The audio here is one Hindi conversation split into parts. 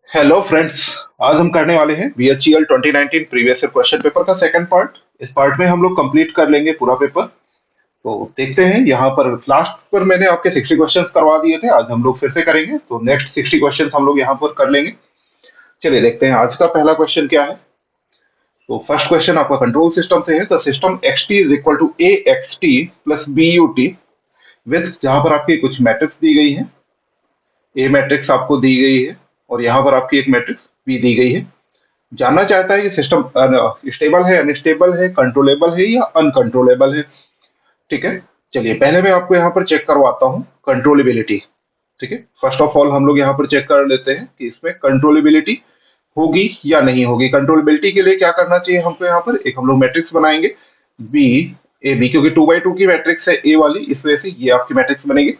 Hello friends. आज हम करने वाले हैं BHEL 2019 previous year question paper का सेकंड पार्ट। इस पार्ट में हम लोग कंप्लीट कर लेंगे पूरा पेपर। तो देखते हैं, यहाँ पर लास्ट पर मैंने आपके 60 क्वेश्चंस करवा दिए थे, आज हम लोग फिर से करेंगे, तो नेक्स्ट 60 क्वेश्चंस हम लोग यहाँ पर कर लेंगे। चलिए देखते हैं आज का पहला क्वेश्चन क्या है। तो फर्स्ट क्वेश्चन आपका कंट्रोल सिस्टम से है। The system X T is equal to A X T plus B U T with, जहां पर आपकी कुछ मैट्रिक्स दी गई है। ए मैट्रिक्स आपको दी गई है और यहाँ पर आपकी एक मैट्रिक्स बी दी गई है। जानना चाहता है कि सिस्टम स्टेबल है, अनस्टेबल है, कंट्रोलेबल है या अनकंट्रोलेबल है। ठीक है, चलिए पहले मैं आपको यहाँ पर चेक करवाता हूँ कंट्रोलेबिलिटी। ठीक है, फर्स्ट ऑफ ऑल हम लोग यहाँ पर चेक कर लेते हैं कि इसमें कंट्रोलेबिलिटी होगी या नहीं होगी। कंट्रोलेबिलिटी के लिए क्या करना चाहिए हमको, यहाँ पर एक हम लोग मैट्रिक्स बनाएंगे बी ए बी, क्योंकि 2x2 की मैट्रिक्स है ए वाली, इस वजह से ये आपकी मैट्रिक्स बनेगी।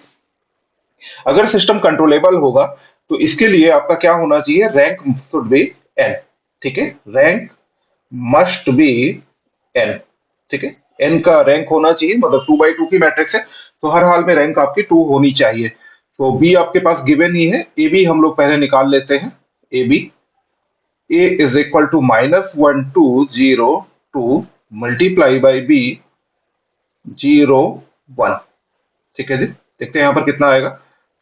अगर सिस्टम कंट्रोलेबल होगा तो इसके लिए आपका क्या होना चाहिए, रैंक शुड बी एन। ठीक है, रैंक मस्ट बी एन। ठीक है, एन का रैंक होना चाहिए, मतलब 2x2 की मैट्रिक्स है तो हर हाल में रैंक आपकी 2 होनी चाहिए। तो बी आपके पास गिवन ही है। ए बी हम लोग पहले निकाल लेते हैं। A B, A is equal to -1 2 0 2 multiply by B 0 1। ठीक है जी, देखते हैं यहाँ पर कितना आएगा।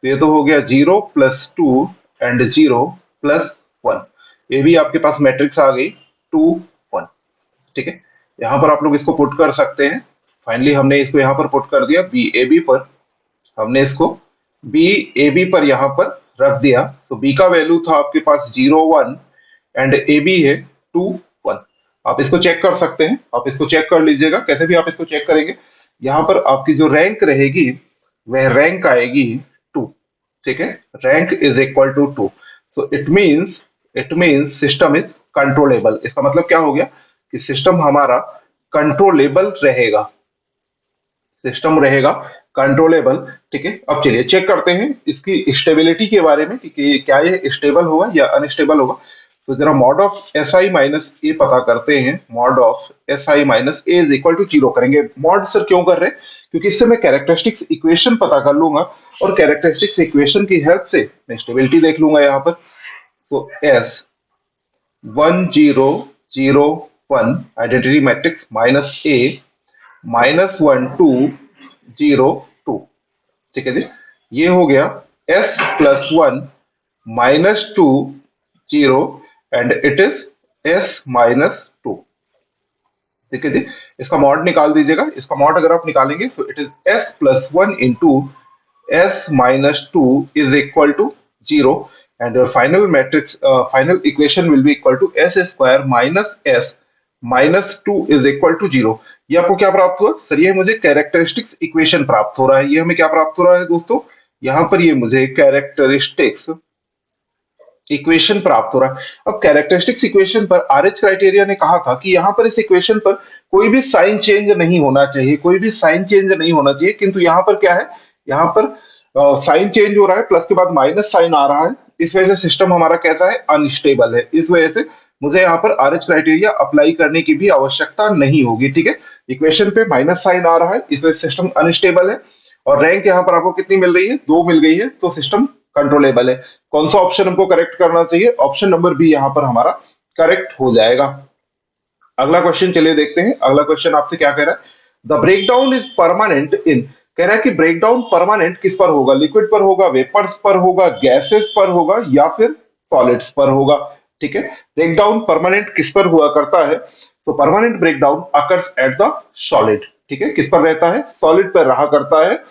तो ये तो हो गया 0 + 2 एंड 0 + 1। ये भी आपके पास मैट्रिक्स आ गई 2 1। ठीक है, यहाँ पर आप लोग इसको पुट कर सकते हैं। फाइनली हमने इसको यहाँ पर पुट कर दिया बी ए बी पर। हमने इसको बी ए बी पर यहाँ पर रख दिया। तो बी का वैल्यू था आपके पास 0 1 एंड ए बी है 2 1। आप इसको चेक कर सकते हैं, आप इसको चेक कर लीजिएगा। कैसे भी आप इसको चेक करेंगे, यहाँ पर आपकी जो रैंक रहेगी वह रैंक आएगी 2। ठीक है, rank is equal to 2। So it means system is controllable. इसका मतलब क्या हो गया कि सिस्टम हमारा कंट्रोलेबल रहेगा, सिस्टम रहेगा कंट्रोलेबल। ठीक है, अब चलिए चेक करते हैं इसकी स्टेबिलिटी के बारे में कि क्या ये स्टेबल होगा या अनस्टेबल होगा। तो जरा mod of S I minus A पता करते हैं। Mod of S I minus A is equal to 0 करेंगे। मॉड सर क्यों कर रहे हैं, क्योंकि इससे मैं कैरेक्टरिस्टिक्स इक्वेशन पता कर लूंगा और कैरेक्टरिस्टिक्स इक्वेशन की हेल्प से मैं स्टेबिलिटी देख लूंगा यहाँ पर। तो एस 1 0 0 1 आइडेंटिटी मैट्रिक्स माइनस ए -1 2 0 2। ठीक है जी, ये हो गया s+1 -2 0 and it is s-2। ठीक है जी, इसका मॉड निकाल दीजिएगा। इसका मॉड अगर आप निकालेंगे तो it is s+1 into s-2 is equal to 0 and your final matrix final equation will be equal to s² - s -2 is equal to 0। ये आपको क्या प्राप्त हुआ सर, ये मुझे कैरेक्टरिस्टिक्स इक्वेशन प्राप्त हो रहा है। ये हमें क्या प्राप्त हो रहा है दोस्तों, यहाँ पर ये मुझे कैरेक्टरिस्टिक्स इक्वेशन प्राप्त हो रहा है। अब कैरेक्टरिस्टिक्स इक्वेशन पर आरएच क्राइटेरिया ने कहा था कि यहाँ पर इस इक्वेशन पर कोई भी साइन चेंज नहीं होना चाहिए, कोई भी साइन चेंज नहीं होना चाहिए। किंतु यहाँ पर क्या है, यहाँ पर साइन चेंज हो रहा है, प्लस के बाद माइनस साइन आ रहा है। इस वजह से सिस्टम हमारा कैसा है, अनस्टेबल है। इस वजह से मुझे यहाँ पर आरएच क्राइटेरिया अप्लाई करने की भी आवश्यकता नहीं होगी। ठीक है, इक्वेशन पे माइनस साइन आ रहा है, इस वजह से सिस्टम अनस्टेबल है। और रैंक यहाँ पर आपको कितनी मिल रही है, 2 मिल गई है, तो सिस्टम कंट्रोलेबल है। कौन सा ऑप्शन हमको करेक्ट करना चाहिए, ऑप्शन नंबर बी यहाँ पर हमारा करेक्ट हो जाएगा। अगला क्वेश्चन चलिए देखते हैं। अगला क्वेश्चन आपसे क्या कह रहा है, द ब्रेकडाउन इज परमानेंट इन। कह रहा है कि ब्रेकडाउन परमानेंट किस पर होगा, लिक्विड पर होगा, वेपर्स पर होगा, गैसेस पर होगा या फिर सॉलिड्स पर होगा। ठीक है, ब्रेकडाउन परमानेंट किस पर हुआ करता है, तो permanent breakdown occurs at the solid. ठीक है, किस पर रहता है, सॉलिड पर रहा करता है।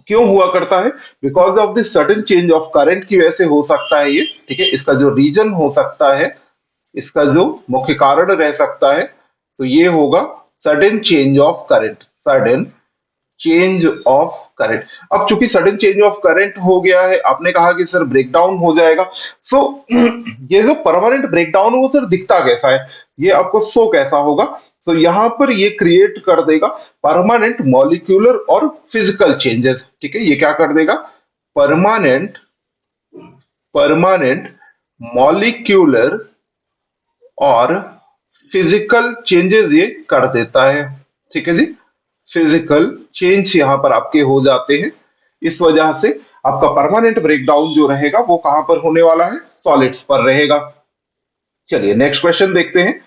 क्यों हुआ करता है, because of the sudden change of current की वजह से हो सकता है ये। ठीक है, इसका जो रीजन हो सकता है, इसका जो मुख्य कारण रह सकता है, तो ये होगा sudden change of current, sudden change of current. अब चूंकि सडन चेंज ऑफ करंट हो गया है, आपने कहा कि सर ब्रेकडाउन हो जाएगा। सो ये जो परमानेंट ब्रेकडाउन है वो सर दिखता कैसा है, ये आपको शो कैसा होगा। सो यहां पर ये क्रिएट कर देगा परमानेंट मॉलिक्यूलर और फिजिकल चेंजेस। ठीक है, ये क्या कर देगा, परमानेंट परमानेंट मॉलिक्यूलर और फिजिकल चेंजेस ये कर देता है। ठीक है जी, फिजिकल चेंज यहां पर आपके हो जाते हैं। इस वजह से आपका परमानेंट ब्रेकडाउन जो रहेगा वो कहां पर होने वाला है, सॉलिड्स पर रहेगा। चलिए नेक्स्ट क्वेश्चन देखते हैं।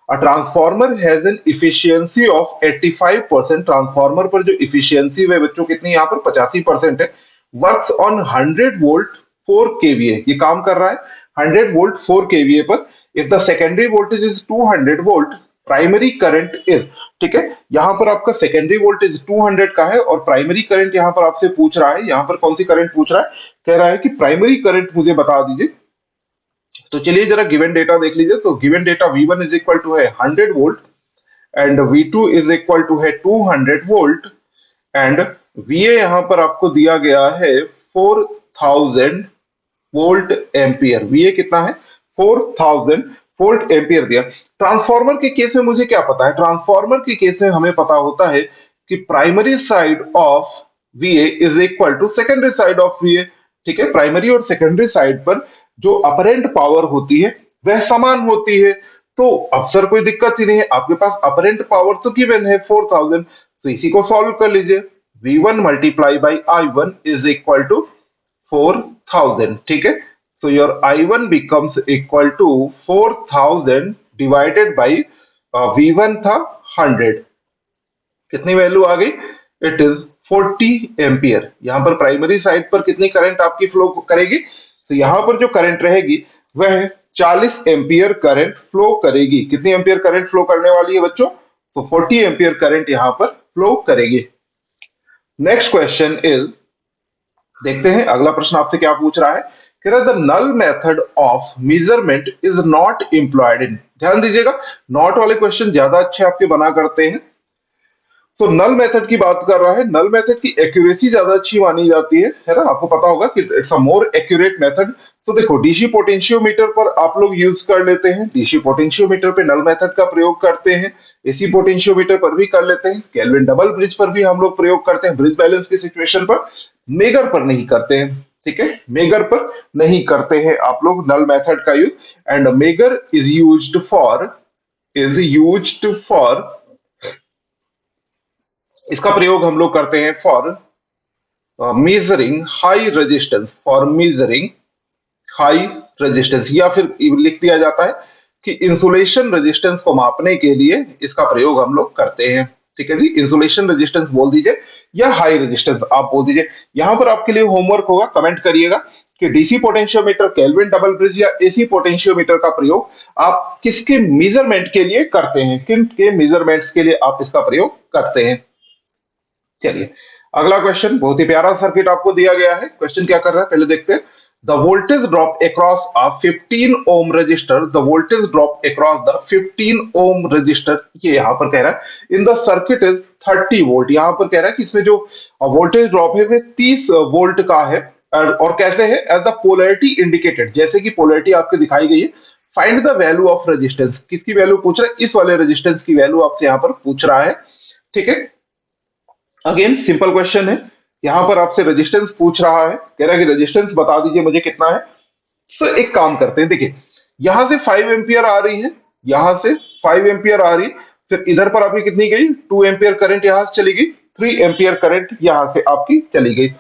A transformer has an efficiency of 85%। Transformer पर जो इफिशियंसी है बच्चों कितनी, यहाँ पर 85% है। वर्क्स ऑन 100 वोल्ट 4 केवीए, ये काम कर रहा है 100 वोल्ट 4 केवीए पर। If the secondary voltage is 200 volt, primary current is, ठीक है, यहाँ पर आपका सेकेंडरी वोल्टेज 200 का है और प्राइमरी करंट यहाँ पर आपसे पूछ रहा है, यहाँ पर कौन सी करंट पूछ रहा है, कह रहा है कि प्राइमरी करंट मुझे बता दीजिए। तो चलिए जरा गिवन डेटा देख लीजिए। तो given data V1 is equal to है 100 volt and V2 is equal to है 200 वोल्ट एंड VA यहां पर आपको दिया गया है 4000 वोल्ट एम्पियर। VA कितना है, 4000 वोल्ट एम्पियर दिया। ट्रांसफॉर्मर के केस में मुझे क्या पता है, ट्रांसफॉर्मर के केस में हमें पता होता है कि primary side of VA is equal to secondary side of VA। ठीक है, प्राइमरी और सेकेंडरी साइड पर जो अपरेंट पावर होती है वह समान होती है। तो अक्सर कोई दिक्कत ही नहीं है, आपके पास अपरेंट पावर तो गिवन है 4000, तो इसी को सॉल्व कर लीजिए। V1 multiply by I1 is equal to 4000। ठीक है, so your I1 becomes equal to 4000 divided by V1 था 100, कितनी वैल्यू आ गई, इट इज 40 एम्पियर। यहां पर प्राइमरी साइड पर कितनी करंट आपकी फ्लो करेगी, तो यहां पर जो करंट रहेगी वह 40 एम्पियर करंट फ्लो करेगी। कितनी एम्पियर करंट फ्लो करने वाली है बच्चों, तो 40 एम्पियर करंट यहां पर फ्लो करेगी। नेक्स्ट क्वेश्चन इज, देखते हैं अगला प्रश्न आपसे क्या पूछ रहा है। कह रहा है the null method of measurement is not employed in. ध्यान दीजिएगा, नॉट वाले क्वेश्चन ज्यादा अच्छे आपके बना करते हैं। तो नल मेथड की बात कर रहा है, नल मेथड की एक्यूरेसी ज्यादा अच्छी मानी जाती है ना, आपको पता होगा कि it's a more accurate method. तो देखो डीसी पोटेंशियोमीटर पर आप लोग यूज कर लेते हैं, डीसी पोटेंशियोमीटर पे नल मेथड का प्रयोग करते हैं, एसी पोटेंशियोमीटर पर भी कर लेते हैं, केल्विन डबल ब्रिज पर भी हम लोग प्रयोग करते हैं ब्रिज बैलेंस की सिचुएशन पर, मेगर पर नहीं करते हैं। ठीक है, मेगर पर नहीं करते हैं आप लोग नल मेथड का use. And megger is used for इसका प्रयोग हम लोग करते हैं for measuring high resistance, for measuring high resistance, या फिर लिख दिया जाता है कि इंसुलेशन रेजिस्टेंस को मापने के लिए इसका प्रयोग हम लोग करते हैं। ठीक है जी, इंसुलेशन रेजिस्टेंस बोल दीजिए या हाई रेजिस्टेंस आप बोल दीजिए। यहां पर आपके लिए होमवर्क होगा, कमेंट करिएगा कि DC potentiometer, kelvin double bridge या एसी पोटेंशियोमीटर का प्रयोग आप किसके मेजरमेंट के लिए करते हैं, किन के मेजरमेंट्स के लिए आप इसका प्रयोग करते हैं। चलिए अगला क्वेश्चन, बहुत ही प्यारा सर्किट आपको दिया गया है। क्वेश्चन क्या कर रहा है पहले देखते हैं। The voltage drop across a 15 ohm resistor, the voltage drop across the 15 ohm resistor, ये यहां पर कह रहा है in the circuit is 30 volt. यहां पर कह रहा है कि इसमें जो वोल्टेज ड्रॉप है वह 30 वोल्ट का है। और कैसे है, एज द पोलैरिटी इंडिकेटेड, जैसे कि पोलैरिटी आपको दिखाई गई है। Find the value of resistance, किसकी वैल्यू पूछ रहा है, इस वाले रेजिस्टेंस की वैल्यू आपसे यहां पर पूछ रहा है। ठीक है, अगेन सिंपल क्वेश्चन है, यहां पर आपसे रेजिस्टेंस पूछ रहा है, कह रहा है कि रेजिस्टेंस बता दीजिए मुझे कितना है। सो एक काम करते हैं, देखिए यहां से 5 एम्पियर आ रही है, यहां से 5 एम्पियर आ रही है, फिर इधर पर आपकी कितनी गई, 2 एम्पियर करंट यहां से चली गई, 3 एम्पियर करंट यहां से आपकी चली गई।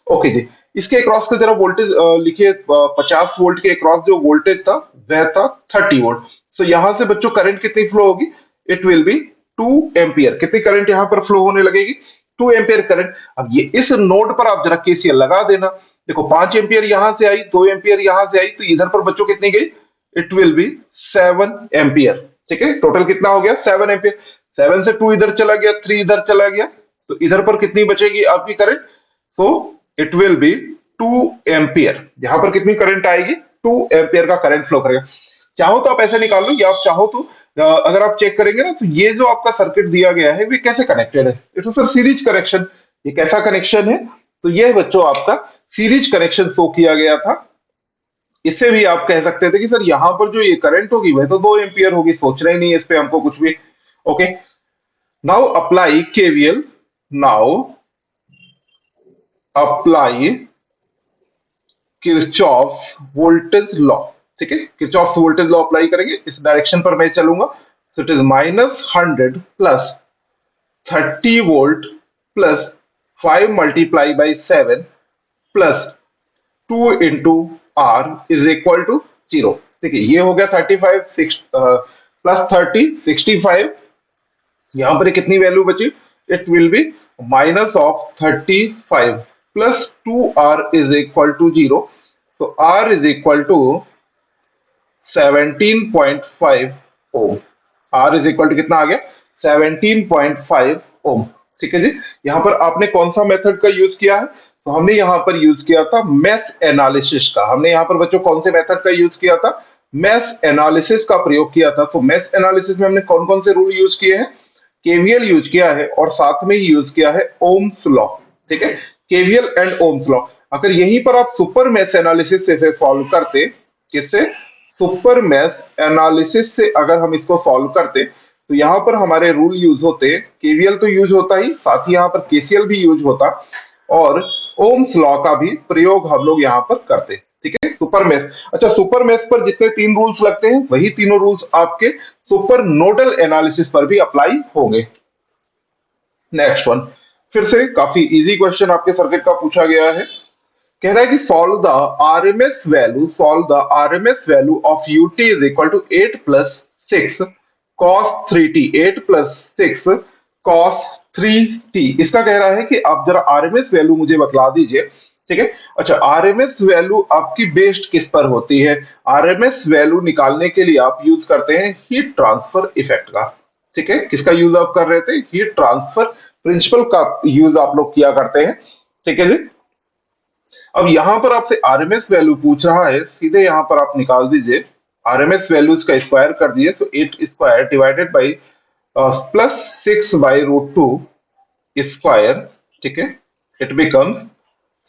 ओके जी, इसके अक्रॉस का जरा वोल्टेज लिखिए, 50 वोल्ट के अक्रॉस जो वोल्टेज था वह था 30 वोल्ट। सो यहां से बच्चों करंट कितनी फ्लो होगी, इट विल बी 2 एम्पियर। कितनी करंट यहां पर फ्लो होने लगेगी, 2 एम्पियर करंट। अब ये इस नोड पर आप जरा केसीएल लगा देना। देखो 5 एम्पियर यहां से आई, 2 एम्पियर यहां से आई, तो इधर पर बच्चों कितनी गई, इट विल बी 7 एम्पियर। ठीक है, टोटल कितना हो गया 7 एम्पियर। 7 से 2 इधर चला गया, 3 इधर चला गया, तो इधर पर कितनी बचेगी आपकी current, so it will B 2 ampere. यहां पर कितनी करंट आएगी, 2 एम्पियर का करंट फ्लो करेगा। चाहो तो आप ऐसे निकाल लो, या आप चाहो तो अगर आप चेक करेंगे ना, तो ये जो आपका सर्किट दिया गया है वे कैसे कनेक्टेड है, इट्स सर सीरीज कनेक्शन। ये कैसा कनेक्शन है, तो ये बच्चों आपका सीरीज कनेक्शन शो किया गया था। इससे भी आप कह सकते थे कि सर यहां पर जो ये करंट होगी वह तो 2 एम्पियर होगी, सोचना ही नहीं है इस पे हमको कुछ भी। Okay, now apply KVL, now apply Kirchhoff voltage law. ठीक है, किरचॉफ वोल्टेज लॉ अप्लाई करेंगे, इस डायरेक्शन पर मैं चलूंगा। So it is -100 plus 30 volt plus 5 multiply by 7 plus 2 into R is equal to 0। देखिए ये हो गया 35 प्लस 30 65। यहां पर कितनी वैल्यू बची? It will be minus of 35 plus 2r is equal to 0। So r is equal to 17.5 ohm. R is equal to कितना आ गया? 17.5 ओम। ठीक है जी। यहां पर आपने कौन सा मेथड का यूज किया है? तो हमने यहां पर यूज किया था मेश एनालिसिस का। हमने यहां पर बच्चों कौन से मेथड का यूज किया था? मेश एनालिसिस का प्रयोग किया था। तो मेश एनालिसिस में हमने कौन कौन से रूल यूज किए हैं? केवीएल यूज किया है और साथ में ही यूज किया है ओम्स लॉ। ठीक है, केवीएल एंड ओम्स लॉ। अगर यहीं पर आप सुपर मेश एनालिसिस से सॉल्व करते, किससे? सुपर मैश एनालिसिस से अगर हम इसको सॉल्व करते तो यहां पर हमारे रूल यूज होते, केवीएल तो यूज होता ही, साथ ही यहां पर केसीएल भी यूज होता और ओम्स लॉ का भी प्रयोग हम लोग यहां पर करते। ठीक है, सुपर मैश। अच्छा, सुपर मैश पर जितने 3 रूल्स लगते हैं वही तीनों रूल्स आपके सुपर नोडल एनालिसिस पर भी अप्लाई होंगे। नेक्स्ट वन, फिर से काफी इजी क्वेश्चन आपके सर्किट का पूछा गया है। कह रहा है कि solve the RMS value of UT is equal to 8 plus 6 cos 3t। 8 plus 6 cos 3t। इसका कह रहा है कि आप जरा आरएमएस वैल्यू मुझे बतला दीजिए। ठीक है। अच्छा, आरएमएस वैल्यू आपकी बेस्ड किस पर होती है? आरएमएस वैल्यू निकालने के लिए आप यूज करते हैं हीट ट्रांसफर इफेक्ट का। ठीक है, किसका यूज आप कर रहे थे? हीट ट्रांसफर प्रिंसिपल का यूज आप लोग किया करते हैं। ठीक है जी। अब यहां पर आपसे आरएमएस वैल्यू पूछ रहा है, सीधे यहां पर आप निकाल दीजिए। आरएमएस वैल्यूज का स्क्वायर कर दिए तो 8 square divided by plus 6 by root 2 square. ठीक है, it becomes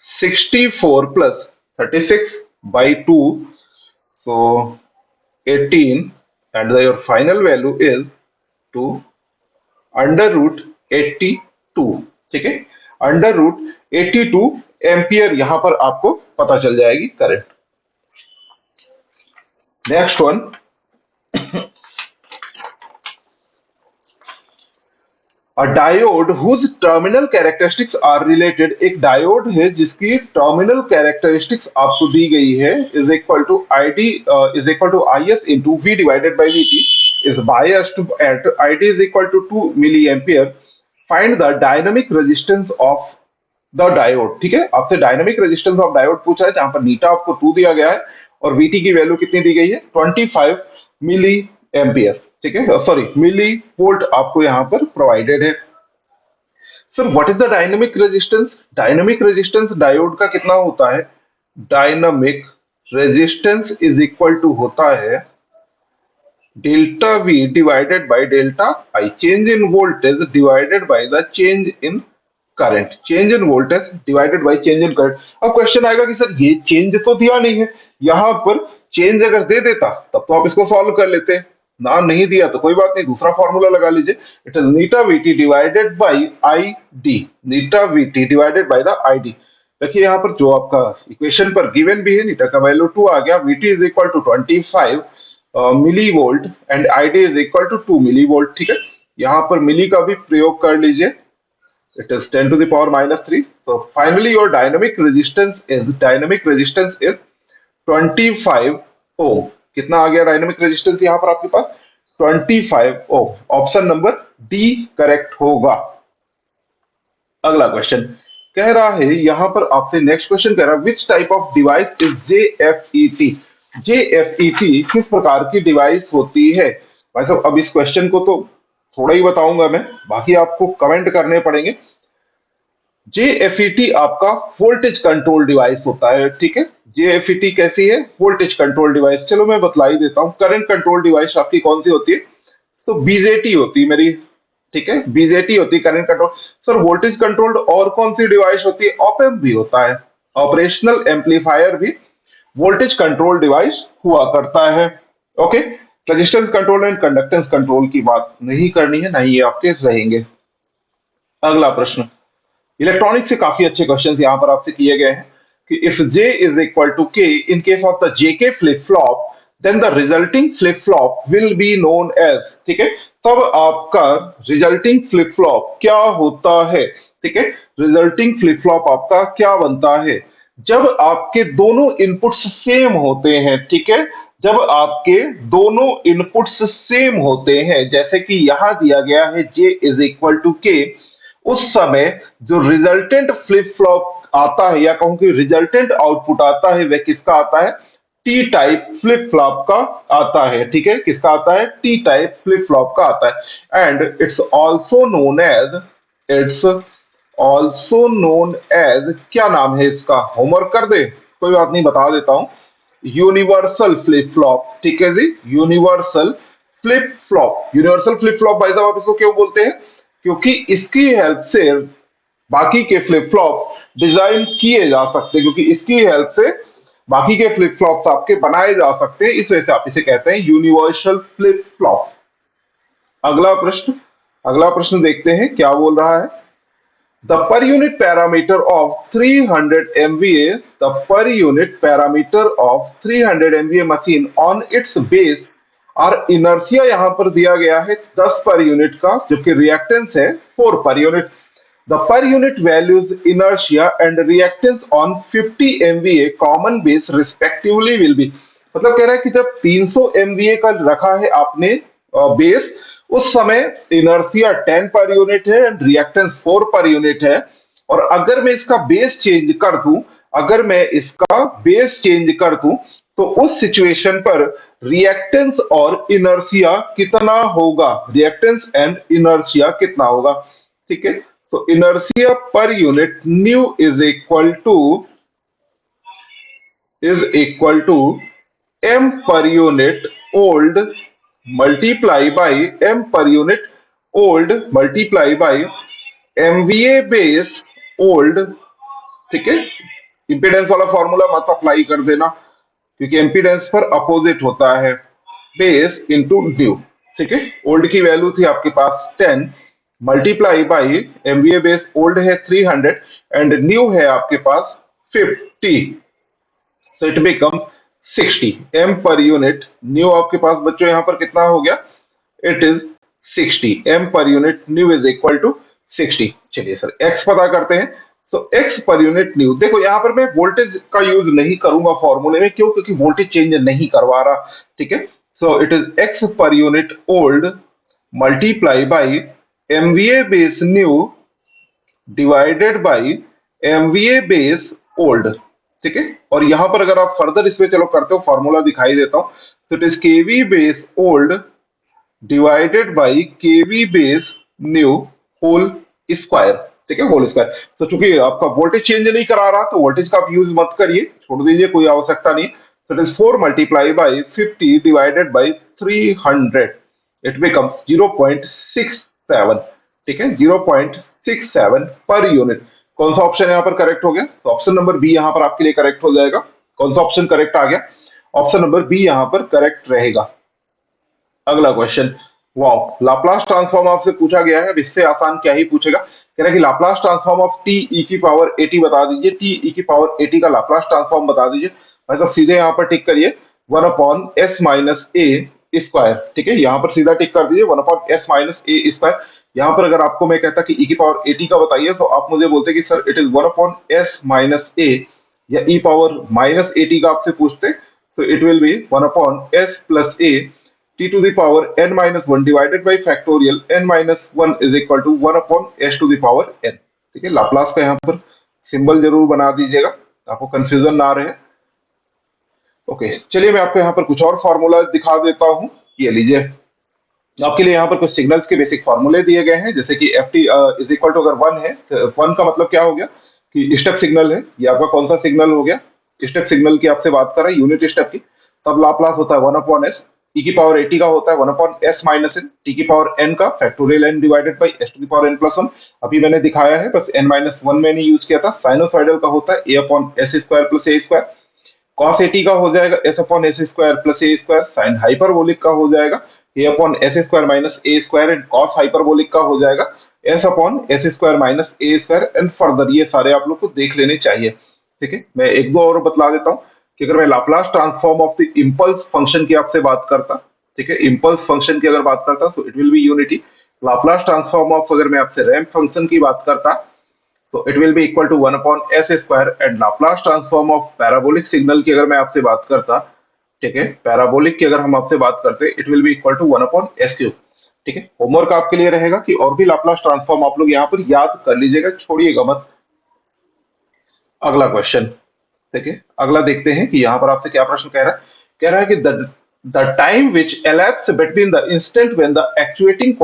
64 plus 36 by 2, so 18, and your final value is 2 under root 82। ठीक है, अंडर रूट 82 एम्पियर यहां पर आपको पता चल जाएगी current. Next one, a diode whose terminal characteristics are related. एक डायोड है जिसकी टर्मिनल कैरेक्टरिस्टिक्स आपको दी गई है, is equal to ID is equal to I S into V divided by V T, is biased at ID is equal to 2 milliampere. Find the dynamic resistance of the diode. ठीक है, आपसे डायनामिक रेजिस्टेंस ऑफ डायोड पूछा है, जहां पर नीटा आपको 2 दिया गया है और वीटी की वैल्यू कितनी दी गई है? 25 मिली एम्पियर। ठीक है, सॉरी मिली वोल्ट आपको यहां पर प्रोवाइडेड है। Sir what is the dynamic resistance? Dynamic resistance diode का कितना होता है? Dynamic resistance is equal to होता है delta V divided by delta I, change in voltage divided by the change in current. Change in voltage divided by change in current. अब क्वेश्चन आएगा कि सर ये चेंज तो दिया नहीं है, यहां पर चेंज अगर दे देता तब तो आप इसको सॉल्व कर लेते। ना नहीं दिया तो कोई बात नहीं, दूसरा फॉर्मूला लगा लीजिए। It is Neeta VT divided by I D. Neeta VT divided by the I D. देखिए यहां पर जो आपका इक्वेशन पर गिवन भी है, नीटा का वैल्यू 2 आ गया, VT is equal to 25 millivolt and I D is equal to 2 millivolt. ठीक है, यहां पर मिली का भी प्रयोग कर लीजिए। It is 10 to the power minus 3. So finally your dynamic resistance is 25 ohm. कितना आ गया डायनेमिक रेजिस्टेंस यहां पर आपके पास? 25 ओम। ऑप्शन नंबर डी करेक्ट होगा। अगला क्वेश्चन कह रहा है यहां पर आपसे, नेक्स्ट क्वेश्चन कह रहा है which type of device is JFET. JFET किस प्रकार की डिवाइस होती है? भाई साहब अब इस क्वेश्चन को तो थोड़ा ही बताऊंगा मैं, बाकी आपको कमेंट करने पड़ेंगे। जेएफईटी आपका वोल्टेज कंट्रोल डिवाइस होता है। ठीक है, जेएफईटी कैसी है? Voltage control device. चलो मैं बतला ही देता हूं। करंट कंट्रोल डिवाइस आपकी कौन सी होती है? तो बीजेटी होती है मेरी। ठीक है, बीजेटी होती है current control. Sir voltage controlled और कौन सी डिवाइस होती है? ऑप एम्प भी होता है, ऑपरेशनल एम्पलीफायर भी वोल्टेज कंट्रोल डिवाइस हुआ करता है। Okay, resistance control and conductance control की बात नहीं करनी है, ना ही ये आपके रहेंगे। अगला प्रश्न, इलेक्ट्रॉनिक्स से काफी अच्छे क्वेश्चंस यहां पर आपसे किए गए हैं कि if J is equal to K in case of the JK flip flop then the resulting flip flop will be known as. ठीक है, तब आपका रिजल्टिंग फ्लिप फ्लॉप क्या होता है? ठीक है, रिजल्टिंग फ्लिप फ्लॉप आपका क्या बनता है? जब आपके दोनों इनपुट्स सेम होते हैं, ठीक है, जब आपके दोनों इनपुट्स सेम होते हैं, जैसे कि यहां दिया गया है J इज इक्वल टू के, उस समय जो रिजल्टेंट फ्लिप फ्लॉप आता है, या कहूं कि रिजल्टेंट आउटपुट आता है, वह किसका आता है? टी टाइप फ्लिप फ्लॉप का आता है, ठीक है, किसका आता है? टी टाइप फ्लिप फ्लॉप का आता है। And it's also known as, क्या नाम है इसका? होमवर्क कर दे, कोई बात नहीं, बता देता हूं। यूनिवर्सल फ्लिप फ्लॉप, ठीक है जी, universal flip flop. Universal flip flop भाई साहब आप इसको क्यों बोलते हैं? क्योंकि इसकी हेल्प से बाकी के फ्लिप फ्लॉप डिजाइन किए जा सकते हैं, क्योंकि इसकी हेल्प से बाकी के फ्लिप फ्लॉप्स आपके बनाए जा सकते हैं, इस वजह से आप इसे कहते हैं यूनिवर्सल फ्लिप फ्लॉप। अगला प्रश्न, अगला प्रश्न देखते हैं क्या बोल रहा है। The per unit parameter of 300 MVA, the per unit parameter of 300 MVA machine on its base और inertia यहां पर दिया गया है 10 पर यूनिट का, जबकि रिएक्टेंस है 4 per unit. The per unit values inertia and reactance on 50 MVA common base respectively will be, मतलब कह रहा है कि जब 300 MVA का रखा है आपने बेस, उस समय इनर्सिया 10 पर यूनिट है एंड रिएक्टेंस 4 पर यूनिट है। और अगर मैं इसका बेस चेंज कर दूं, अगर मैं इसका बेस चेंज कर दूं, तो उस सिचुएशन पर रिएक्टेंस और इनर्सिया कितना होगा? रिएक्टेंस एंड इनर्सिया कितना होगा? ठीक है, so inertia per unit nu is equal to m per unit old multiply by m per unit old multiply by MVA base old, ठीक है। इंपीडेंस वाला फॉर्मूला मत अप्लाई कर देना, क्योंकि इंपीडेंस पर अपोजिट होता है, बेस इंटू ड्यू, ठीक है। ओल्ड की वैल्यू थी आपके पास 10 multiply by MVA base old है 300 एंड न्यू है आपके पास 50, so it becomes 60 M per unit. New आपके पास बच्चों यहां पर कितना हो गया? It is 60 M per unit new is equal to 60। चलिए सर एक्स पता करते हैं। So X per unit new, देखो यहां पर मैं वोल्टेज का यूज नहीं करूंगा फॉर्मूले में, क्यों? क्योंकि वोल्टेज चेंज नहीं करवा रहा, ठीक है। So it is x per unit old multiply by MVA base nu divided by MVA base old, ठीक है। और यहां पर अगर आप फर्दर इसमें चलो करते हो, फॉर्मूला दिखाई देता हूं। तो it is KV base old divided by KV base new whole square, ठीक है, होल स्क्वायर। तो चूंकि आपका वोल्टेज चेंज नहीं करा रहा, तो वोल्टेज का आप यूज मत करिए, छोड़ दीजिए, कोई आवश्यकता नहीं। तो it is 4 multiply by 50 divided by 300, it becomes 0.67, ठीक है, 0.67 पर यूनिट। कौन सा ऑप्शन यहाँ पर करेक्ट हो गया? तो ऑप्शन नंबर बी यहाँ पर आपके लिए करेक्ट हो जाएगा। कौन सा ऑप्शन करेक्ट आ गया? ऑप्शन नंबर बी यहाँ पर करेक्ट रहेगा। अगला क्वेश्चन, वाओ, लाप्लास ट्रांसफॉर्म आपसे पूछा गया है, अब इससे आसान क्या ही पूछेगा। कह रहा है कि Laplace transform of T E की पावर एटी बता दीजिए, टी ई की पावर एटी का लाप्लास ट्रांसफॉर्म बता दीजिए। मतलब सीधे यहाँ पर टिक करिए 1/s-a स्क्वायर, ठीक है, यहाँ पर सीधा टिक कर दीजिए 1/s-a स्क्वायर। यहाँ पर अगर आपको मैं कहता कि ई की पावर एटी का बताइए, तो आप मुझे बोलते कि सर इट इज 1/s-a, या ई पावर माइनस एटी का आपसे पूछते, तो it will B 1/s+a t to the power n minus 1 divided by factorial n minus 1 is equal to 1 upon s to the power n, ठीक है। लाप्लास का यहाँ पर सिंबल जरूर बना दीजिएगा, आपको कंफ्यूजन ना रहे। ओके, चलिए मैं आपको यहाँ पर कुछ और फॉर्मूला दिखा देता हूँ। ये लीजिए, आपके लिए यहाँ पर कुछ सिग्नल्स के बेसिक फॉर्मूले दिए गए हैं, जैसे कि F T is equal to, अगर वन है तो वन का मतलब क्या हो गया कि स्टेप सिग्नल है। ये आपका कौन सा सिग्नल हो गया? स्टेप सिग्नल की आपसे बात कर रहा है, यूनिट स्टेप की। तब लाप्लास होता है 1/s, e की पावर एटी का होता है 1/s-n, t की पावर n का factorial n divided by s to the power n+1। अभी मैंने दिखाया है, बस n-1 मैंने यूज किया था। साइनोसॉइडल का होता है a/s² + a²। कॉस एटी का हो जाएगा s/s² + a²। साइन हाइपरबोलिक का हो जाएगा a/s² - a² and cos hyperbolic का हो जाएगा s/s² - a²। एंड फर्दर ये सारे आप लोग को देख लेने चाहिए, ठीक है। मैं एक दो और बतला देता हूँ कि अगर मैं Laplace transform of the impulse function की आपसे बात करता, ठीक है, इंपल्स फंक्शन की अगर बात करता, तो it will be unity. Laplace transform of अगर मैं आपसे रैंप फंक्शन की बात करता, तो it will be equal to 1/s²। And Laplace transform of parabolic signal की अगर मैं आपसे बात करता, ठीक है, पैराबोलिक की अगर हम आपसे बात करते, it will be equal to 1/s³। ठीक है, होमवर्क आपके लिए रहेगा कि और भी लाप्लास ट्रांसफॉर्म आप लोग यहाँ पर याद कर लीजिएगा, छोड़िएगा मत। अगला क्वेश्चन, ठीक है, अगला देखते हैं कि यहाँ पर आपसे क्या प्रश्न कह रहा है कि the time which elapsed between the instant when the actuating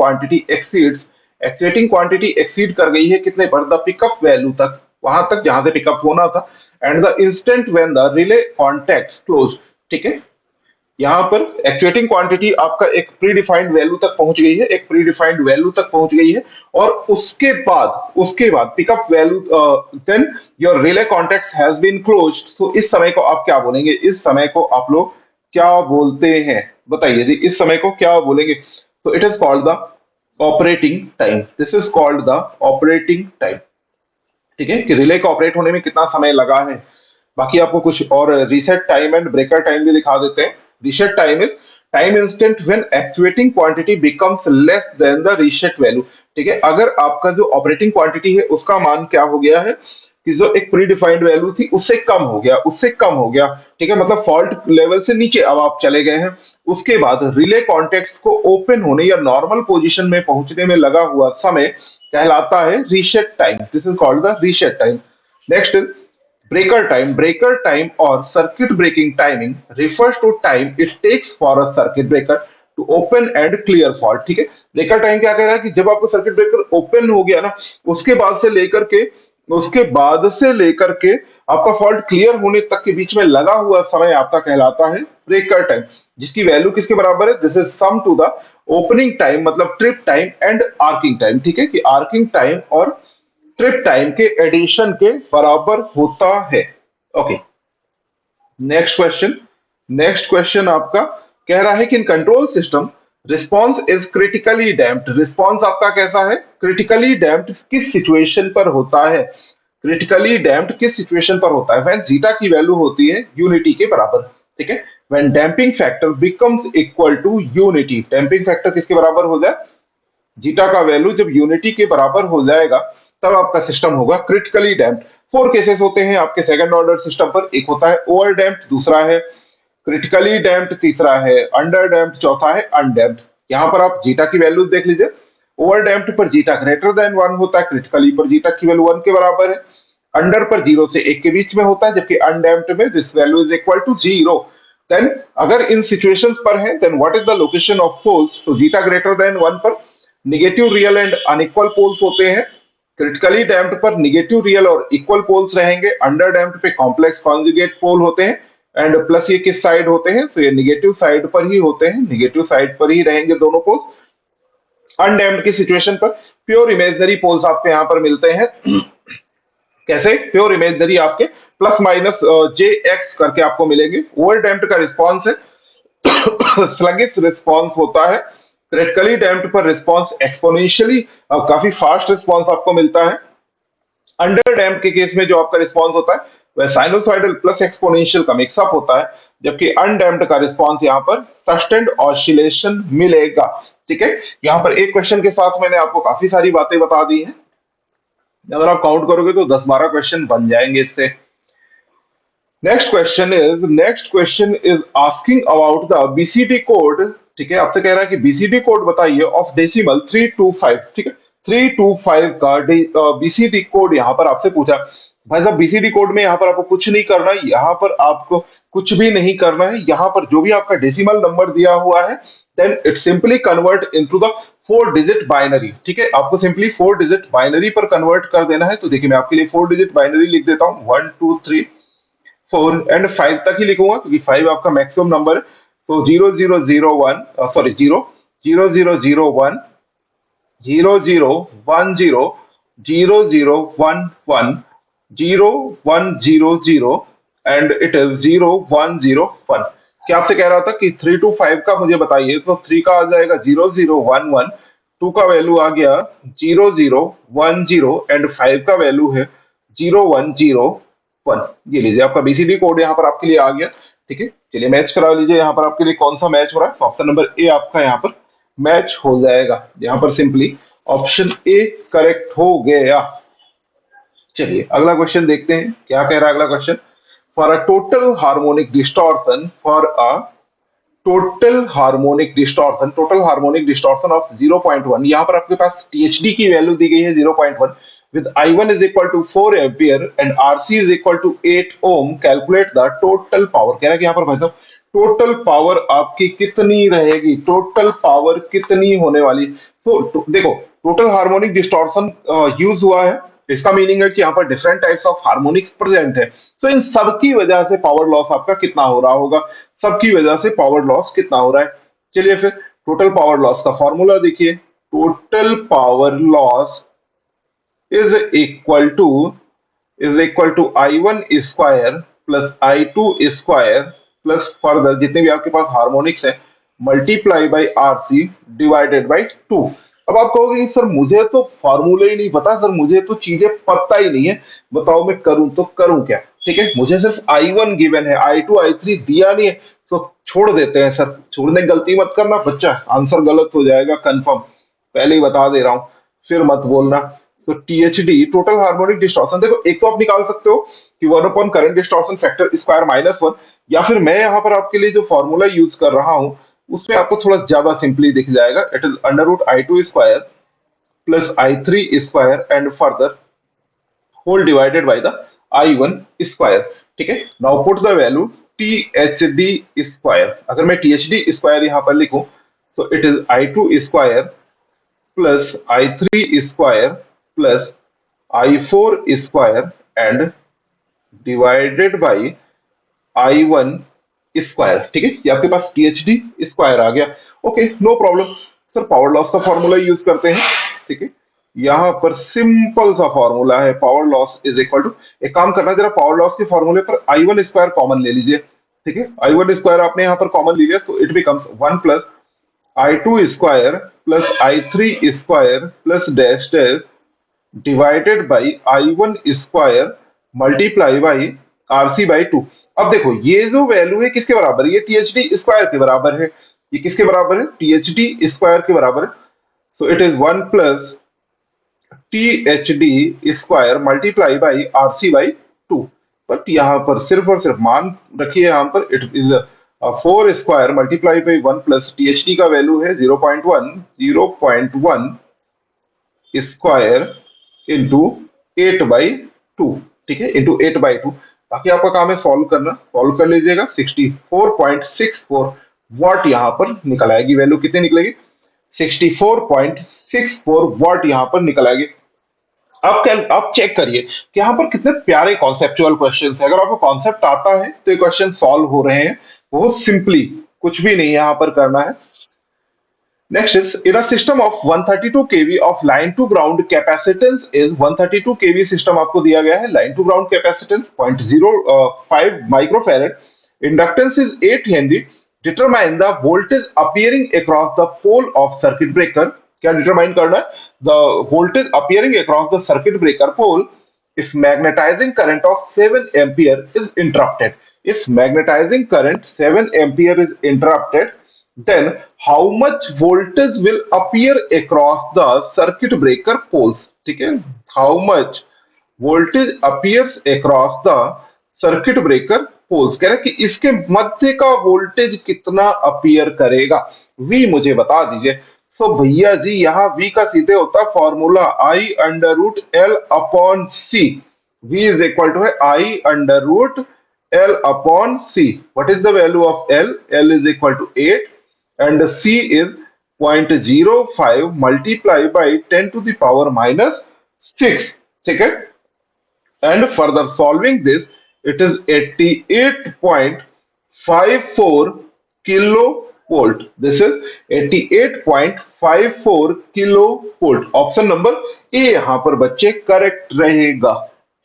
quantity exceed कर गई है कितने पर, द पिकअप वैल्यू तक, वहां तक जहां से पिकअप होना था, and the instant when the relay contacts close. ठीक है, यहाँ पर एक्चुएटिंग क्वांटिटी आपका एक प्री डिफाइंड वैल्यू तक पहुंच गई है, एक प्री डिफाइंड वैल्यू तक पहुंच गई है, और उसके बाद pickup value, then your relay contact has been closed. तो इस समय को आप क्या बोलेंगे, इस समय को आप लोग क्या बोलते हैं, बताइए जी, इस समय को क्या बोलेंगे। तो it is called the operating time, this is called the operating time. ठीक है, कि रिले को ऑपरेट होने में कितना समय लगा है। बाकी आपको कुछ और reset time and breaker time भी दिखा देते हैं। Reset time is time instant when actuating quantity becomes less than the reset value. ठीक है, अगर आपका जो ऑपरेटिंग क्वांटिटी है उसका मान क्या हो गया है कि जो एक प्री डिफाइंड वैल्यू थी उससे कम हो गया, उससे कम हो गया। ठीक है, मतलब फॉल्ट लेवल से नीचे अब आप चले गए हैं। उसके बाद रिले कॉन्टेक्ट्स को ओपन होने या नॉर्मल पोजीशन में पहुंचने में लगा हुआ समय कहलाता है reset time, this is called the reset time. Next, breaker time or circuit breaking timing refers to time it takes for a circuit breaker to open and clear fault। ठीक है, ब्रेकर टाइम क्या कह रहा है कि जब आपको सर्किट ब्रेकर ओपन हो गया ना, उसके बाद से लेकर के आपका फॉल्ट क्लियर होने तक के बीच में लगा हुआ समय आपका कहलाता है ब्रेकर टाइम, जिसकी वैल्यू किसके बराबर है, this is sum to the opening time मतलब trip time and arcing time. ठीक है, कि आर्किंग टाइम और ट्रिप टाइम के एडिशन के बराबर होता है। ओके, नेक्स्ट क्वेश्चन आपका कह रहा है कि इन control system response is critically damped. Response आपका कैसा है, क्रिटिकली डैम्प्ड किस सिचुएशन पर होता है, क्रिटिकली डैम्प्ड किस सिचुएशन पर होता है, व्हेन जीटा की वैल्यू होती है यूनिटी के बराबर। ठीक है, when damping factor becomes equal to unity, damping factor किसके बराबर हो जाए, जीटा का वैल्यू जब यूनिटी के बराबर हो जाएगा तब आपका सिस्टम होगा क्रिटिकली डैम्प्ड। 4 केसेस होते हैं आपके सेकंड ऑर्डर सिस्टम पर, एक होता है ओवर डैम्प्ड, दूसरा है क्रिटिकली डैम्प्ड, तीसरा है अंडर डैम्प्ड, चौथा है अनडैम्प्ड। यहाँ पर आप जीटा की वैल्यू देख लीजिए, ओवर डैम्प्ड पर जीटा ग्रेटर देन 1 होता है, क्रिटिकली पर जीटा की वैल्यू 1 के बराबर है, अंडर पर 0 से 1 के बीच में होता है, जबकि अनडैम्प्ड में this value is equal to 0। Then अगर इन सिचुएशंस पर है, then what is the location of poles, तो जीटा ग्रेटर देन 1 पर negative real and unequal poles होते हैं, क्रिटिकली डैम्प्ड पर निगेटिव रियल और इक्वल पोल्स रहेंगे, अंडर डैम्प्ड पे कॉम्प्लेक्स कॉन्जुगेट पोल होते हैं, एंड प्लस ये किस साइड होते हैं, तो ये निगेटिव साइड पर ही होते हैं, निगेटिव साइड पर ही रहेंगे दोनों पोल। अनडैम्प्ड की सिचुएशन पर प्योर इमेजनरी पोल्स आपको यहाँ पर मिलते हैं। कैसे, प्योर इमेजनरी आपके प्लस माइनस जे एक्स करके आपको मिलेंगे। ओवर डैम्प्ड का रिस्पॉन्स है स्लगिश रिस्पॉन्स होता है, क्रिटिकली डैम्प्ड पर रिस्पॉन्स एक्सपोनेंशियली काफी फास्ट रिस्पॉन्स आपको मिलता है। अंडर डैम्प्ड के केस में जो आपका रिस्पॉन्स होता है वह साइनोसॉइडल प्लस एक्सपोनेंशियल का मिक्सअप होता है, जबकि अनडैम्प्ड का रिस्पॉन्स यहाँ पर सस्टेन्ड ऑसिलेशन मिलेगा। ठीक है, यहाँ पर एक क्वेश्चन के साथ मैंने आपको काफी सारी बातें बता दी हैं, अगर आप काउंट करोगे तो 10-12 क्वेश्चन बन जाएंगे इससे। Next question is asking about the BCD code. ठीक है, आपसे कह रहा है कि बीसीडी कोड बताइए ऑफ डेसिमल 325। ठीक है, 325 का बीसीडी कोड यहाँ पर आपसे पूछा। भाई साहब, बीसीडी कोड में यहाँ पर आपको कुछ नहीं करना है, यहाँ पर आपको कुछ भी नहीं करना है, यहाँ पर जो भी आपका डेसिमल नंबर दिया हुआ है then it simply convert into the 4 digit binary. ठीक है, आपको सिंपली 4 डिजिट बाइनरी पर कन्वर्ट कर देना है। तो देखिए मैं आपके लिए 4 डिजिट बाइनरी लिख देता हूँ, 1 2 3 4 एंड 5 तक ही लिखूंगा क्योंकि 5 आपका मैक्सिमम नंबर है। तो 0001 सॉरी 0001 0010 0011 0100 एंड इट इज 0101। क्या आपसे कह रहा था कि 3 to 5 का मुझे बताइए, तो 3 का आ जाएगा 0011, 2 का वैल्यू आ गया 0010 एंड 5 का वैल्यू है 0101। ये लीजिए आपका बीसीडी कोड यहाँ पर आपके लिए आ गया। ठीक है, चलिए मैच करा लीजिए, यहाँ पर आपके लिए कौन सा मैच हो रहा है, तो ऑप्शन नंबर ए आपका यहाँ पर मैच हो जाएगा। यहाँ पर सिंपली ऑप्शन ए करेक्ट हो गया। चलिए अगला क्वेश्चन देखते हैं क्या कह रहा है अगला question. For a total harmonic distortion for a total harmonic distortion of 0.1, यहाँ पर आपके पास टीएचडी की वैल्यू दी गई है 0.1 with I1 is equal to 4 ampere and RC is equal to 8 ohm. Calculate the total power. कह रहा है कि यहाँ पर भाई साहब टोटल पावर आपकी कितनी रहेगी, टोटल पावर कितनी होने वाली। देखो टोटल हार्मोनिक डिस्टॉर्शन यूज हुआ है, इसका मीनिंग है कि यहाँ पर different types of harmonics present है। सो इन सब की वजह से पावर लॉस आपका कितना हो रहा होगा, सबकी वजह से पावर लॉस कितना हो रहा है। चलिए फिर टोटल पावर लॉस का फॉर्मूला देखिए। Total power loss is equal to I1 square plus I2 square plus further जितने भी आपके पास हार्मोनिक्स है multiply by RC divided by 2। अब आप कहोगे कि सर मुझे तो फॉर्मूले ही नहीं पता, सर मुझे तो चीजें पता ही नहीं है, बताओ मैं करूं तो करूं क्या। ठीक है, मुझे सिर्फ I1 गिवन है, I2 I3 दिया नहीं है, तो छोड़ देते हैं सर। छोड़ने की गलती मत करना बच्चा, आंसर गलत हो जाएगा कंफर्म, पहले ही बता दे रहा हूं, फिर मत बोलना। तो टीएचडी टोटल हार्मोनिक डिस्टॉर्शन, देखो एक तो आप निकाल सकते हो कि 1 upon current distortion factor square -1, या फिर मैं यहाँ पर आपके लिए जो फॉर्मूला यूज कर रहा हूँ उसमें आपको थोड़ा ज्यादा सिंपली दिख जाएगा। It is under root I2 square plus I3 square and further whole divided by the I1 square. ठीक है, now put the value THD square. अगर मैं टीएचडी स्क्वायर यहाँ पर लिखूं तो it is I2 square plus I3 square plus I4 square and divided by I1 square. ठीक है, ये आपके पास टीएचडी स्क्वायर आ गया। Okay no problem sir, power loss का फॉर्मूला यूज करते हैं। ठीक है, यहां पर सिंपल सा फॉर्मूला है, power loss is equal to, एक काम करना जरा पावर लॉस के फॉर्मूले पर I1 स्क्वायर कॉमन ले लीजिए। ठीक है, I1 स्क्वायर आपने यहां पर कॉमन ले लिया, सो it becomes 1 plus I2 square plus I3 square plus dash dash divided by I1 square multiply by RC by 2। अब देखो ये जो वैल्यू है किसके बराबर है, ये टीएचडी स्क्वायर के बराबर है। ये किसके बराबर है, टीएचडी स्क्वायर के बराबर है। So it is 1 plus THD square multiply by RC by 2। But यहाँ पर सिर्फ और सिर्फ मान रखिए, यहाँ पर it is 4 square multiply by 1 plus THD का वैल्यू है 0.1 स्क्वायर इंटू 8/2। ठीक है, इंटू 8/2। बाकी आपका काम है सॉल्व करना, सॉल्व कर लीजिएगा। 64.64 वॉट यहाँ पर निकल आएगी, वैल्यू कितनी निकलेगी, 64.64 वॉट यहाँ पर निकल आएगी। अब चेक करिए कि यहाँ पर कितने प्यारे कॉन्सेप्चुअल क्वेश्चन है। अगर आपको कॉन्सेप्ट आता है तो ये क्वेश्चन सॉल्व हो रहे हैं बहुत सिंपली, कुछ भी नहीं यहाँ पर करना है। Next is in a system of 132 kV of line to ground capacitance is 132 kV system आपको दिया गया है, line to ground capacitance 0.05 microfarad, inductance is 8 Henry, determine the voltage appearing across the pole of circuit breaker। क्या डिटरमाइन करना है, the voltage appearing across the circuit breaker pole if magnetizing current of 7 ampere is interrupted। If magnetizing current 7 ampere is interrupted, then how much voltage will appear across the circuit breaker poles। ठीक है, how much voltage appears across the circuit breaker poles, कह रहे हैं कि इसके मध्य का वोल्टेज कितना अपीयर करेगा, V मुझे बता दीजिए। तो भैया जी यहाँ V का सीधे होता formula I under root L upon C। V is equal to है I under root L upon C। What is the value of L, L is equal to 8 and C is 0.05 multiplied by 10 to the power -6। ठीक है, and further solving this it is 88.54 kilo volt. This is 88.54 kilo volt. Option number ए यहां पर बच्चे करेक्ट रहेगा।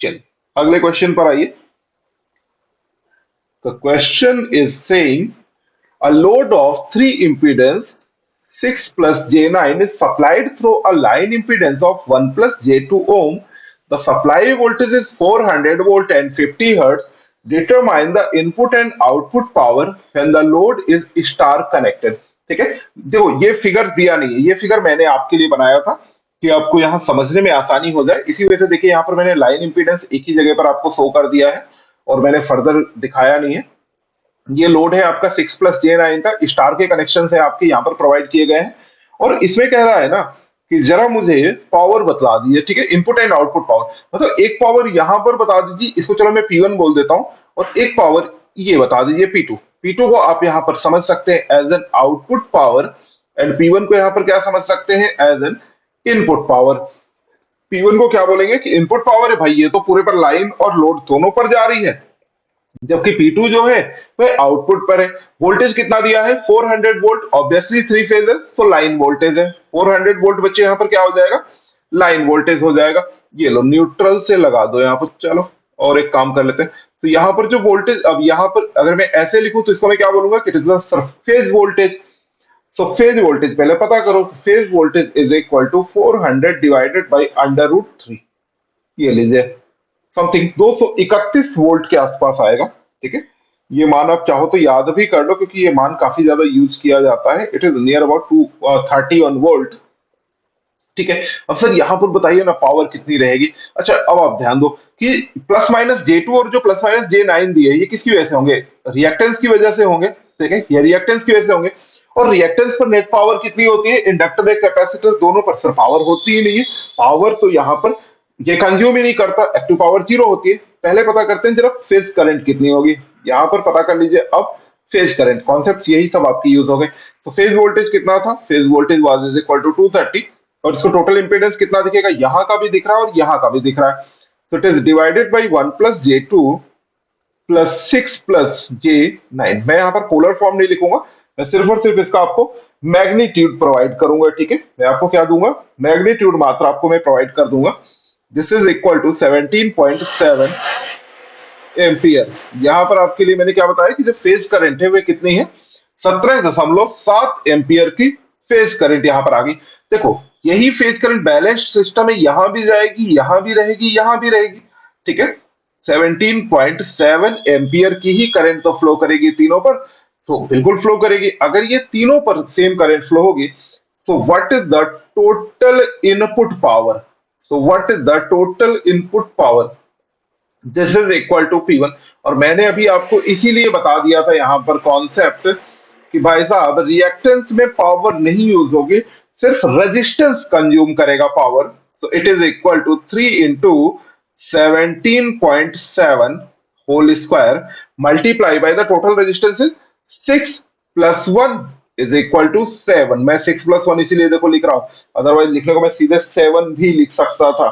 चलिए अगले क्वेश्चन पर आइए। The question is saying a load of 3 impedance 6 plus J9 is supplied through a line impedance of 1 plus J2 ohm. The supply voltage is 400 volt and 50 hertz. Determine the input and output power when the load is star connected। ठीक है, देखो ये फिगर दिया नहीं है, ये फिगर मैंने आपके लिए बनाया था, कि आपको यहाँ समझने में आसानी हो जाए, इसी वजह से देखिए यहाँ पर मैंने लाइन इंपीडेंस एक ही जगह पर आपको शो कर दिया है और मैंने फर्दर दिखाया नहीं है। ये लोड है आपका 6+J9 का, स्टार के कनेक्शन से आपके यहाँ पर प्रोवाइड किए गए हैं। और इसमें कह रहा है ना कि जरा मुझे पावर बतला दीजिए, ठीक है, इनपुट एंड आउटपुट पावर, मतलब एक पावर यहाँ पर बता दीजिए, इसको चलो मैं P1 बोल देता हूँ, और एक पावर ये बता दीजिए P2। P2 को आप यहाँ पर समझ सकते हैं as an output power, and P1 को यहाँ पर क्या समझ सकते हैं, as N input power. P1 को क्या बोलेंगे कि इनपुट पावर है भाई, ये तो पूरे पर लाइन और लोड दोनों पर जा रही है, जबकि P2 जो है वह आउटपुट पर है। वोल्टेज कितना दिया है, 400 वोल्ट, ऑब्वियसली थ्री फेज है तो लाइन वोल्टेज है, 400 वोल्ट बच्चे यहाँ पर क्या हो जाएगा, लाइन वोल्टेज हो जाएगा। ये लो न्यूट्रल से लगा दो यहाँ पर, चलो और एक काम कर लेते हैं। तो यहाँ पर जो वोल्टेज, अब यहाँ पर अगर मैं ऐसे लिखूं तो इसको मैं क्या बोलूंगा कि it is the surface voltage. So phase voltage पहले पता करो, phase voltage is equal to 400 divided by √3, ये लीजिए समथिंग 231 वोल्ट के आसपास आएगा, ठीक है। ये मान आप चाहो तो याद भी कर लो क्योंकि ये मान काफी ज्यादा यूज किया जाता है। It is near about 231 volt, ठीक है। अब सर यहाँ पर बताइए ना पावर कितनी रहेगी। अच्छा अब आप ध्यान दो कि +-J2 और जो +-J9 दिए ये किसकी वजह से होंगे, रिएक्टेंस की वजह से होंगे, ठीक है, ये रिएक्टेंस की वजह से होंगे। और रिएक्टेंस पर नेट पावर कितनी होती है, इंडक्टर एक कैपेसिटर दोनों पर सर पावर होती ही नहीं है। पावर तो यहाँ पर ये कंज्यूम ही नहीं करता, एक्टिव पावर 0 होती है। पहले पता करते हैं जरा फेज करंट कितनी होगी, यहाँ पर पता कर लीजिए। अब फेज करंट कॉन्सेप्ट यही सब आपकी यूज हो गए। तो फेज वोल्टेज कितना था, phase voltage was is equal to 230, और इसको टोटल इंपीडेंस कितना दिखेगा, यहाँ का भी दिख रहा है और यहाँ का भी दिख रहा है। So it is divided by 1+J2 plus 6+J9। मैं यहाँ पर पोलर फॉर्म नहीं लिखूंगा, मैं सिर्फ और सिर्फ इसका आपको मैग्नीट्यूड प्रोवाइड करूंगा, ठीक है। मैं आपको क्या दूंगा, मैग्नीट्यूड मात्र आपको मैं प्रोवाइड कर दूंगा। This is equal to 17.7 ampere. यहाँ पर आपके लिए मैंने क्या बताया कि जो फेज करंट है वे कितनी है, 17.7 एम्पियर की फेज करंट यहाँ पर आ गई। देखो यही फेज करंट बैलेंस्ड सिस्टम है, यहां भी जाएगी, यहां भी रहेगी, यहां भी रहेगी, ठीक है। 17.7 एम्पियर की ही करंट तो फ्लो करेगी तीनों पर, तो बिल्कुल फ्लो करेगी। अगर ये तीनों पर सेम करंट फ्लो होगी, so what is the total input power, so what is the total input power, this is equal to P1। और मैंने अभी आपको इसीलिए बता दिया था यहाँ पर कॉन्सेप्ट कि भाई साहब रिएक्टेंस में पावर नहीं यूज होगी, सिर्फ रेजिस्टेंस कंज्यूम करेगा power. So it is equal to 3 into 17.7 whole square multiply by the total resistance is 6+1 is equal to 7। मैं 6+1 इसीलिए देखो लिख रहा हूं, अदरवाइज लिखने को मैं सीधे 7 भी लिख सकता था,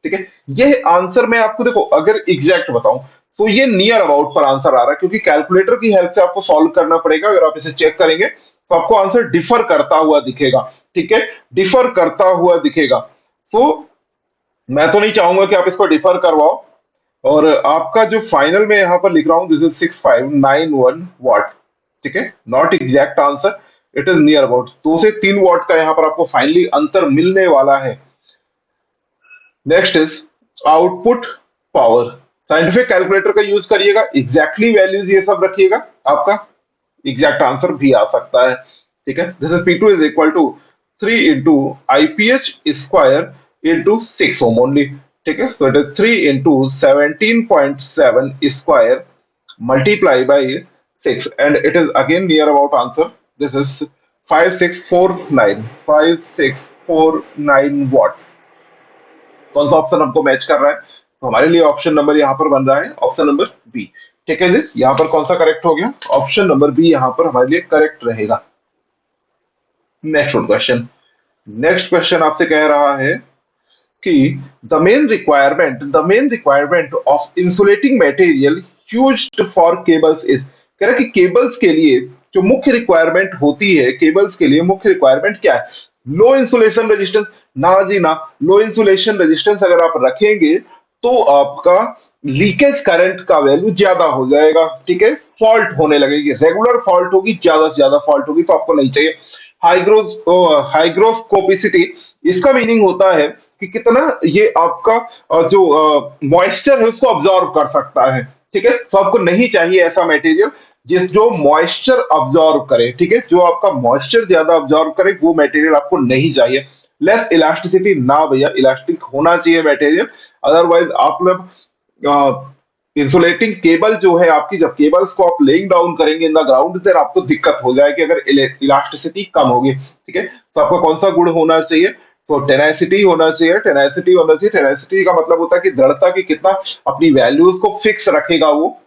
ठीक है। ये आंसर मैं आपको देखो अगर एग्जैक्ट बताऊं तो ये नियर अबाउट पर आंसर आ रहा है, क्योंकि कैलकुलेटर की हेल्प से आपको सॉल्व करना पड़ेगा। अगर आप इसे चेक करेंगे तो आपको आंसर डिफर करता हुआ दिखेगा, ठीक है, डिफर करता हुआ दिखेगा। सो मैं तो नहीं चाहूंगा कि आप इसको डिफर करवाओ, और आपका जो फाइनल में यहां पर लिख रहा हूं दिस इज 6591 वाट, ठीक है, not exact answer, it is near about 2 से 3 वाट का यहां पर आपको फाइनली अंतर मिलने वाला है। Next is output power. Scientific calculator का यूज करिएगा, एग्जैक्टली वैल्यूज ये सब रखिएगा, आपका एग्जैक्ट आंसर भी आ सकता है, ठीक है। जैसे P2 is equal to 3 into IPH square into 6 ohm only, ठीक है। So it is 3 into 17.7 square multiply by 6, and it is again near about answer, this is 5649 watt. कौन सा ऑप्शन हमको मैच कर रहा है, तो हमारे लिए ऑप्शन नंबर यहाँ पर बन रहा है ऑप्शन नंबर बी, ठीक है जी। यहाँ पर कौन सा करेक्ट हो गया, ऑप्शन नंबर बी यहाँ पर हमारे लिए करेक्ट रहेगा। नेक्स्ट क्वेश्चन, नेक्स्ट क्वेश्चन आपसे कह रहा है कि the main requirement of insulating material used for cables is, कह रहा है कि केबल्स के लिए जो मुख्य रिक्वायरमेंट होती है, केबल्स के लिए मुख्य रिक्वायरमेंट क्या है, लो इंसुलेशन रेजिस्टेंस। ना जी ना, लो इंसुलेशन रेजिस्टेंस अगर आप रखेंगे तो आपका लीकेज करंट का वैल्यू ज्यादा हो जाएगा, ठीक है, फॉल्ट होने लगेगी, रेगुलर फॉल्ट होगी, ज्यादा से ज्यादा फॉल्ट होगी, तो आपको नहीं चाहिए। हाइग्रोस्कोपिसिटी, इसका मीनिंग होता है कि कितना ये आपका जो मॉइस्चर है उसको ऑब्जॉर्व कर सकता है, ठीक है। तो आपको नहीं चाहिए ऐसा मटेरियल जो मॉइस्चर ऑब्जॉर्व करे, ठीक है, जो आपका मॉइस्चर ज्यादा ऑब्जॉर्व करे वो मटेरियल आपको नहीं चाहिए। लेस इलास्टिसिटी ना भैया, इलास्टिक होना चाहिए मटेरियल, अदरवाइज आप लोग इंसुलेटिंग केबल जो है आपकी, जब केबल्स को आप लेइंग डाउन करेंगे इन द ग्राउंड, फिर आपको दिक्कत हो जाएगी अगर इलास्टिसिटी कम होगी। ठीक है, तो आपका कौन सा गुण होना चाहिए? तो टेनासिटी होना चाहिए, टेनासिटी होना चाहिए। टेनासिटी का मतलब होता है कि दृढ़ता की कितना अपनी वैल्यूज को फिक्स रखेगा वो।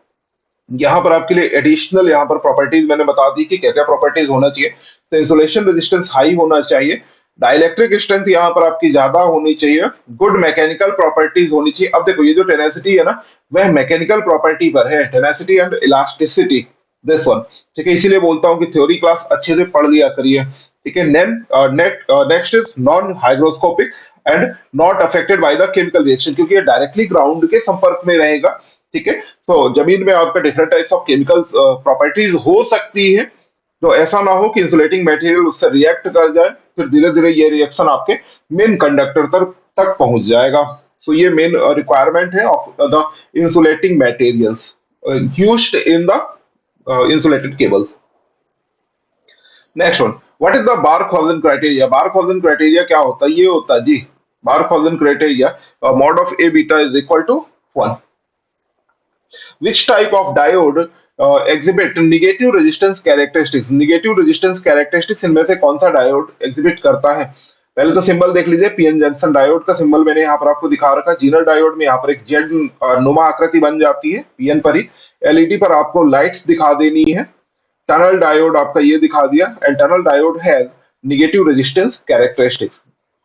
यहाँ पर आपके लिए एडिशनल यहाँ पर प्रॉपर्टीज मैंने बता दी कि क्या क्या प्रॉपर्टीज होना चाहिए। तो इंसुलेशन रेजिस्टेंस हाई होना चाहिए, डाइलेक्ट्रिक स्ट्रेंथ यहाँ पर आपकी ज्यादा होनी चाहिए, गुड मैकेनिकल प्रॉपर्टीज होनी चाहिए। अब देखो ये जो टेनेसिटी है ना, वह मैकेनिकल प्रॉपर्टी पर है, tenacity and elasticity, this one. ठीक है, इसीलिए बोलता हूँ कि थ्योरी क्लास अच्छे से पढ़ लिया करिए। ठीक है, next is non hygroscopic and not affected by the chemical reaction, क्योंकि ये डायरेक्टली ग्राउंड के संपर्क में रहेगा। ठीक है, तो जमीन में आपका different types of chemical properties हो सकती है, तो ऐसा ना हो कि इंसुलेटिंग मटेरियल उससे रिएक्ट कर जाए, फिर धीरे धीरे ये रिएक्शन आपके मेन कंडक्टर तक पहुंच जाएगा। सो ये मेन रिक्वायरमेंट है of the insulating materials used in the insulated cables. Next one, what is the Barkhausen criteria? Barkhausen criteria क्या होता है? ये होता है जी, Barkhausen criteria mod of A beta is equal to 1। Which type of diode exhibit negative resistance characteristics? Negative resistance characteristics इनमें से कौन सा डायोड एग्जिबिट करता है? पहले तो सिंबल देख लीजिए, पीएन जंक्शन डायोड का सिंबल मैंने यहाँ पर आपको दिखा रखा। जीनर डायोड में यहाँ पर एक जेड नुमा आकृति बन जाती है पीएन पर ही, एलईडी पर आपको लाइट्स दिखा देनी है। टनल डायोड आपका ये दिखा दिया, and tunnel diode has negative resistance characteristics.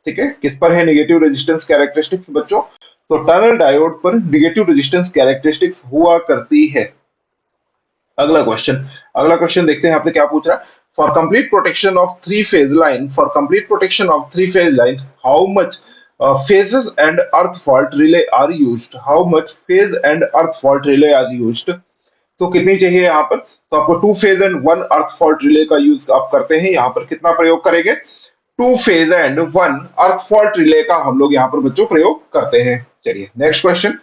ठीक है, किस पर है निगेटिव रेजिस्टेंस कैरेक्टरिस्टिक्स बच्चों? तो टनल डायोड पर निगेटिव रेजिस्टेंस कैरेक्टरिस्टिक्स हुआ करती है। अगला क्वेश्चन देखते हैं आपसे क्या पूछ रहा है। For complete protection of three phase line, for complete protection of three phase line, how much phases and earth fault relay are used? How much phase and earth fault relay are used? तो कितनी चाहिए यहाँ पर? तो आपको two phase and one earth fault relay का यूज आप करते हैं। यहाँ पर कितना प्रयोग करेंगे? Two phase and one earth fault relay का हम लोग यहाँ पर बच्चों प्रयोग करते हैं। चलिए next question,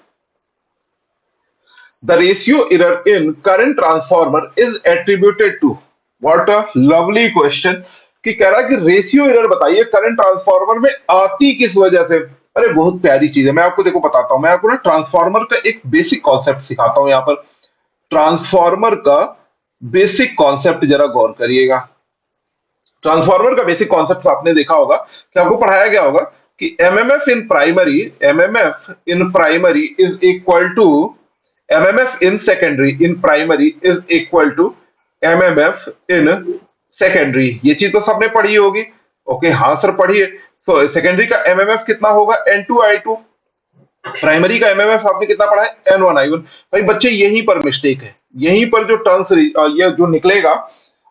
the ratio error in current transformer is attributed to, what a lovely question, कि कह रहा है कि रेशियो एरर बताइए करंट ट्रांसफॉर्मर में आती किस वजह से। अरे बहुत प्यारी चीज है, मैं आपको देखो बताता हूं, मैं आपको ना ट्रांसफॉर्मर का एक बेसिक कॉन्सेप्ट सिखाता हूं यहाँ पर। ट्रांसफॉर्मर का बेसिक कॉन्सेप्ट जरा गौर करिएगा। ट्रांसफॉर्मर का बेसिक कॉन्सेप्ट आपने देखा होगा कि आपको पढ़ाया गया होगा कि MMF in primary is equal to MMF in secondary, in primary is equal to MMF in secondary. ये चीज तो सबने पढ़ी होगी। ओके, हाँ सर पढ़िए। तो सेकेंडरी का एमएमएफ कितना होगा? N2I2। प्राइमरी का एमएमएफ आपने कितना पढ़ा है? N1I1। भाई बच्चे यहीं पर मिस्टेक है, यहीं पर जो टर्म्स ये जो निकलेगा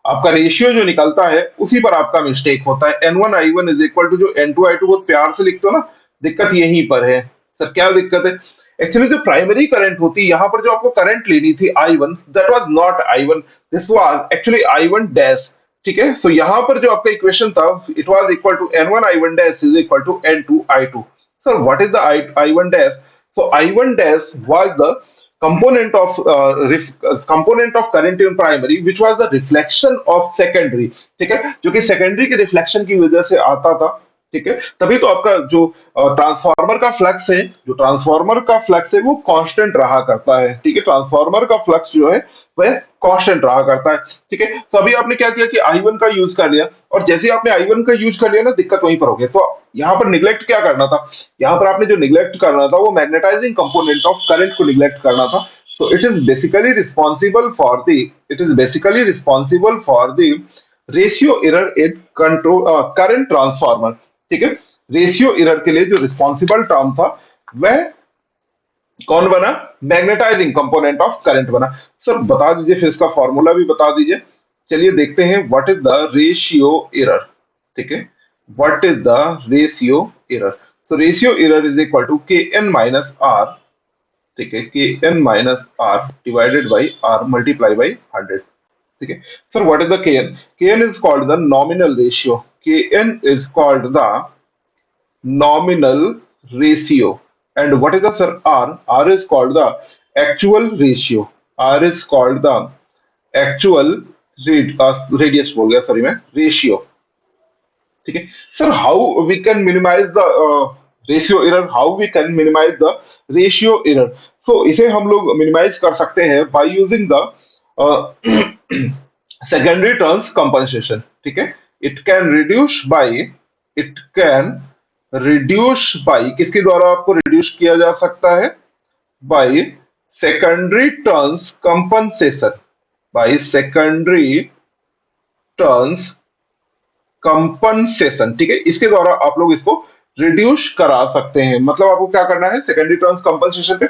आपका रेशियो जो निकलता है उसी पर आपका मिस्टेक होता है। N1I1 इज इक्वल टू जो N2I2 बहुत प्यार से लिखते हो ना, दिक्कत यहीं पर है। सर क्या दिक्कत है? एक्चुअली जो प्राइमरी करंट होती है, यहाँ पर जो आपको करंट लेनी थी I1, that was not I1, this was actually I1 dash. ठीक है, सो यहाँ पर जो आपका इक्वेशन था, it was equal to N1I1 dash is equal to N2I2। So what is the I1 dash? So I1 dash was the component of current in primary, which was the reflection of secondary। ठीक है, जो कि सेकेंडरी के रिफ्लेक्शन की वजह से आता था। ठीक है, तभी तो आपका जो ट्रांसफार्मर का फ्लक्स है, जो ट्रांसफार्मर का फ्लक्स है वो कांस्टेंट रहा करता है। ठीक है, ट्रांसफार्मर का फ्लक्स जो है वह कांस्टेंट रहा करता है। ठीक है, तो अभी आपने क्या किया कि I1 का यूज कर लिया, और जैसे ही आपने I1 का यूज कर लिया ना, दिक्कत वहीं पर हो गई। तो यहाँ पर निग्लेक्ट क्या करना था? यहाँ पर आपने जो निग्लेक्ट करना था वो मैग्नेटाइजिंग कंपोनेंट ऑफ करंट को निग्लेक्ट करना था। सो it is basically responsible for the, it is basically responsible for the ratio error in control current transformer. ठीक है, रेशियो एरर के लिए जो रिस्पॉन्सिबल टर्म था वह कौन बना? मैग्नेटाइजिंग कंपोनेंट ऑफ करंट बना। सर बता दीजिए, फिर इसका फॉर्मूला भी बता दीजिए। चलिए देखते हैं what is the ratio error. ठीक है, what is the ratio error? So ratio error is equal to K N minus R. ठीक है, K N minus R divided by R multiply by 100। ठीक है sir, what is the K N? K N is called the nominal ratio, K N is called the nominal ratio. And what is the sir R? R is called the actual ratio. R is called the actual radius बोल गया सॉरी मैं, ratio. ठीक है sir, how we can minimize the ratio error, how we can minimize the ratio error. So इसे हम लोग मिनिमाइज कर सकते हैं by using the secondary turns compensation. ठीक है, it can reduce by, it can reduce by, किसके द्वारा आपको रिड्यूस किया जा सकता है? By secondary turns compensation, by secondary turns compensation. ठीक है, इसके द्वारा आप लोग इसको रिड्यूस करा सकते हैं। मतलब आपको क्या करना है, सेकेंडरी टर्न्स कंपनसेशन पे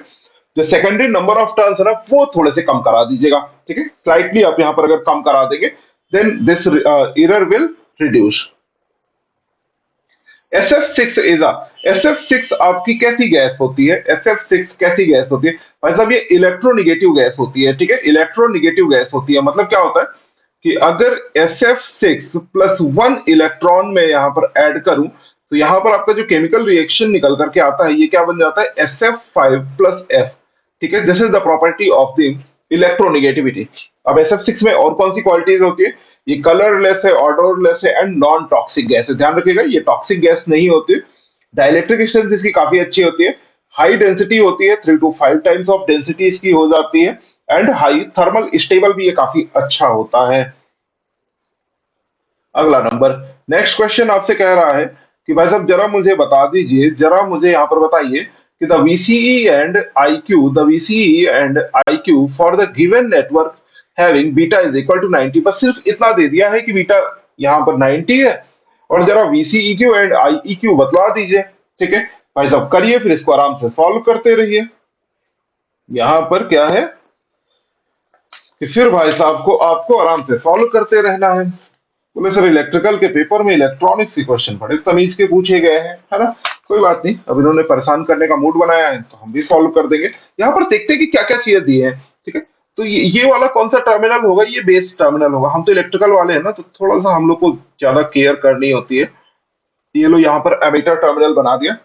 जो सेकेंडरी नंबर ऑफ टर्न्स है ना, वो थोड़े से कम करा दीजिएगा। ठीक है, स्लाइटली आप यहां पर अगर कम करा देंगे, then this error will reduce. SF6 is a, SF6 आपकी कैसी गैस होती है? SF6 कैसी गैस होती है भाई साहब? ये इलेक्ट्रोनिगेटिव गैस होती है। ठीक है, इलेक्ट्रोनिगेटिव गैस होती है। मतलब क्या होता है कि अगर SF6 +1 इलेक्ट्रॉन में यहां पर ऐड करूं, तो यहां पर आपका जो केमिकल रिएक्शन निकल करके आता है, ये क्या बन जाता है? SF5 + F। ठीक है, this is the property of the electronegativity. अब SF6 में और कौन सी क्वालिटीज होती है? ये कलरलेस है, ऑडोरलेस है एंड नॉन टॉक्सिक गैस है। ध्यान रखिएगा, ये टॉक्सिक गैस नहीं होती। डाइलेक्ट्रिक स्ट्रेंथ इसकी काफी अच्छी होती है, हाई डेंसिटी होती है, 3 to 5 टाइम्स ऑफ डेंसिटी इसकी हो जाती है, एंड हाई थर्मल स्टेबल भी ये काफी अच्छा होता है। अगला नंबर, नेक्स्ट क्वेश्चन आपसे कह रहा है कि भाई साहब जरा मुझे बता दीजिए, जरा मुझे यहाँ पर बताइए कि the VCE and IQ, the VCE and IQ for the given network having beta is equal to 90। बस सिर्फ इतना दे दिया है कि बीटा यहाँ पर 90 है, और जरा VCEQ एंड IEQ बतला दीजिए। ठीक है भाई साहब, करिए, फिर इसको आराम से सॉल्व करते रहिए। यहाँ पर क्या है कि फिर भाई साहब को आपको आराम से सॉल्व करते रहना है। बोले सर इलेक्ट्रिकल के पेपर में इलेक्ट्रॉनिक्स के क्वेश्चन बड़े तमीज के पूछे गए हैं, है ना? कोई बात नहीं, अब इन्होंने परेशान करने का मूड बनाया है तो हम भी सॉल्व कर देंगे। यहाँ पर देखते हैं कि क्या क्या चीजें दी है। ठीक है, तो ये वाला कौन सा टर्मिनल होगा? ये बेस टर्मिनल होगा। हम तो इलेक्ट्रिकल वाले हैं ना, तो थोड़ा सा हम लोग को ज्यादा केयर करनी होती है। ये लो यहाँ पर एमीटर टर्मिनल बना दिया।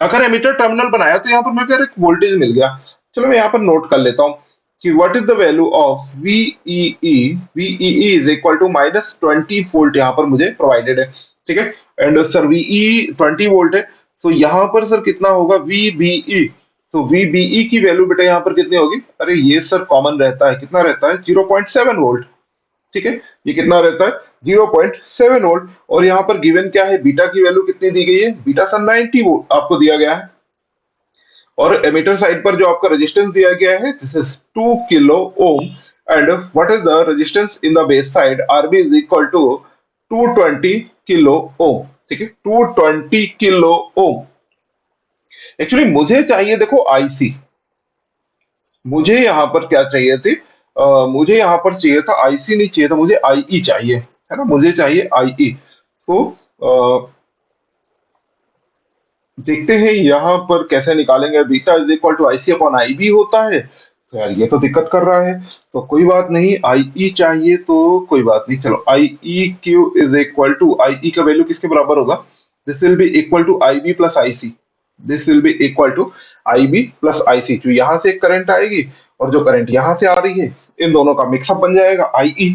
अगर एमीटर टर्मिनल बनाया तो यहाँ पर मैं एक वोल्टेज मिल गया। चलो मैं यहाँ पर नोट कर लेता हूँ कि what is the value of VEE। VEE is equal to -20 volt यहाँ पर मुझे प्रोवाइडेड है। ठीक है, एंड सर VEE 20 वोल्ट है, तो यहाँ पर सर कितना होगा VBE? तो VBE की वैल्यू बेटा यहाँ पर कितनी होगी? अरे ये सर कॉमन रहता है, कितना रहता है? 0.7 वोल्ट। ठीक है, ये कितना रहता है? 0.7 वोल्ट। और यहाँ पर गिवन क्या है? बीटा की वैल्यू कितनी दी गई है? बीटा सर 90 वोल्ट आपको दिया गया है। और एमीटर साइड पर जो आपका रेजिस्टेंस दिया गया है, this is 2 kilo ohm. And what is the resistance in the base side? RB is equal to 220 kilo ohm. ठीक है, 220 किलो ओम। एक्चुअली मुझे चाहिए, देखो IC, मुझे यहाँ पर क्या चाहिए थी? मुझे यहाँ पर चाहिए था IC, नहीं चाहिए था मुझे, IE चाहिए, है ना? मुझे चाहिए IE। तो देखते हैं यहाँ पर कैसे निकालेंगे। Beta is equal to IC/IB होता है, तो यार ये तो दिक्कत कर रहा है। तो कोई बात नहीं, IE चाहिए तो कोई बात नहीं, चलो IEQ is equal to, IE का वैल्यू किसके बराबर होगा? This will be equal to IB plus IC। This will be equal to IB plus IC। जो यहाँ से एक करंट आएगी और जो करंट यहाँ से आ रही है, इन दोनों का मिक्सअप बन जाएगा IE।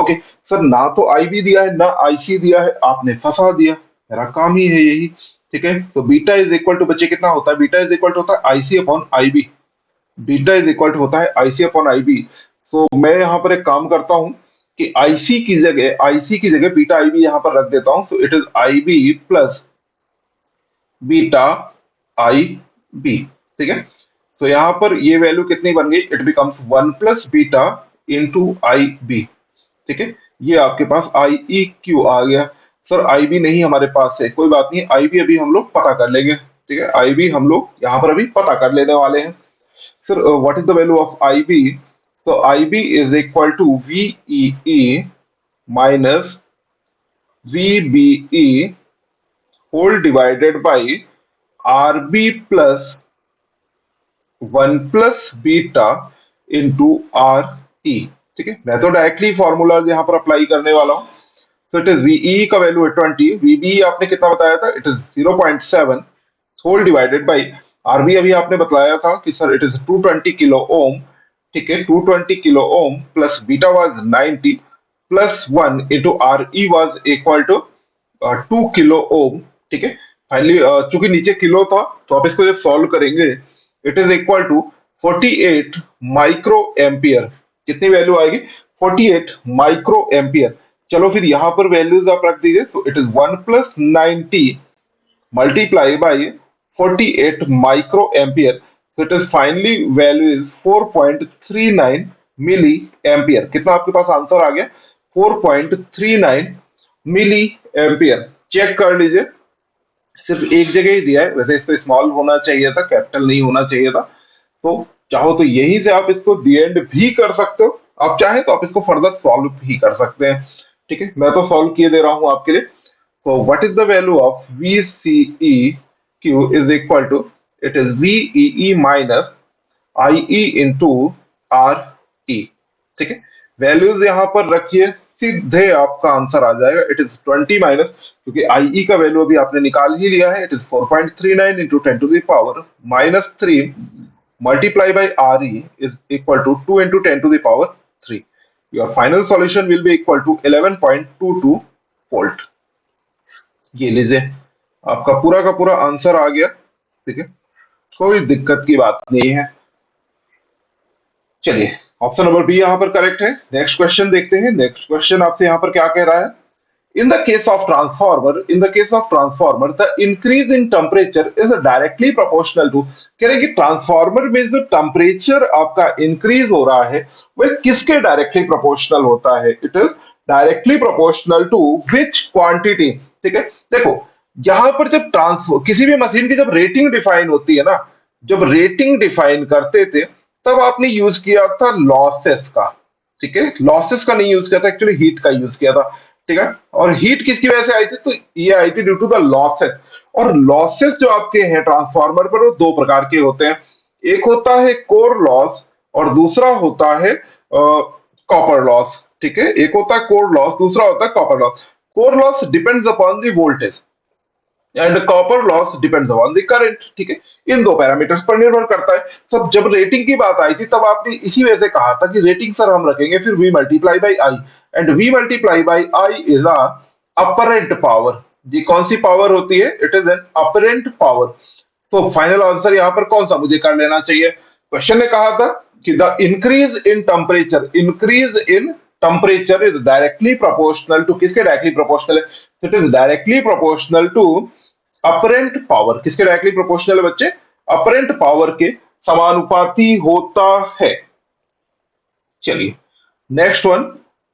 ओके सर, ना तो IB दिया है ना IC दिया है, आपने फंसा दिया, मेरा काम ही है यही। ठीक है, तो बीटा इज इक्वल टू बच्चे कितना होता है? बीटा इज इक्वल टू होता है IC/IB। Beta is equal to होता है IC/IB। सो मैं यहाँ पर एक काम करता हूँ कि IC की जगह बीटा IB यहाँ पर रख देता हूँ। So it is IB plus beta IB। ठीक है, सो यहाँ पर ये वैल्यू कितनी बन गई? It becomes 1 plus beta into IB। ठीक है, ये आपके पास IEQ आ गया। सर IB नहीं हमारे पास है, कोई बात नहीं, IB अभी हम लोग पता कर लेंगे। ठीक है, IB हम लोग यहाँ पर अभी पता कर लेने वाले हैं। Sir what is the value of IB? so IB is equal to VEE minus VBE whole divided by RB plus 1 plus beta into RE। ठीक है, मैं तो डायरेक्टली फॉर्मूला यहाँ पर अप्लाई करने वाला हूँ। सो इट इज VE का वैल्यू है 20, VBE आपने कितना बताया था? It is 0.7 whole divided by RB अभी आपने बताया था कि sir it is 220 kilo ohm. ठीक है, 220 kilo ohm plus beta was 90 plus 1 into RE was equal to 2 kilo ohm, ठीक है। फाइनली चूंकि नीचे किलो था तो आप इसको जब सॉल्व करेंगे it is equal to 48 micro ampere. कितनी वैल्यू आएगी? 48 माइक्रो एम्पियर। चलो फिर यहां पर वैल्यूज आप रख दीजिए, सो it is 1 plus 90 multiply by 48 microampere. So it is finally value is 4.39 milli ampere. कितना आपके पास आंसर आ गया? 4.39 मिली एम्पियर। चेक कर लीजिए, सिर्फ एक जगह ही दिया है, वैसे इस पे स्मॉल होना चाहिए था, कैपिटल नहीं होना चाहिए था। तो चाहो तो यहीं से आप इसको दी एंड भी कर सकते हो, आप चाहे तो आप इसको फर्दर सॉल्व भी कर सकते हैं, ठीक है। मैं तो सॉल्व किए दे रहा हूं आपके लिए। So what is the value of VCEQ is equal to, it is VEE minus IE into RE, ठीक है। वैल्यूज यहां पर रखिए, सीधे आपका आंसर आ जाएगा। इट इज 20 माइनस, क्योंकि IE का वैल्यू अभी आपने निकाल ही लिया है, it is 4.39 into 10 to the power minus 3 multiply by RE is equal to 2 into 10 to the power 3. Your final solution will be equal to 11.22 volt. ये लीजिए, आपका पूरा का पूरा आंसर आ गया, ठीक है। कोई दिक्कत की बात नहीं है। चलिए, ऑप्शन नंबर बी यहां पर करेक्ट है। नेक्स्ट क्वेश्चन देखते हैं। नेक्स्ट क्वेश्चन आपसे यहां पर क्या कह रहा है? in the case of transformer the increase in temperature is directly proportional to, कह रहे हैं कि ट्रांसफार्मर में जो टेम्परेचर आपका इंक्रीज हो रहा है वह किसके डायरेक्टली प्रोपोर्शनल होता है? It is directly proportional to which quantity, ठीक है। देखो, यहां पर जब ट्रांसफर किसी भी मशीन की जब रेटिंग डिफाइन होती है ना, जब रेटिंग डिफाइन करते थे तब आपने यूज किया था लॉसेस का, ठीक है। लॉसेस का नहीं यूज किया था, एक्चुअली हीट का यूज किया था, ठीक है। और हीट किसकी वजह से आई थी? तो ये आई थी ड्यू टू द लॉसेस। और लॉसेस जो आपके हैं ट्रांसफार्मर पर वो दो प्रकार के होते हैं, एक होता है कोर लॉस और दूसरा होता है कॉपर लॉस, ठीक है। एक होता है कोर लॉस, दूसरा होता है copper loss. Core loss depends upon the voltage and copper loss depends upon the current, ठीक है। इन दो पैरामीटर्स पर निर्भर करता है। सब जब रेटिंग की बात आई थी तब आपने इसी वजह से कहा था कि रेटिंग सर हम रखेंगे फिर V multiply by I, and V multiply by I is a apparent power. जी कौन सी पावर होती है? It is an apparent power. तो फाइनल आंसर यहां पर कौन सा मुझे कर लेना चाहिए? क्वेश्चन ने कहा था कि the increase in temperature is directly proportional to, किसके डायरेक्टली प्रोपोर्शनल है? It is directly proportional to apparent power. किसके डायरेक्टली प्रोपोर्शनल है बच्चे? अपरेंट पावर के समानुपाती होता है। चलिए, नेक्स्ट वन,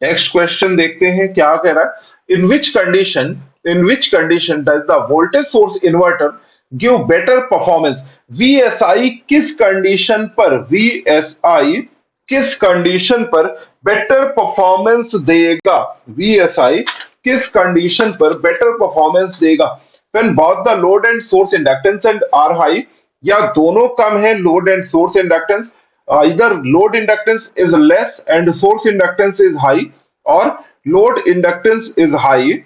नेक्स्ट क्वेश्चन देखते हैं क्या कह रहा है। In which condition does the voltage source inverter give better performance? VSI किस कंडीशन पर, VSI किस कंडीशन पर बेटर परफॉर्मेंस देगा? VSI किस कंडीशन पर बेटर परफॉर्मेंस देगा? when both the load and source inductance and are high, या दोनों कम है load and source inductance, either load inductance is less and source inductance is high, or load inductance is high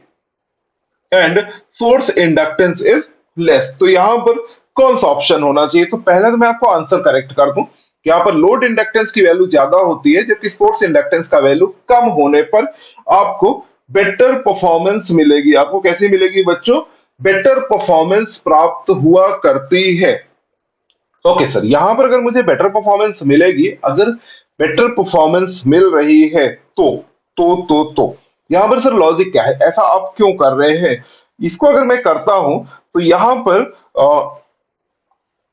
and source inductance is less। तो यहां पर कौन सा ऑप्शन होना चाहिए? तो पहले तो मैं आपको आंसर करेक्ट कर दूं कि यहां पर लोड इंडक्टेंस की वैल्यू ज्यादा होती है, जबकि सोर्स इंडक्टेंस का वैल्यू कम होने पर आपको बेटर परफॉर्मेंस मिलेगी। आपको कैसी मिलेगी बच्चों? बेटर परफॉर्मेंस प्राप्त हुआ करती है। ओके सर, यहां पर अगर मुझे बेटर परफॉर्मेंस मिलेगी, अगर बेटर परफॉर्मेंस मिल रही है तो यहां पर सर लॉजिक क्या है? ऐसा आप क्यों कर रहे हैं? इसको अगर मैं करता हूं तो यहां पर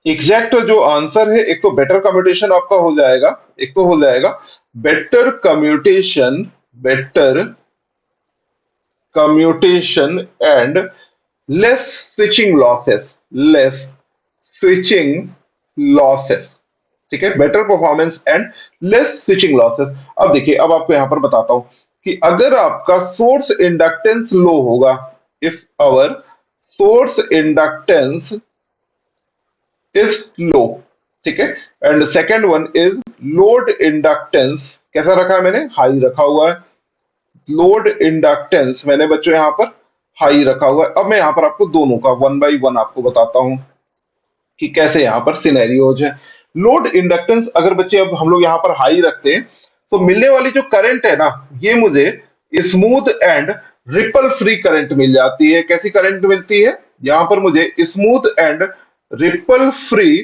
एग्जैक्ट जो आंसर है, एक तो बेटर कम्यूटेशन आपका हो जाएगा, एक तो हो जाएगा better commutation and less switching losses, ठीक है। Better performance and less switching losses. अब देखिए, अब आपको यहां पर बताता हूं कि अगर आपका सोर्स इंडक्टेंस लो होगा, if our source inductance is low, ठीक है, and second one is load inductance, कैसा रखा है मैंने? हाई रखा हुआ है। लोड इंडक्टेंस मैंने बच्चों यहां पर हाई रखा हुआ है। अब मैं यहां पर आपको दोनों का वन बाई वन आपको बताता हूं कि कैसे यहां पर सिनेरियोज है। लोड इंडक्टेंस अगर बच्चे अब हम लोग यहां पर हाई रखते हैं तो मिलने वाली जो करंट है ना, ये मुझे smooth and ripple free current मिल जाती है। कैसी करंट मिलती है? यहां पर मुझे smooth and ripple free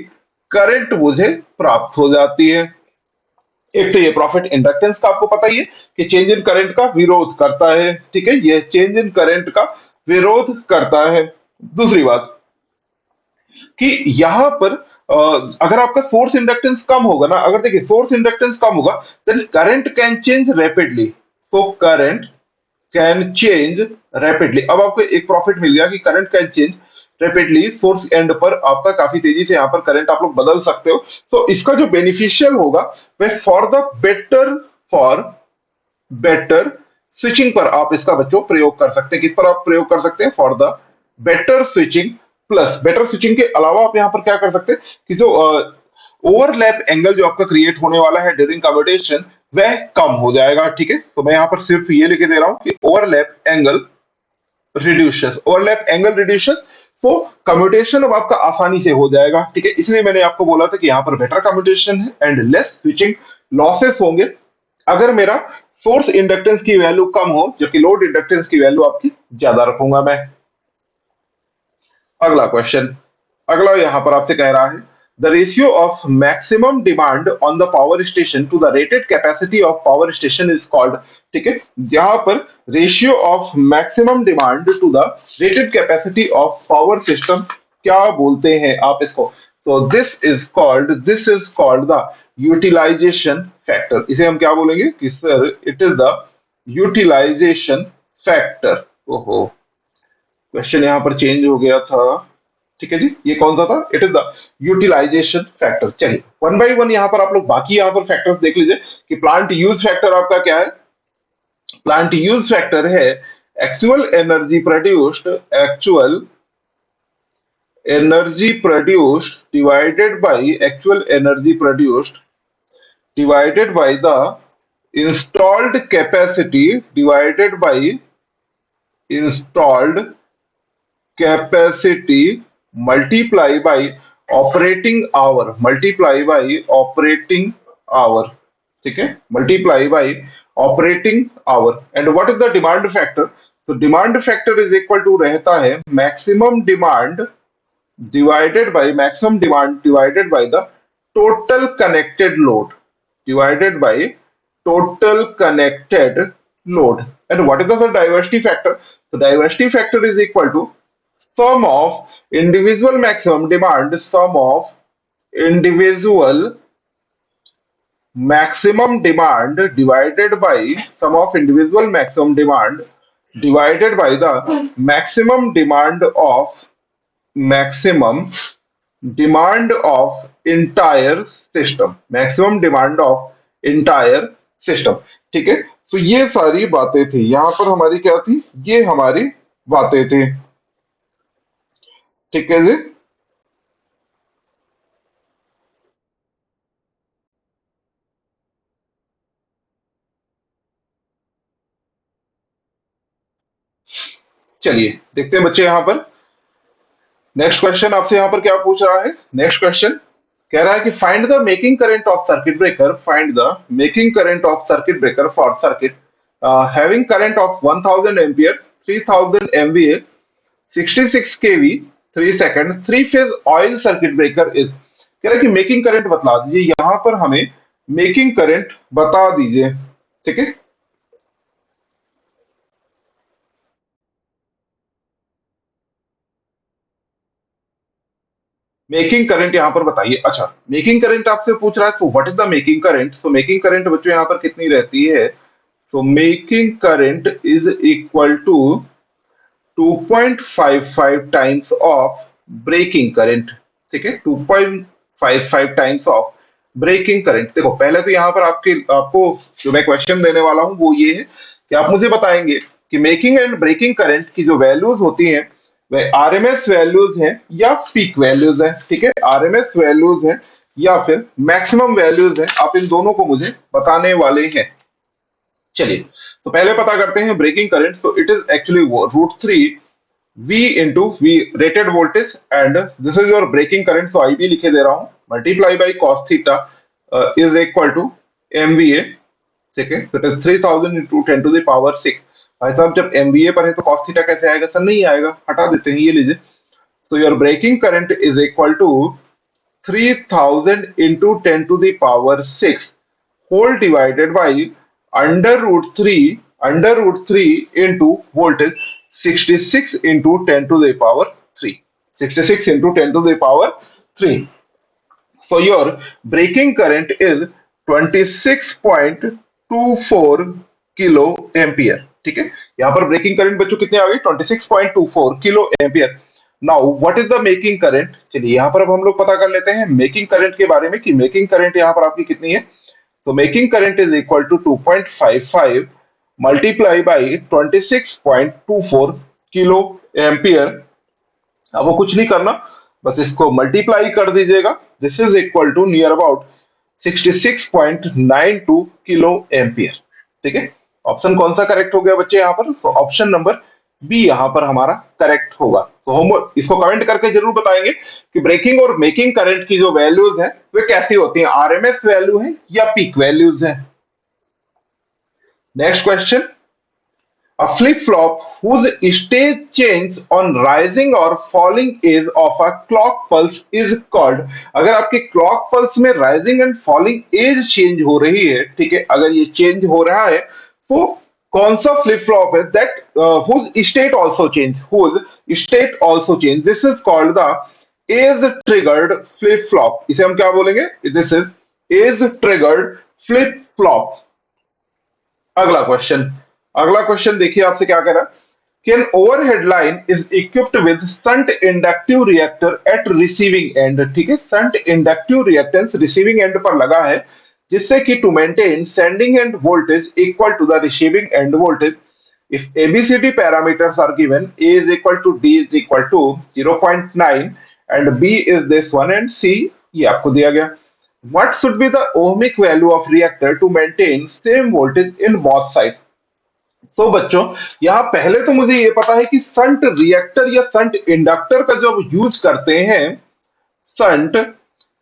current मुझे प्राप्त हो जाती है। एक तो ये प्रॉफिट इंडक्टेंस का आपको पता ही है कि चेंज इन करंट का विरोध करता है, ठीक है, ये चेंज इन करंट का विरोध करता है। दूसरी बात कि यहां पर अगर आपका सोर्स इंडक्टेंस कम होगा ना, अगर देखिए सोर्स इंडक्टेंस कम होगा, then current can change rapidly. So current can change rapidly. अब आपको एक प्रॉफिट मिल गया कि current can change rapidly, source end पर आपका काफी तेजी से यहाँ पर करंट आप लोग बदल सकते हो। सो इसका जो बेनिफिशियल होगा वह फॉर बेटर स्विचिंग पर आप इसका बच्चों प्रयोग कर सकते हैं। किस पर आप प्रयोग कर सकते हैं? For the better switching. Plus better switching के अलावा आप यहाँ पर क्या कर सकते हैं कि जो ओवरलैप एंगल जो आपका क्रिएट होने वाला है ड्यूरिंग कम्यूटेशन, वह कम हो जाएगा, ठीक है। तो मैं यहाँ पर सिर्फ ये लिखे दे रहा हूं कि ओवरलैप एंगल रिड्यूसेस। सो कम्यूटेशन अब आपका आसानी से हो जाएगा, ठीक है। इसलिए मैंने आपको बोला था कि यहाँ पर बेटर कम्यूटेशन है एंड लेस स्विचिंग लॉसेस होंगे अगर मेरा सोर्स इंडक्टेंस की वैल्यू कम हो, जबकि लोड इंडक्टेंस की वैल्यू आपकी ज्यादा रखूंगा मैं। अगला क्वेश्चन, अगला यहां पर आपसे कह रहा है the ratio of maximum demand on the power station to the rated capacity of power station is called, ठीक है। यहां पर ratio of maximum demand to the rated capacity of power system क्या बोलते हैं आप इसको? So this is called the utilisation factor. इसे हम क्या बोलेंगे कि sir it is the utilisation factor. ओहो, क्वेश्चन यहां पर चेंज हो गया था, ठीक है जी। ये कौन सा था? It is the utilisation factor. चलिए वन बाय वन यहां पर आप लोग बाकी यहां पर फैक्टर्स देख लीजिए कि प्लांट यूज फैक्टर आपका क्या है। प्लांट यूज फैक्टर है actual energy produced divided by the installed capacity divided by installed capacity multiply by operating hour, ठीक है, multiply by operating hour. And what is the demand factor? तो demand factor is equal to रहता है maximum demand divided by the total connected load divided by total connected load. And what is the diversity factor? The diversity factor is equal to sum of individual maximum demand, sum of individual maximum demand divided by sum of individual maximum demand divided by the maximum demand of entire system, ठीक है। सो ये सारी बातें थी यहां पर हमारी, क्या थी? ये हमारी बातें थी, ठीक है जी। चलिए देखते हैं बच्चे यहां पर नेक्स्ट क्वेश्चन आपसे यहां पर क्या पूछ रहा है। नेक्स्ट क्वेश्चन कह रहा है कि find the making current of circuit breaker, find the making current of circuit breaker for circuit having current of 1000 ampere, 3000 MVA, 66 kV, 3 second, three phase oil circuit breaker is. कह रहा है कि मेकिंग करंट बता दीजिए, यहां पर हमें मेकिंग करंट बता दीजिए, ठीक है। मेकिंग करंट यहां पर बताइए। अच्छा, मेकिंग करंट आपसे पूछ रहा है, so what is the making current? So making current बच्चों यहां पर कितनी रहती है? So making current is equal to 2.55 times of breaking current, ठीक है, 2.55 टाइम्स ऑफ ब्रेकिंग करंट। देखो पहले तो यहाँ पर आपको जो मैं क्वेश्चन देने वाला हूं वो ये है कि आप मुझे बताएंगे कि मेकिंग एंड ब्रेकिंग करंट की जो वैल्यूज होती हैं वह आरएमएस वैल्यूज हैं या पीक वैल्यूज हैं, ठीक है, आरएमएस वैल्यूज हैं या फिर मैक्सिमम वैल्यूज हैं, आप इन दोनों को मुझे बताने वाले हैं। चलिए तो पहले पता करते हैं breaking current. So it is actually √3 V into V rated voltage and this is your breaking current, so IB लिखे दे रहा हूं, multiply by cos theta is equal to MVA, ठीक है। तो it is 3000 into 10 to the power 6 भाई साहब जब एमबीए पर है तो कॉस थीटा कैसे आएगा सर? नहीं आएगा, हटा देते हैं, ये लीजिए। So your breaking current is equal to 3000 into 10 to the power 6 whole divided by under root 3 into voltage 66 into 10 to the power 3. 66 into 10 to the power 3. So your breaking current is 26.24 kilo ampere. ठीक है, यहाँ पर ब्रेकिंग करंट बच्चों कितने आ गए? 26.24 kilo ampere. Now what is the making current? चलिए यहाँ पर अब हम लोग पता कर लेते हैं मेकिंग करंट के बारे में कि मेकिंग करंट यहाँ पर आपकी कितनी है। तो making current is equal to 2.55 multiply by 26.24 kilo ampere. अब वो कुछ नहीं करना, बस इसको मल्टीप्लाई कर दीजिएगा। This is equal to near about 66.92 kilo ampere. ठीक है, ऑप्शन कौन सा करेक्ट हो गया बच्चे यहाँ पर? तो ऑप्शन नंबर बी यहाँ पर हमारा करेक्ट होगा। तो हम इसको कमेंट करके जरूर बताएंगे कि ब्रेकिंग और मेकिंग करंट की जो वैल्यूज है वे कैसी होती हैं, आरएमएस वैल्यू है या पीक वैल्यूज है। Next question, a flip-flop whose stage change on rising or falling edge of a clock pulse is called। अगर आपके clock pulse में rising and falling edge change हो रही है, ठीक है, अगर ये change हो रहा है तो कौन सा flip flop है that whose state also change, whose state also change, this is called the edge triggered flip flop। इसे हम क्या बोलेंगे? This is edge triggered flip flop। अगला क्वेश्चन देखिए आपसे क्या कह रहा है कि an overhead line is equipped with shunt inductive reactor at receiving end. ठीक है, shunt inductive reactance receiving end पर लगा है जिससे कि to maintain sending end voltage equal to the receiving end voltage. if abcd parameters are given, a is equal to d is equal to 0.9 and b is this one and c ये आपको दिया गया। what should be the ohmic value of reactor to maintain same voltage in both sides? तो बच्चों यहां पहले तो मुझे ये पता है कि संट रिएक्टर या संट इंडक्टर का जब यूज करते हैं, संट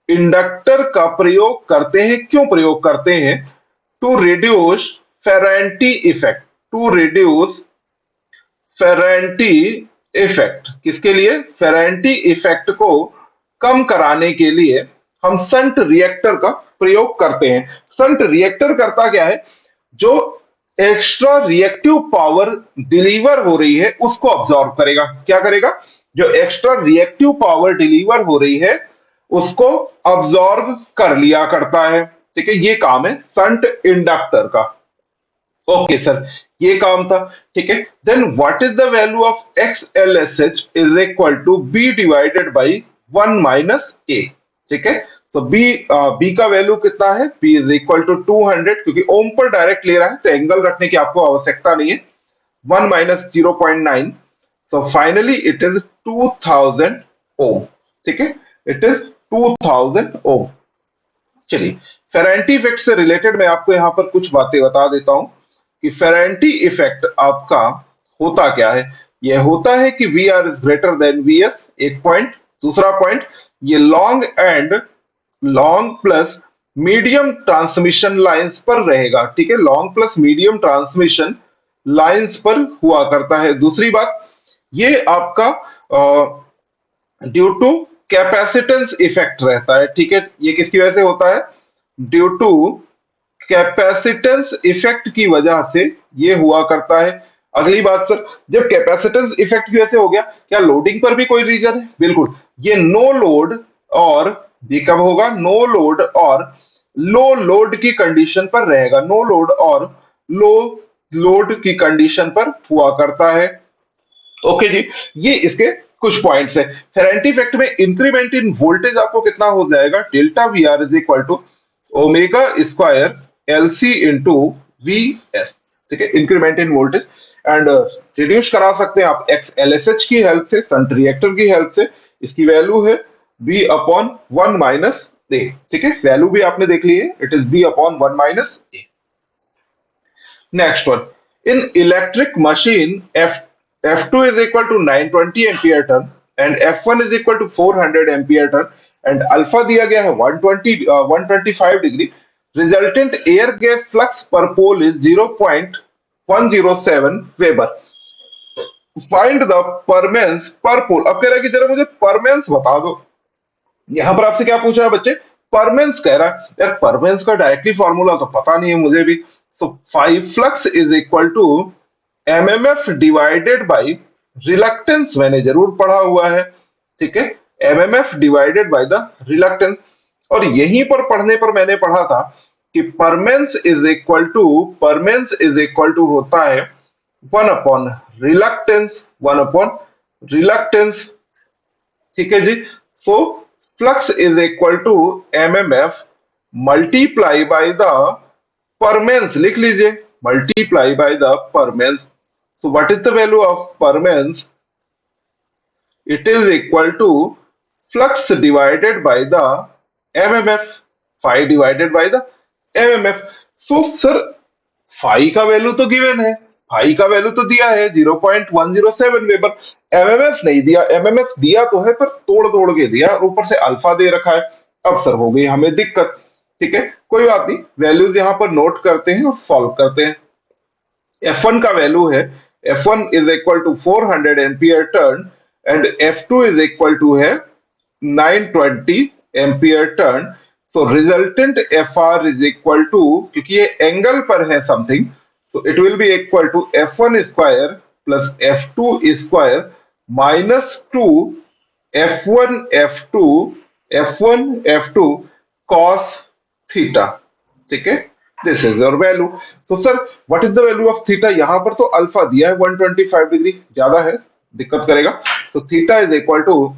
इंडक्टर का प्रयोग करते हैं, क्यों प्रयोग करते हैं? To reduce Ferranti effect, to reduce Ferranti effect. किसके लिए? फेरेंटी इफेक्ट को कम कराने के लिए हम संट रिएक्टर का प्रयोग करते हैं। संट रिएक्टर करता क्या है? जो एक्स्ट्रा रिएक्टिव पावर डिलीवर हो रही है उसको ऑब्जॉर्व करेगा। क्या करेगा? जो एक्स्ट्रा रिएक्टिव पावर डिलीवर हो रही है उसको ऑब्जॉर्व कर लिया करता है। ठीक है, ये काम है संट इंडक्टर का। ओके सर, ये काम था। ठीक है, then what is the value of X L S H is equal to B divided by 1 minus A. ठीक है, तो बी का वैल्यू कितना है? बी इज इक्वल टू 200, क्योंकि ओम पर डायरेक्ट ले रहा है तो एंगल रखने की आपको आवश्यकता नहीं है। 1 minus 0.9, so finally it is 2000 ओम। ठीक है, इट इज 2000 ओम। चलिए, फेरेंटी इफेक्ट से रिलेटेड मैं आपको यहां पर कुछ बातें बता देता हूं कि फेरेंटी इफेक्ट आपका होता क्या है। यह होता है कि V R is greater than V S, एक पॉइंट। दूसरा पॉइंट, ये long plus medium transmission lines पर रहेगा। ठीक है, long plus medium transmission lines पर हुआ करता है। दूसरी बात, ये आपका ड्यू टू कैपेसिटेंस इफेक्ट रहता है। ठीक है, ये किसकी वजह से होता है? ड्यू टू कैपेसिटेंस इफेक्ट की वजह से ये हुआ करता है। अगली बात सर, जब कैपेसिटेंस इफेक्ट की वजह से हो गया, क्या लोडिंग पर भी कोई रीजन है? बिल्कुल, ये नो लोड और ये कब होगा? नो लोड और लो लोड की कंडीशन पर रहेगा। नो लोड और लो लोड की कंडीशन पर हुआ करता है। ओके जी, ये इसके कुछ पॉइंट्स है। फेरेंटी इफेक्ट में इंक्रीमेंट इन वोल्टेज आपको कितना हो जाएगा? Delta V R is equal to omega square L C into V S. ठीक है, increment in voltage and reduce करा सकते हैं आप एक्स एल एस एच की हेल्प से, शंट रिएक्टर की हेल्प से। इसकी वैल्यू है बी अपॉन 1 माइनस ए। ठीक है, वैल्यू भी आपने देख ली है, it is B upon 1 minus A. Next one, in electric machine F2 is equal to 920 ampere turn and F1 is equal to 400 ampere turn and alpha दिया गया है 125 degree. Resultant air gap flux per pole is 0.0 107 weber. Find the permeance per pole. अब कह रहा है कि जरा मुझे परमेंस बता दो। यहां पर आपसे क्या पूछ रहा है बच्चे? परमेंस कह रहा है। यार परमेंस का डायरेक्टली फॉर्मूला तो पता नहीं है मुझे भी। So 5 flux is equal to MMF divided by reluctance, मैंने जरूर पढ़ा हुआ है, ठीक है। MMF divided by the reluctance. और यहीं पर पढ़ने पर मैंने पढ़ा था कि परमेंस इज इक्वल टू होता है 1 अपॉन रिलक्टेंस, ठीक है जी। So flux is equal to MMF multiply by the permeance, लिख लीजिए, multiply by the permeance. So what is the value of permeance? It is equal to flux divided by the MMF, phi divided by the MMF. So sir phi का वैल्यू तो गिवन है, फाई का वैल्यू तो दिया है 0.107 वेबर। एमएमएफ नहीं दिया, एमएमएफ दिया तो है पर तोड़ तोड़ के दिया और ऊपर से अल्फा दे रखा है। अब सर हो गई हमें दिक्कत, ठीक है, कोई बात नहीं, वैल्यूज यहां पर नोट करते हैं और सॉल्व करते हैं। F1 का वैल्यू है, F1 is equal to 400 ampere turn and F2 is equal to है 920 ampere turn. So resultant FR is equal to, क्योंकि ये एंगल पर है something, so it will be equal to F1 square plus F2 square minus 2 F1 F2 F1 F2 cos theta, ठीक है। This is your value. तो sir what is the value of theta? यहां पर तो अल्फा दिया है 125 डिग्री, ज्यादा है, दिक्कत करेगा। तो theta is equal to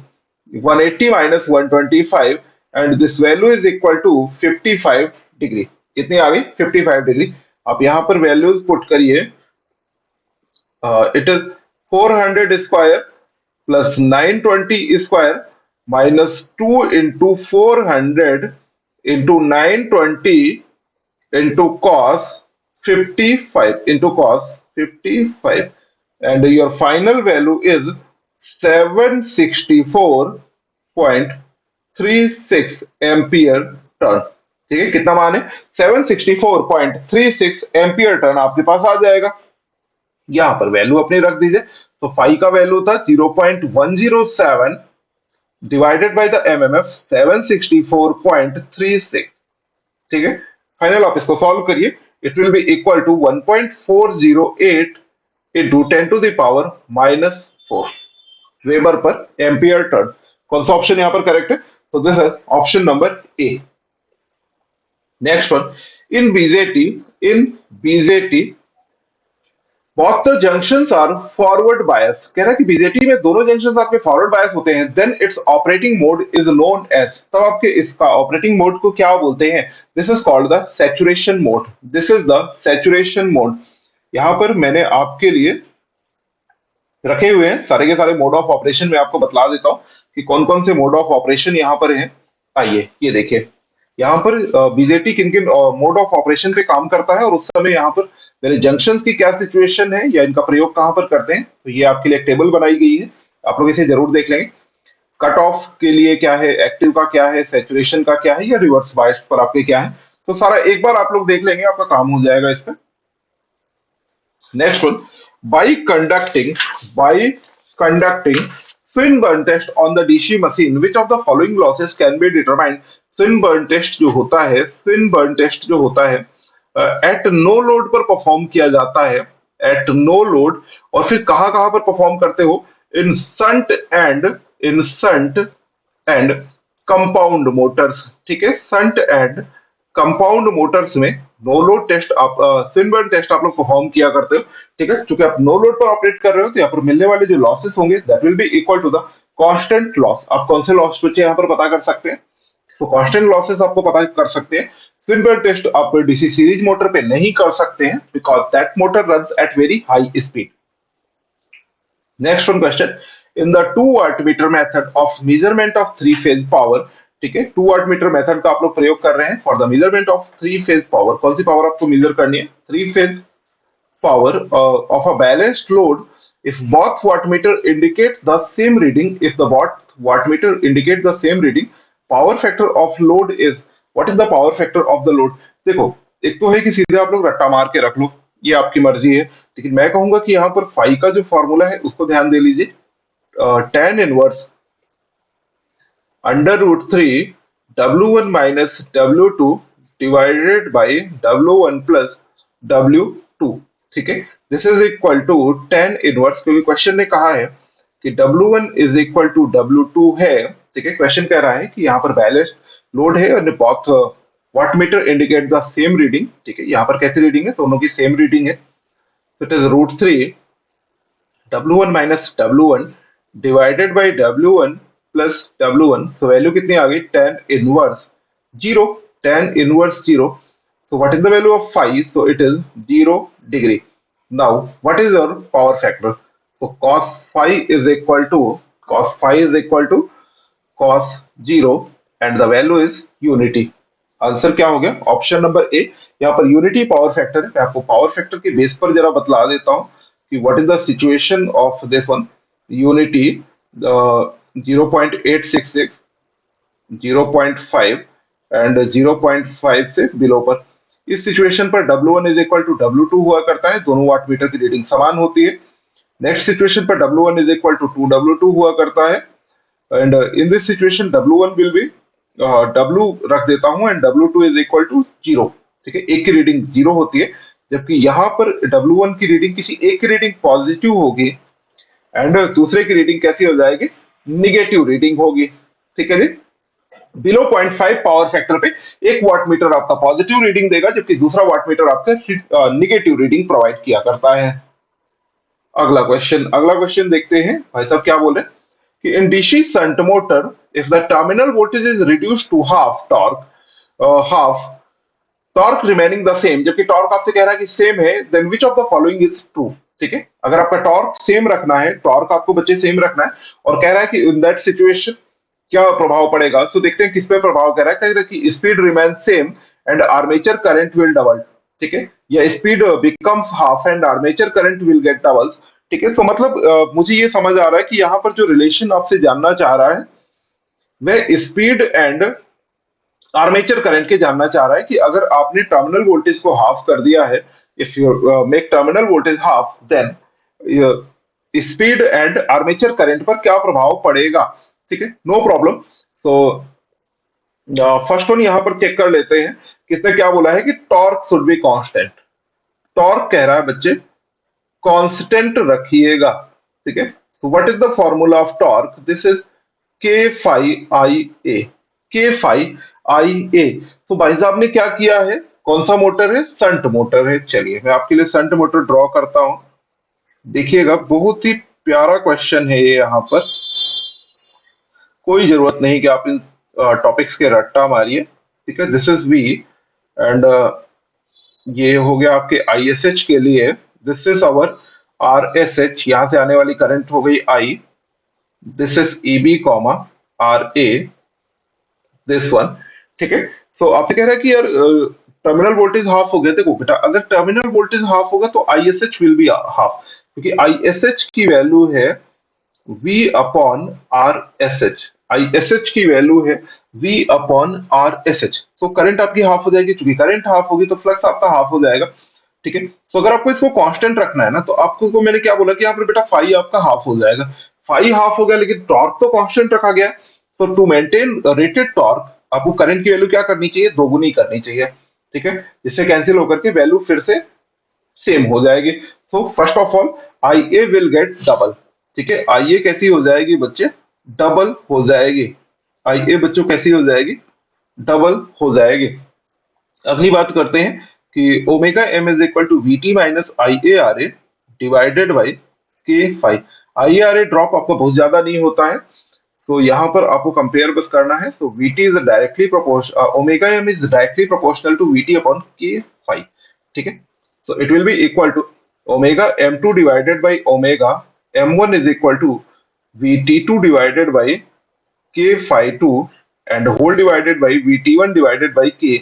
180 minus 125 and this value is equal to 55 degree. कितनी आ गई? 55 डिग्री। आप यहां पर वैल्यूज पुट करिए। It is 400 square plus 920 square minus 2 into 400 into 920 into cos 55 into cos 55 and your final value is 764.36 ampere turn, ठीक है। कितना मान है? 764.36 एम्पियर टर्न आपके पास आ जाएगा। यहां पर वैल्यू अपनी रख दीजिए। तो फाई का वैल्यू था 0.107 डिवाइडेड बाय द एमएमएफ 764.36, ठीक है। फाइनल आप इसको सॉल्व करिए। It will be equal to 1.408 into 10 to the power minus 4 weber per ampere turn. कौन सा ऑप्शन यहां पर करेक्ट है? तो this is option number A. Next one, in BJT both the junctions are forward bias। कह रहा है कि बीजेटी में दोनों जंक्शन आपके फॉरवर्ड बायस होते हैं। Then its operating mode is known as, तब आपके इसका ऑपरेटिंग मोड को क्या बोलते हैं? This is called the saturation mode. This is the saturation mode. यहां पर मैंने आपके लिए रखे हुए हैं सारे के सारे मोड ऑफ ऑपरेशन। में आपको बतला देता हूं कि कौन कौन से मोड ऑफ ऑपरेशन यहाँ पर हैं। आइए ये देखिए, यहाँ पर बीजेटी किन किन मोड ऑफ ऑपरेशन पे काम करता है और उस समय यहाँ पर मेरे जंक्शन की क्या सिचुएशन है या इनका प्रयोग कहाँ पर करते हैं। तो ये आपके लिए एक टेबल बनाई गई है, आप लोग इसे जरूर देख लेंगे। कट ऑफ के लिए क्या है, एक्टिव का क्या है, सैचुरेशन का क्या है, या रिवर्स बायस पर आपके क्या है, तो सारा एक बार आप लोग देख लेंगे, आपका काम हो जाएगा इस पर। Next one, by conducting Swinburne test on the DC machine, which of the following losses can be determined? Swinburne test जो होता है, Swinburne test जो होता है एट नो लोड पर परफॉर्म किया जाता है, एट नो लोड। और फिर कहां कहां पर परफॉर्म करते हो? इन संट एंड कंपाउंड मोटर्स, ठीक है। संट एंड कंपाउंड मोटर्स में नो लोड टेस्ट आप स्विनबर्न टेस्ट आप लोग परफॉर्म किया करते हो, ठीक है। चूंकि आप नो लोड पर ऑपरेट कर रहे हो तो यहाँ पर मिलने वाले जो लॉसेस होंगे that will be equal to the constant loss. आप कौन से लॉस बच्चे यहाँ पर पता कर सकते हैं? सो कांस्टेंट लॉसेस आपको पता कर सकते हैं। स्विनबर्न टेस्ट आप डीसी सीरीज मोटर पे नहीं कर सकते हैं because that motor runs at very high speed. Next one question, in the 2 wattmeter method of measurement of 3 phase power, ठीक है। 2 वाटमीटर मेथड का आप लोग प्रयोग कर रहे हैं for the measurement of 3 phase power. कौन सी पावर आपको मेजर करनी है? 3 phase power of a balanced load if both wattmeter indicate the same reading, if the both wattmeter indicate the same reading, power factor of load is, what is the power factor of the load? देखो, एक तो है कि सीधे आप लोग रट्टा मार के रख लो, ये आपकी मर्जी है, लेकिन मैं कहूंगा कि यहाँ पर फाई का जो फॉर्मूला है उसको ध्यान दे लीजिए। tan inverse under root three W1 minus W2 divided by W1 plus W2, ठीक है। This is equal to tan inverse, क्योंकि क्वेश्चन ने कहा है कि W1 is equal to W2 है, ठीक है। क्वेश्चन कह रहा है कि यहाँ पर बैलेंस लोड है और both wattmeter indicate the same reading, ठीक है। यहाँ पर कैसी रीडिंग है, दोनों की सेम रीडिंग है। It is root three W1 minus W1 divided by W1 plus W1, so value कितनी आ गई, tan inverse zero, tan inverse zero. So what is the value of phi? So it is 0 degree. Now what is your power factor? So cos phi is equal to cos 0 and the value is unity. Answer क्या हो गया, ऑप्शन नंबर ए। यहाँ पर यूनिटी पावर फैक्टर है। मैं आपको पावर फैक्टर के बेस पर जरा बतला देता हूँ कि what is the situation of this one. Unity 0.866, 0.5 and 0.5 से बिलो पर। इस सिचुएशन पर W1 is equal to W2 हुआ करता है, दोनों वाटमीटर की रीडिंग समान होती है। नेक्स्ट सिचुएशन पर W1 is equal to 2W2 हुआ करता है, and in this situation W1 will be W रख देता हूं and W2 is equal to zero, ठीक है। एक की रीडिंग जीरो होती है, जबकि यहाँ पर W1 की रीडिंग किसी एक की रीडिंग पॉजिटिव होगी एंड दूसरे की रीडिंग कैसी हो जाएगी, निगेटिव रीडिंग होगी, ठीक है जी। बिलो 0.5 पावर फैक्टर पे एक वाटमीटर आपका पॉजिटिव रीडिंग देगा, जबकि दूसरा वाटमीटर आपका निगेटिव रीडिंग प्रोवाइड किया करता है। अगला क्वेश्चन देखते हैं भाई साहब क्या बोले कि in DC shunt motor if the terminal voltage is reduced to half torque remaining the same, जबकि टॉर्क आपसे कह रहा है कि सेम है, then which of the following is true, ठीक है। अगर आपका टॉर्क सेम रखना है, टॉर्क आपको बच्चे सेम रखना है और कह रहा है कि इन दैट सिचुएशन क्या प्रभाव पड़ेगा, तो देखते हैं किस पे प्रभाव कह रहा है। कह रहा है कि speed remain same and armature current will double, ठीक है, या speed becomes half and armature current will get double, ठीक है। तो मतलब मुझे ये समझ आ रहा है कि यहाँ पर जो रिलेशन आपसे जानना चाह रहा है वह स्पीड एंड आर्मेचर करंट के जानना चाह रहा है कि अगर आपने टर्मिनल वोल्टेज को हाफ कर दिया है, if you make terminal voltage half, then speed and armature current पर क्या प्रभाव पड़ेगा, ठीक है। No problem. So first one यहां पर चेक कर लेते हैं कि इसने क्या बोला है कि torque should be constant. Torque कह रहा है बच्चे कांस्टेंट रखिएगा, ठीक है। So what is the formula of torque, this is के फाई आई ए, के फाई आई ए। तो भाई साहब ने क्या किया है, कौन सा मोटर है, संट मोटर है। चलिए मैं आपके लिए संट मोटर ड्रॉ करता हूं, देखिएगा बहुत ही प्यारा क्वेश्चन है ये। यहाँ पर कोई जरूरत नहीं कि आप इन टॉपिक्स के रट्टा मारिए, ठीक है। दिस इज वी एंड ये हो गया आपके ISH के लिए, दिस इज अवर RSH, यहां से आने वाली करंट हो गई I, this is EB comma RA, this one, ठीक है। सो आपसे कह रहा है कि यार टर्मिनल वोल्टेज हाफ हो गया। देखो बेटा, अगर टर्मिनल वोल्टेज हाफ होगा तो ISH विल बी हाफ, क्योंकि ISH की वैल्यू है V अपॉन RSH, ISH की वैल्यू है V अपॉन RSH। तो करंट आपकी हाफ हो जाएगी, क्योंकि करंट हाफ होगी तो फ्लक्स आपका हाफ हो जाएगा, ठीक है। सो अगर आपको इसको कांस्टेंट रखना है ना, तो आपको को मैंने क्या बोला कि यहाँ पर बेटा फाई आपका हाफ हो जाएगा। फाई हाफ हो गया, लेकिन टॉर्क तो कांस्टेंट रखा गया। सो टू मेंटेन रेटेड टॉर्क आपको करंट की वैल्यू क्या करनी चाहिए, दोगुनी करनी चाहिए, ठीक है। जिससे कैंसिल होकर के वैल्यू फिर से सेम हो जाएगी। So first of all I A will get double, ठीक है। आई ए कैसी हो जाएगी बच्चे, डबल हो जाएगी। आई ए बच्चों कैसी हो जाएगी, डबल हो जाएगी। अगली बात करते हैं कि omega M is equal to V T minus I A R A divided by K five. I A R A drop आपका बहुत ज्यादा नहीं होता है, तो यहाँ पर आपको कंपेयर बस करना है। So V T is directly proportional, omega M is directly proportional to V T upon K five, ठीक है। So it will be equal to omega M two divided by omega M one is equal to V T two divided by K five two and whole divided by V T one divided by K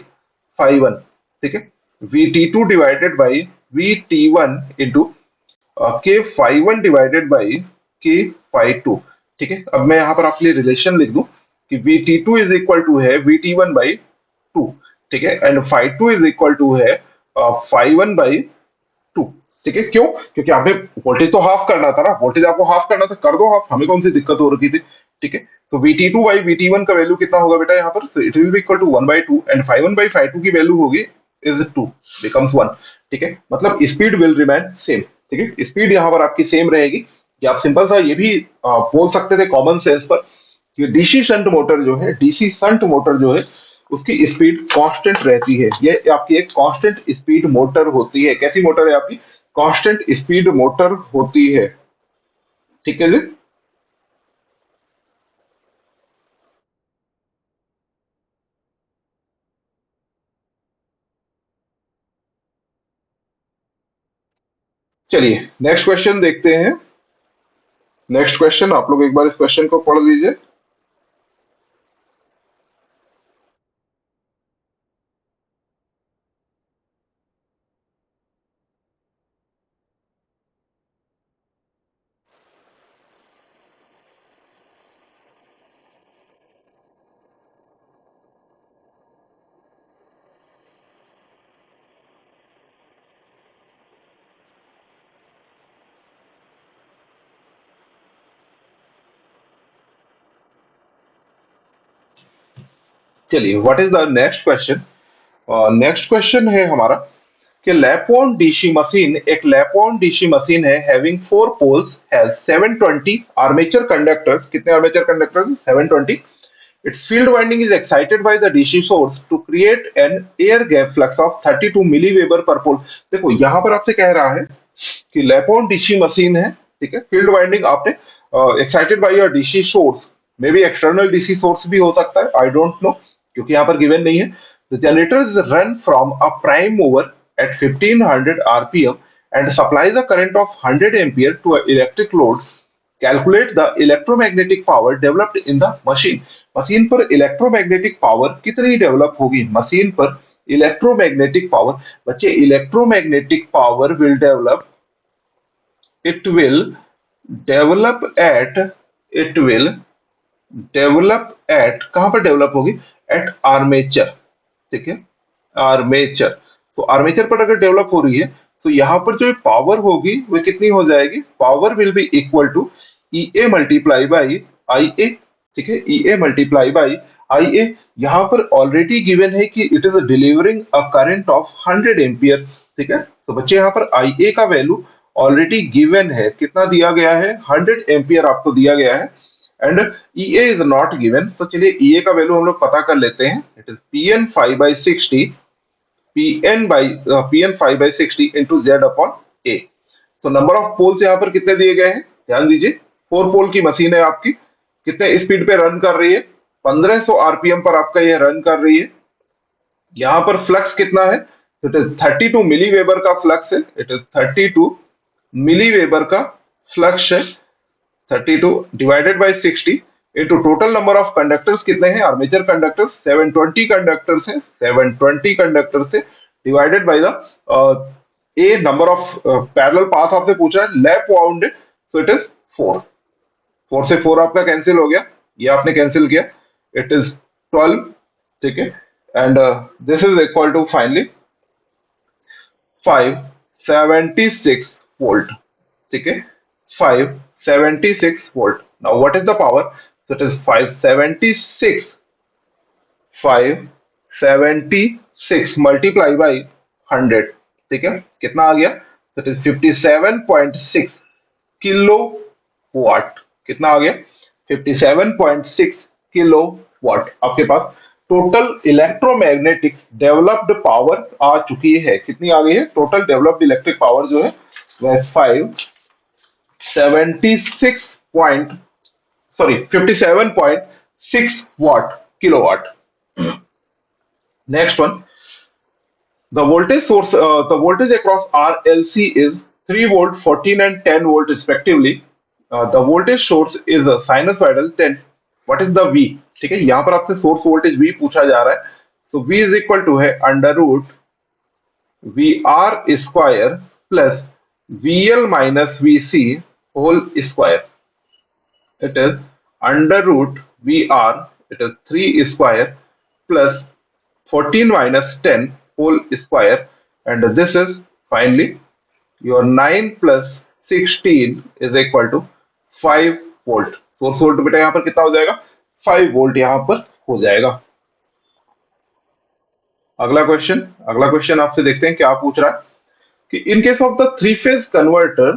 five one, ठीक है। V T two divided by V T one into के five one divided by K five two, ठीक है। अब मैं यहाँ पर आपके लिए रिलेशन लिख दूं कि V T two is equal to है V T one by two, ठीक है, and five two is equal to है फाइव वन बाई टू। ठीक है, क्यों? क्योंकि आपने वोल्टेज तो हाफ करना था ना, वोल्टेज आपको हाफ करना था, कर दो हाफ, हमें कौन सी दिक्कत हो रही थी। ठीक है, तो VT2 बाई VT1 का वैल्यू कितना होगा बेटा यहाँ पर? It will be equal to 1/2 and φ1 by φ2 की वैल्यू होगी इज 2 बिकम्स 1। ठीक है, मतलब स्पीड विल रिमेन सेम। ठीक है, स्पीड यहाँ पर आपकी सेम रहेगी। या आप सिंपल सा ये भी बोल सकते थे कॉमन सेंस पर कि डीसी शंट मोटर जो है, डीसी शंट मोटर जो है, उसकी स्पीड कांस्टेंट रहती है। ये आपकी एक कांस्टेंट स्पीड मोटर होती है। कैसी मोटर है आपकी? कांस्टेंट स्पीड मोटर होती है। ठीक है जी। चलिए नेक्स्ट क्वेश्चन देखते हैं। नेक्स्ट क्वेश्चन, आप लोग एक बार इस क्वेश्चन को पढ़ लीजिए। चलिए, what is the next question? Next question है हमारा कि लैपॉन डीसी मशीन, एक लैपॉन डीसी मशीन है, having 4 poles, has 720 armature conductor. कितने armature conductor? 720। Its field winding is excited by the DC source to create an air gap flux of 32 milliweber per pole। देखो यहाँ पर आपसे कह रहा है कि लैपॉन डीसी मशीन है। ठीक है, फील्ड वाइंडिंग आपने excited by a DC source, may be external DC source भी हो सकता है, आई डोंट नो, क्योंकि यहाँ पर गिवन नहीं है। The generator is run from a prime mover at 1500 rpm and supplies a current of 100 ampere to an electric load। Calculate the electromagnetic power developed in the machine. Machine पर इलेक्ट्रोमैग्नेटिक पावर कितनी डेवलप होगी? मशीन पर इलेक्ट्रोमैग्नेटिक पावर, बच्चे electromagnetic power will develop, it will develop at, it will develop at, कहां पर डेवलप होगी? At armature. ठीक है, आर्मेचर। तो आर्मेचर पर अगर डेवलप हो रही है तो यहां पर जो पावर होगी वो कितनी हो जाएगी? Power will be equal to E A multiply by I A. ठीक है, ई ए मल्टीप्लाई बाई आई ए। यहां पर ऑलरेडी गिवन है कि it is delivering a current of 100 ampere. ठीक है, तो बच्चे यहाँ पर आई ए का वैल्यू ऑलरेडी गिवन है, कितना दिया गया है? 100 एम्पियर आपको दिया गया है। And E A is not given, तो चलिए ई ए का वैल्यू हम लोग पता कर लेते हैं। It is P N 5/60, Pn 5/60 into Z upon A. तो नंबर ऑफ पोल्स यहाँ पर कितने दिए गए हैं? ध्यान दीजिए, 4 पोल की मशीन है आपकी, कितने स्पीड पे रन कर रही है? 1500 आरपीएम पर आपका ये रन कर रही है। यहाँ पर फ्लक्स कितना है? तो इट इज 32 मिली वेबर का फ्लक्स है। इट इज 32 मिली वेबर का फ्लक्स है। 32 divided by 60 into total number of conductors कितने हैं? आर्मेचर कंडक्टर्स 720 कंडक्टर्स हैं, 720 कंडक्टर्स है, divided by the A number of parallel path आपसे पूछा है, lap wound, so it is 4। 4 से 4 आपका कैंसिल हो गया, ये आपने कैंसिल किया, इट इज 12। ठीक है, and this is equal to finally 576 volt. ठीक है, 576 volt। Now what is the power? So it is 576, 576 multiply by 100। ठीक है, कितना आ गया? So it is 57.6 kilo watt. कितना आ गया? 57.6 किलो वाट आपके पास टोटल इलेक्ट्रोमैग्नेटिक डेवलप्ड पावर आ चुकी है। कितनी आ गई है? टोटल डेवलप्ड इलेक्ट्रिक पावर जो है वह 576 point, sorry 57.6 watt kilowatt। Next one, the voltage source, the voltage across RLC is 3 volt, 14 and 10 volt respectively। The voltage source is a sinusoidal 10। What is the V? ठीक है, यहां पर आपसे सोर्स वोल्टेज V पूछा जा रहा है। तो V इज इक्वल टू है under root V R square plus V L minus V C whole square. It is under root VR, it is 3 square plus 14 minus 10 whole square, and this is finally your 9 plus 16 is equal to 5 volt. Source volt बेटा यहाँ पर कितना हो जाएगा, 5 वोल्ट यहाँ पर हो जाएगा। अगला क्वेश्चन आपसे देखते हैं क्या पूछ रहा है कि in case of the three-phase converter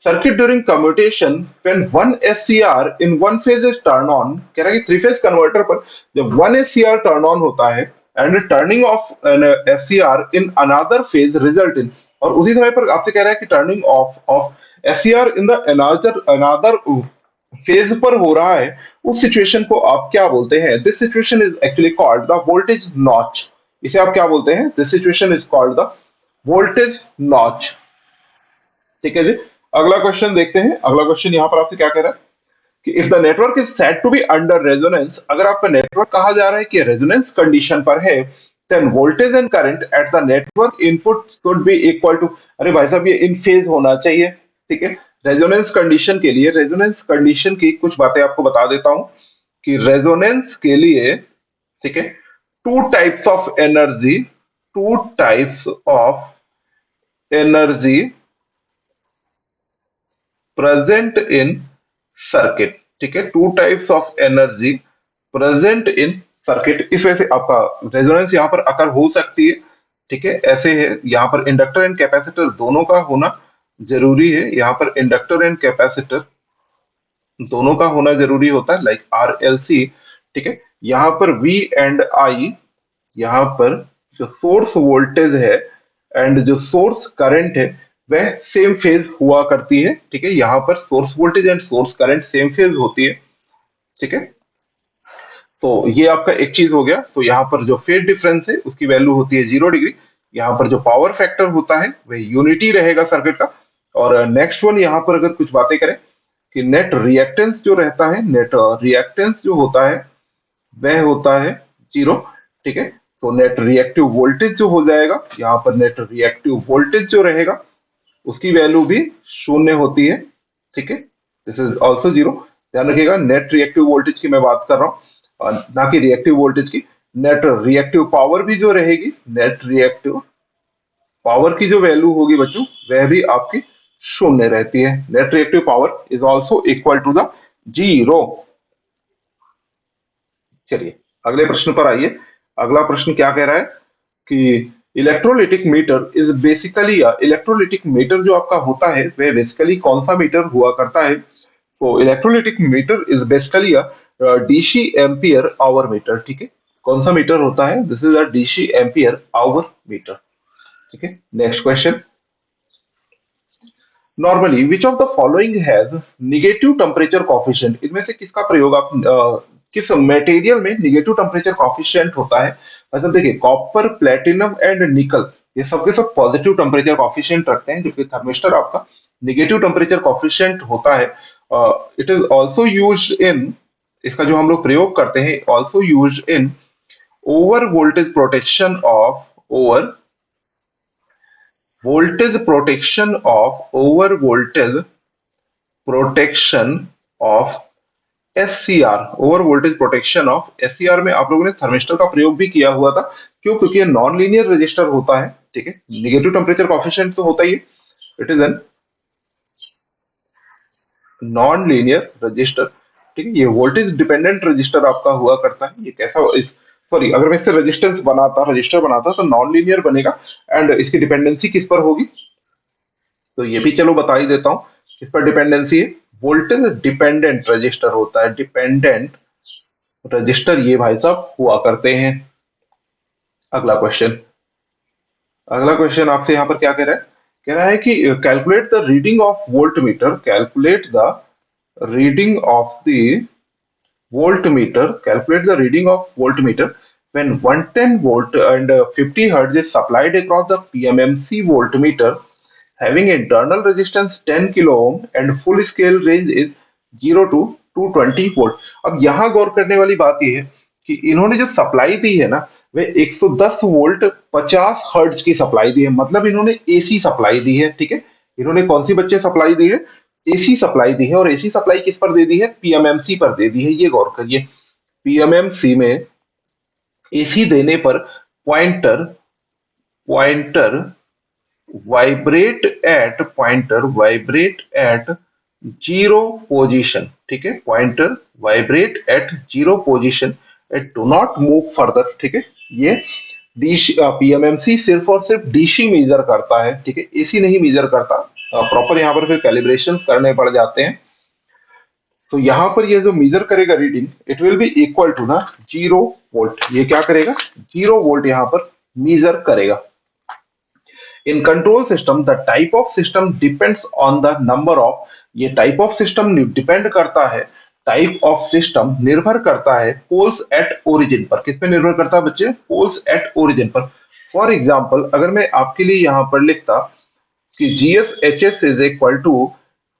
circuit during commutation when one SCR in one phase is turned on, कह रहा है कि थ्री फेज कन्वर्टर पर जब वन SCR टर्न ऑन होता है and turning off an SCR in another phase result in, और उसी समय पर आपसे कह रहा है कि turning off off SCR in the another another phase पर हो रहा है, उस सिचुएशन को आप क्या बोलते हैं? This situation is actually called the voltage notch. इसे आप क्या बोलते हैं? This situation is called the voltage notch. ठीक है जी। अगला क्वेश्चन देखते हैं। अगला क्वेश्चन यहाँ पर आपसे क्या कह रहा है कि if the network is said to be under resonance, अगर आपका नेटवर्क कहा जा रहा है कि रेजोनेंस कंडीशन पर है, then voltage and current at the network input should be equal to, अरे भाई साहब ये इन फेज होना चाहिए। ठीक है, रेजोनेंस कंडीशन के लिए, रेजोनेंस कंडीशन की कुछ बातें आपको बता देता हूं कि रेजोनेंस के लिए, ठीक है, two types of energy, two types of energy present in circuit. ठीक है, two types of energy present in circuit, इस वजह से आपका रेजोनेंस यहाँ पर अकर हो सकती है। ठीक है, ऐसे है यहाँ पर इंडक्टर एंड कैपेसिटर दोनों का होना जरूरी है। यहाँ पर इंडक्टर एंड कैपेसिटर दोनों का होना जरूरी होता है, लाइक RLC। ठीक है, यहाँ पर V एंड I, यहाँ पर जो सोर्स वोल्टेज है एंड जो सोर्स करंट है वह सेम फेज हुआ करती है। ठीक है, यहाँ पर source voltage and source current same phase होती है। ठीक है, तो ये आपका एक चीज हो गया। तो यहाँ पर जो फेज डिफरेंस है उसकी वैल्यू होती है 0 डिग्री। यहाँ पर जो पावर फैक्टर होता है वह यूनिटी रहेगा सर्किट का। और नेक्स्ट वन यहाँ पर अगर कुछ बातें करें कि नेट रिएक्टेंस जो रहता है, नेट रिएक्टेंस जो होता है वह होता है 0। ठीक है, तो नेट रिएक्टिव वोल्टेज जो हो जाएगा, यहाँ पर नेट रिएक्टिव वोल्टेज जो रहेगा उसकी वैल्यू भी शून्य होती है। ठीक है, दिस इज ऑल्सो 0। ध्यान रखिएगा, नेट रिएक्टिव वोल्टेज की मैं बात कर रहा हूँ और ना कि रिएक्टिव वोल्टेज की। नेट रिएक्टिव पावर भी जो रहेगी, नेट रिएक्टिव पावर की जो वैल्यू होगी बच्चों वह भी आपकी शून्य रहती है। Net reactive power is also equal to the 0। चलिए अगले प्रश्न पर आइए। अगला प्रश्न क्या कह रहा है कि electrolytic meter is basically, electrolytic meter जो आपका होता है वह बेसिकली कौन सा मीटर हुआ करता है? तो electrolytic meter is basically DC ampere hour meter. ठीक है, कौन सा मीटर होता है? This is a DC ampere hour meter. ठीक है, next question. Normally which of the following has negative temperature coefficient, इनमें से किसका प्रयोग आप किस मटेरियल में निगेटिव टेम्परेचर कॉफिशिएंट होता है? मतलब देखिए कॉपर, प्लेटिनम एंड निकल, ये सब के सब पॉजिटिव टेम्परेचर कॉफिशिएंट रखते हैं, जबकि थर्मिस्टर आपका निगेटिव टेम्परेचर कॉफिशिएंट होता है। It is also used in, इसका जो हम लोग प्रयोग करते हैं, also used in over voltage protection of, over voltage protection of, over voltage protection of SCR, over voltage protection of SCR में आप लोगों ने थर्मिस्टर का प्रयोग भी किया हुआ था। क्यों? क्योंकि ये नॉन लीनियर रजिस्टर होता है। ठीक है, निगेटिव टेम्परेचर कॉफिशिएंट तो होता ही है, it is N non linear register. ठीक है, ये वोल्टेज डिपेंडेंट रजिस्टर आपका हुआ करता है। ये कैसा, सॉरी, अगर मैं इससे रेजिस्टेंस बनाता, रजिस्टर बनाता तो नॉन लीनियर बनेगा एंड इसकी डिपेंडेंसी किस पर होगी? तो ये भी चलो बता ही देता हूं किस पर डिपेंडेंसी है। वोल्टेज डिपेंडेंट रजिस्टर होता है, डिपेंडेंट रजिस्टर ये भाई साहब हुआ करते हैं। अगला क्वेश्चन, अगला क्वेश्चन आपसे यहाँ पर क्या कह रहा है कि calculate the reading of volt meter, calculate the reading of the voltmeter, calculate the reading of voltmeter when 110 volt and 50 hertz is supplied across the PMMC voltmeter having internal resistance 10 kilo ohm and full scale range is 0 to 220 volt। अब यहाँ गौर करने वाली बात यह है कि इन्होंने जो सप्लाई दी है ना वह 110 वोल्ट 50 हर्ट्ज की सप्लाई दी है, मतलब इन्होंने एसी सप्लाई दी है। ठीक है, इन्होंने कौन सी बच्चे सप्लाई दी है? एसी सप्लाई दी है। और एसी सप्लाई किस पर दे दी है? पीएमएमसी पर दे दी है। ये गौर करिए, पीएमएमसी में एसी देने पर pointer, pointer vibrate eight pointer vibrate eight zero position, ठीक है, pointer vibrate eight zero position, it do not move further, ठीक है। ये पीएमएमसी सिर्फ और सिर्फ डीसी मेजर करता है, ठीक है, एसी नहीं मेजर करता। प्रॉपर यहाँ पर फिर कैलिब्रेशन करने पड़ जाते हैं। तो यहाँ पर ये जो मेजर करेगा reading, it will be equal to the zero volt. ये क्या करेगा, जीरो वोल्ट यहाँ पर मेजर करेगा। In control system the type of system depends on the number of, ये टाइप ऑफ सिस्टम डिपेंड करता है, टाइप ऑफ सिस्टम निर्भर करता है पोल्स एट ओरिजिन पर। किस पे निर्भर करता है बच्चे, पोल्स एट ओरिजिन पर। फॉर एग्जाम्पल अगर मैं आपके लिए यहां पर लिखता कि G S H S is equal to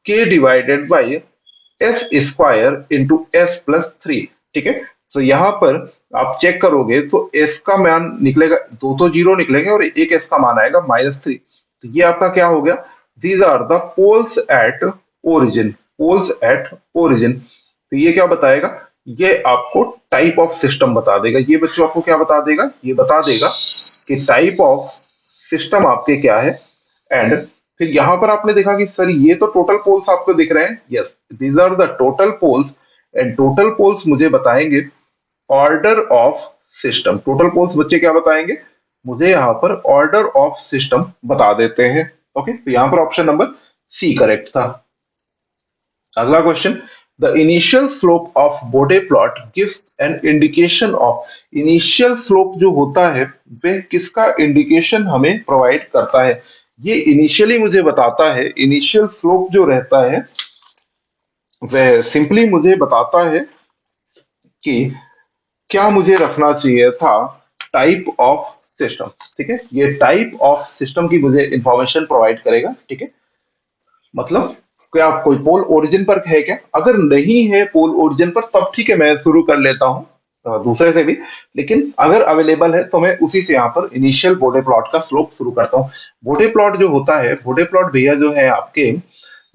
K divided by S square into S plus three, ठीक है। तो यहाँ पर आप चेक करोगे तो एस का मान निकलेगा, दो तो जीरो निकलेंगे और एक एस का मान आएगा -3। तो ये आपका क्या हो गया, these are the poles at origin, poles at origin. तो ये क्या बताएगा, ये आपको टाइप ऑफ सिस्टम बता देगा। ये बच्चों आपको क्या बता देगा, ये बता देगा कि टाइप ऑफ सिस्टम आपके क्या है। एंड फिर यहां पर आपने देखा कि सर ये तो टोटल पोल्स आपको दिख रहे हैं, yes these are the total poles. And total poles मुझे बताएंगे order of system. Total poles बच्चे क्या बताएंगे, मुझे यहाँ पर ऑर्डर ऑफ सिस्टम बता देते हैं। ओके, तो यहाँ पर ऑप्शन नंबर सी करेक्ट था। अगला question, the initial slope of Bode plot gives an indication of, initial slope जो होता है वह किसका इंडिकेशन हमें प्रोवाइड करता है। ये इनिशियली मुझे बताता है, इनिशियल स्लोप जो रहता है वह सिंपली मुझे बताता है कि क्या मुझे रखना चाहिए था टाइप ऑफ सिस्टम, ठीक है। ये टाइप ऑफ सिस्टम की मुझे इंफॉर्मेशन प्रोवाइड करेगा, ठीक है। मतलब क्या कोई पोल ओरिजिन पर है क्या, अगर नहीं है पोल ओरिजिन पर तब ठीक है मैं शुरू कर लेता हूँ दूसरे से भी। लेकिन अगर अवेलेबल है तो मैं उसी से यहाँ पर इनिशियल बोडे प्लॉट का स्लोप शुरू करता हूँ। बोडे प्लॉट जो होता है, बोडे प्लॉट भैया जो है आपके,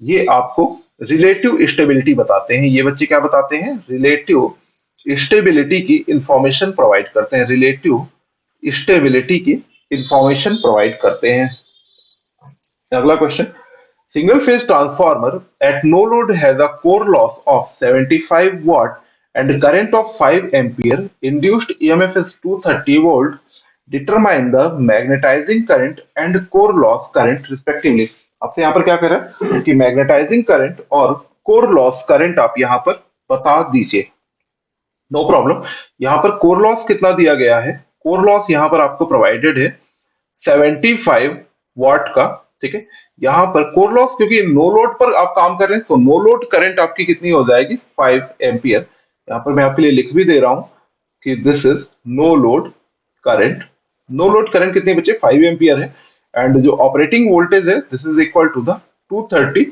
ये आपको रिलेटिव स्टेबिलिटी बताते हैं। ये बच्चे क्या बताते हैं, रिलेटिव स्टेबिलिटी की इंफॉर्मेशन प्रोवाइड करते हैं, रिलेटिव स्टेबिलिटी की इंफॉर्मेशन प्रोवाइड करते हैं। अगला question, single phase transformer at no load has a core loss of 75 watt and current of 5 ampere. Induced EMF is 230 volt. Determine the magnetizing current and core loss current respectively. आपसे यहाँ पर क्या कर रहा है कि मैग्नेटाइजिंग करंट और कोर लॉस करंट आप यहाँ पर बता दीजिए। No problem. यहाँ पर कोर लॉस कितना दिया गया है, कोर लॉस यहाँ पर आपको प्रोवाइडेड है 75 वाट का, ठीक है। यहाँ पर कोर लॉस क्योंकि नो लोड पर आप काम कर रहे हैं तो नो लोड करंट आपकी कितनी हो जाएगी, 5 एम्पियर। यहाँ पर मैं आपके लिए लिख भी दे रहा हूं कि this is no load current. No load current कितनी बच्चे, 5 एम्पियर है। एंड जो ऑपरेटिंग वोल्टेज है this is equal to the 230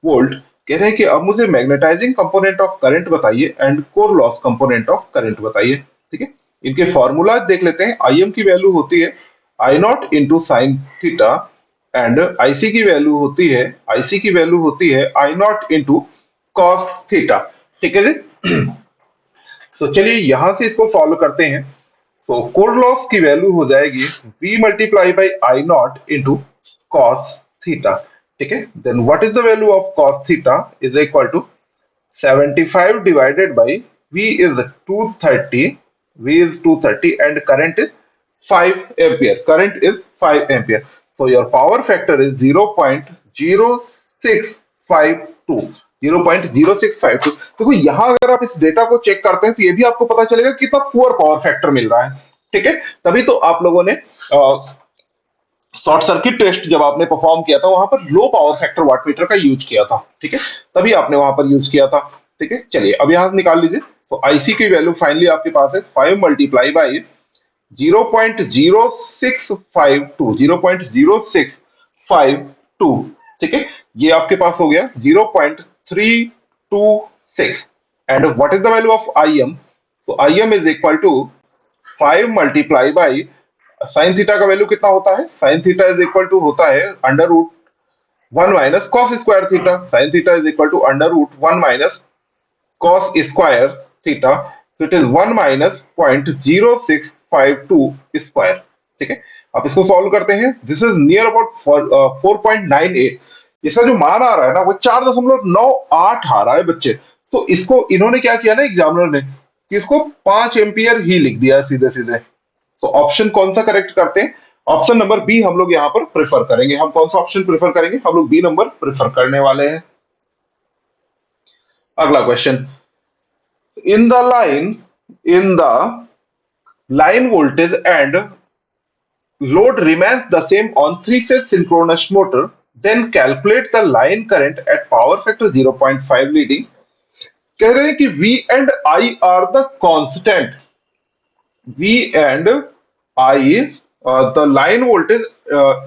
volt. कह रहे हैं कि अब मुझे मैग्नेटाइजिंग कंपोनेंट ऑफ करंट बताइए and core loss component of current बताइए, ठीक है। इनके फॉर्मूला देख लेते हैं। आई एम की वैल्यू होती है I not into sine theta and IC की वैल्यू होती है, आईसी की वैल्यू होती है I not into cos theta, ठीक है जी। तो चलिए यहां से इसको सॉल्व करते हैं। सो कोर लॉस की वैल्यू हो जाएगी v multiply by I not into cos theta, ठीक है। Then what is the value of cos theta is equal to 75 divided by V is 230, V is 230 and current is 5 ampere, current is 5 ampere. So your power factor is 0.0652, 0.0652। देखो यहाँ अगर आप इस डेटा को चेक करते हैं तो ये भी आपको पता चलेगा कि कितना पुअर पावर फैक्टर मिल रहा है, ठीक है। तभी तो आप लोगों ने शॉर्ट सर्किट टेस्ट जब आपने परफॉर्म किया था वहां पर लो पावर फैक्टर वाटमीटर का यूज किया था, ठीक है, तभी आपने वहां पर यूज किया था, ठीक है। चलिए अब यहां से निकाल लीजिए। तो आईसी की वैल्यू फाइनली आपके पास है 5 मल्टीप्लाई बाई 0.0652, 0.0652, ठीक है। ये आपके पास हो गया 0.326 and what is the value of I M. So I M is equal to 5 multiply by sine theta का वैल्यू कितना होता है, sine theta is equal to होता है under root 1 minus cos square theta. Sine theta is equal to under root 1 minus cos square theta. So it is 1 minus 0.0652 square, ठीक है। आप इसको सॉल्व करते हैं, दिस इज नियर अबाउट 4.98। इसका जो मान आ रहा है ना वो 4.98 आ रहा है बच्चे। तो इसको इन्होंने क्या किया ना एग्जामिनर ने, कि इसको 5 एम्पियर ही लिख दिया सीधे सीधे। तो ऑप्शन कौन सा करेक्ट करते हैं? ऑप्शन नंबर बी हम लोग यहाँ पर प्रेफर करेंगे। हम कौन सा ऑप्शन प्रेफर करेंगे? हम लोग बी नंबर प्रेफर करने वाले हैं। अगला question, in the line in the line voltage and load remains the same on three-phase synchronous motor, then calculate the line current at power factor 0.5 leading। कह रहे हैं कि V and I are the constant। V and I, the line voltage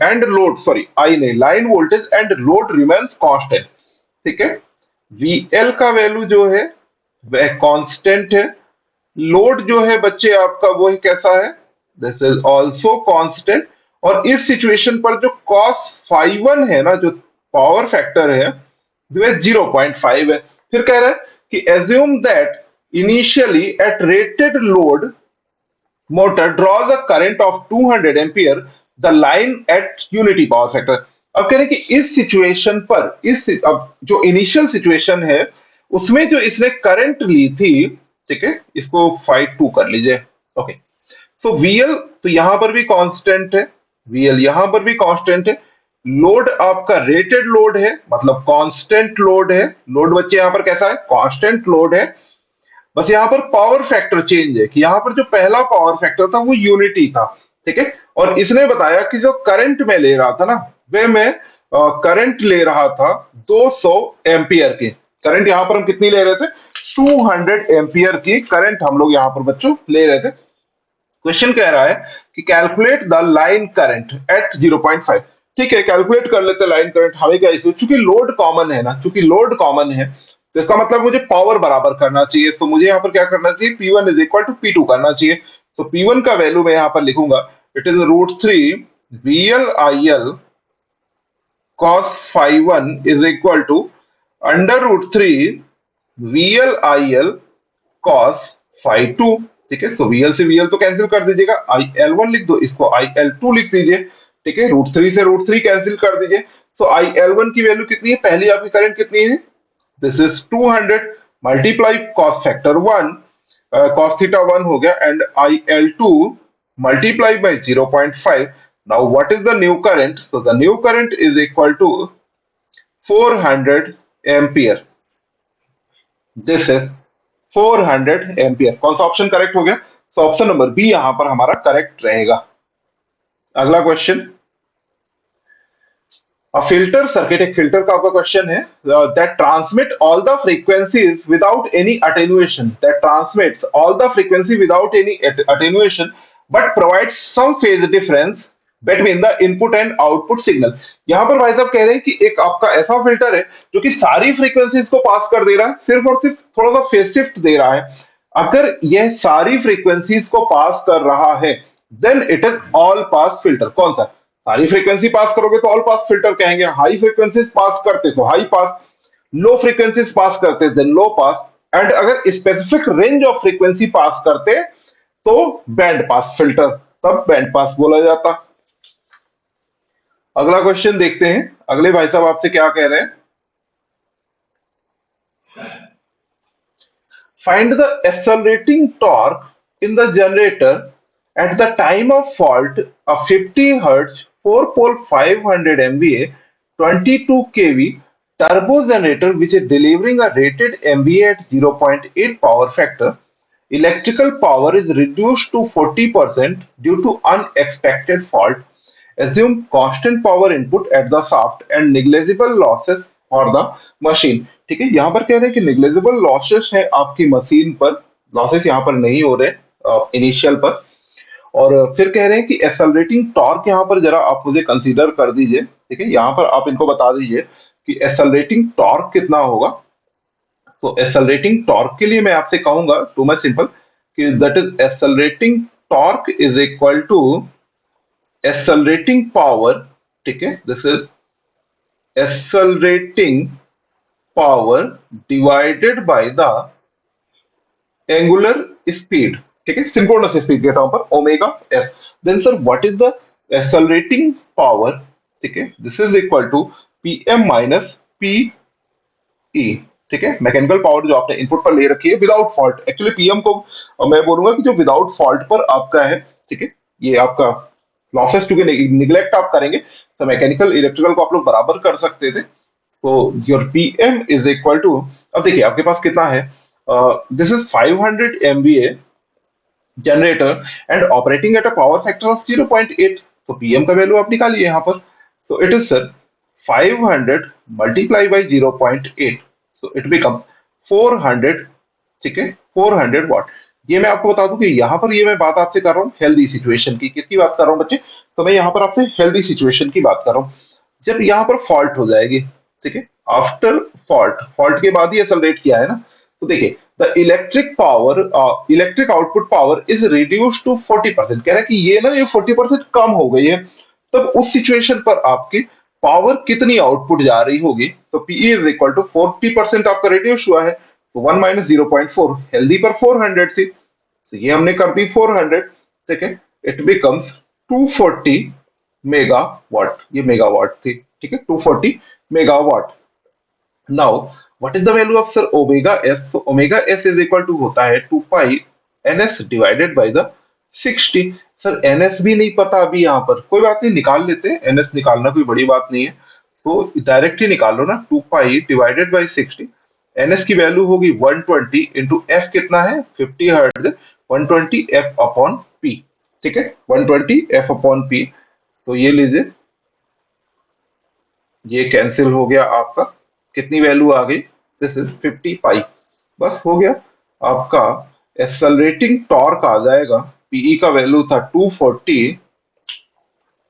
and load, sorry I नहीं, line voltage and load remains constant। ठीक है, VL का वैल्यू जो है वह कांस्टेंट है, लोड जो है बच्चे आपका वो है कैसा है, दिस इज ऑल्सो कांस्टेंट। और इस सिचुएशन पर जो cos फाइव वन है ना, जो पावर फैक्टर है जो है 0.5 है। फिर कह रहा है कि assume that initially at rated load motor draws a current of 200 ampere the line at unity power factor. अब कह रहे हैं कि इस सिचुएशन पर अब जो इनिशियल सिचुएशन है उसमें जो इसने करंट ली थी, ठीक है, इसको फाइव टू कर लीजिए। ओके, सो VL तो यहां पर भी कांस्टेंट है, VL यहां पर भी कांस्टेंट है। लोड आपका रेटेड लोड है, मतलब कांस्टेंट लोड है। लोड बच्चे यहां पर कैसा है? कांस्टेंट लोड है। बस यहाँ पर पावर फैक्टर चेंज है कि यहाँ पर जो पहला पावर फैक्टर था वो यूनिटी था, ठीक है। और इसने बताया कि जो करंट में ले रहा था ना, वे मैं करंट ले रहा था 200 एम्पियर की करंट। यहाँ पर हम कितनी ले रहे थे? 200 एम्पियर की करंट हम लोग यहाँ पर बच्चों ले रहे थे। क्वेश्चन कह रहा है कि calculate the line current eight 0.5। ठीक है, कैलकुलेट कर लेते लाइन करंट। हमें क्या इसमें, चूंकि लोड कॉमन है ना, चूंकि लोड कॉमन है तो इसका मतलब मुझे पावर बराबर करना चाहिए। तो मुझे यहाँ पर क्या करना चाहिए? P1 is equal to P2 करना चाहिए। तो P1 का वैल्यू मैं यहाँ पर लिखूंगा, it is √3 VL IL cos five one is equal to √3 VL IL cos five two. ठीक है, सो VL से VL तो कैंसिल कर दीजिएगा, IL1 लिख दो, इसको IL2 लिख दीजिए। ठीक है, √3 से √3 कैंसिल कर दीजिए। सो IL1 की वैल्यू कितनी है? पहली आपकी करंट कितनी है? This is 200 multiply cos factor 1, cos theta 1 हो गया, and IL2 multiply by 0.5। Now what is the new current? So the new current is equal to 400 ampere. This is 400 ampere. कौन सा ऑप्शन करेक्ट हो गया? सो ऑप्शन नंबर बी यहां पर हमारा करेक्ट रहेगा। अगला क्वेश्चन, फिल्टर सर्किट, एक फिल्टर का आपका क्वेश्चन है, that transmit all the frequencies without any attenuation, that transmits all the frequency without any attenuation but provides some phase difference between the input and output signal. यहां पर भाई साहब कह रहे हैं कि एक आपका ऐसा फिल्टर है जो कि सारी फ्रीक्वेंसीज को पास कर दे रहा है, सिर्फ और सिर्फ थोड़ा सा फेज शिफ्ट दे रहा है। अगर यह सारी फ्रीक्वेंसीज को पास कर रहा है then it is all pass filter. कौन सा? सारी फ्रीक्वेंसी पास करोगे तो ऑल पास फिल्टर कहेंगे। हाई फ्रीक्वेंसीज पास करते तो high pass, low frequencies pass करते देन लो पास, एंड अगर specific range of frequency pass करते तो बैंड पास फिल्टर, तब बैंड पास बोला जाता। अगला क्वेश्चन देखते हैं, अगले भाई साहब आपसे क्या कह रहे हैं। Find the accelerating torque in the generator at the time of fault, a 50 Hz 4-pole 500 MVA 22 kV turbo generator which is delivering a rated MVA at 0.8 power factor. Electrical power is reduced to 40% due to unexpected fault. Assume constant power input at the shaft and negligible losses for the machine। ठीक है, यहां पर कह रहे हैं कि निग्लेजिबल लॉसेस है आपकी मशीन पर, लॉसेस यहां पर नहीं हो रहे इनिशियल पर। और फिर कह रहे हैं कि एक्सेलरेटिंग टॉर्क यहां पर जरा आप मुझे कंसीडर कर दीजिए। ठीक है, यहां पर आप इनको बता दीजिए कि एक्सेलरेटिंग टॉर्क कितना होगा। तो एक्सेलरेटिंग टॉर्क के लिए मैं आपसे कहूंगा टू मच सिंपल कि that is accelerating torque is equal to accelerating power. ठीक है, this is accelerating power divided by the angular speed. ठीक है, सिंक्रोनस स्पीड के टर्म पर omega F. Then sir what is the accelerating power, ठीक है, this is equal to PM minus P E, ठीक है, मैकेनिकल पावर जो आपने इनपुट पर ले रखी है विदाउट फॉल्ट, एक्चुअली पीएम को मैं बोलूंगा कि जो विदाउट फॉल्ट पर आपका है, ठीक है, ये आपका लॉसेस चूंकि निग्लेक्ट आप करेंगे तो मैकेनिकल इलेक्ट्रिकल को आप लोग बराबर कर सकते थे। तो your PM is equal to, अब देखिए आपके पास कितना है, this is 500 MVA generator and operating at a power factor of 0.8, तो पीएम का वैल्यू आप निकालिए यहाँ पर। So it is sir 500 multiply by 0.8, so it become 400, ठीक है, 400 वॉट। ये मैं आपको बता दूं कि यहाँ पर ये मैं बात आपसे कर रहा हूँ हेल्दी सिचुएशन की, किसकी बात कर रहा हूँ बच्चे, तो मैं यहाँ पर आपसे हेल्दी सिचुएशन की बात कर रहा हूँ। जब यहाँ पर फॉल्ट हो जाएगी, ठीक है, आफ्टर फॉल्ट, फॉल्ट के बाद ही एक्सेलरेट किया है ना, तो देखिए the electric power, electric output power is reduce to 40%, कह रहा है कि ये ना ये 40% कम हो गई है। तब उस सिचुएशन पर आपकी पावर कितनी आउटपुट जा रही होगी, तो पीई इज इक्वल टू 40% आपका रिड्यूस हुआ है, तो 1 माइनस 0.4, हेल्दी पर 400 थी, तो ये हमने कर दी 400, ठीक है, इट बिकम्स 240 मेगावाट, ये मेगावाट थी, ठीक है, 240 megawatt. Now what is the value of sir omega S, तो omega S is equal to होता है 2 pi NS divided by the 60। Sir NS भी नहीं पता अभी, यहाँ पर कोई बात नहीं, निकाल लेते हैं, एनएस निकालना कोई बड़ी बात नहीं है, तो डायरेक्ट ही निकाल लो ना, 2 पाई डिवाइडेड बाय 60, एनएस की वैल्यू होगी 120 इंटू एफ कितना है 50 हर्ट्ज, 120 एफ अपॉन पी, ठीक है, 120 एफ अपॉन पी, तो ये लीजिए, ये कैंसिल हो गया आपका, कितनी वैल्यू आ गई, दिस इज 50 पाई, बस हो गया आपका। एक्सेलरेटिंग टॉर्क आ जाएगा, पीई का वैल्यू था 240,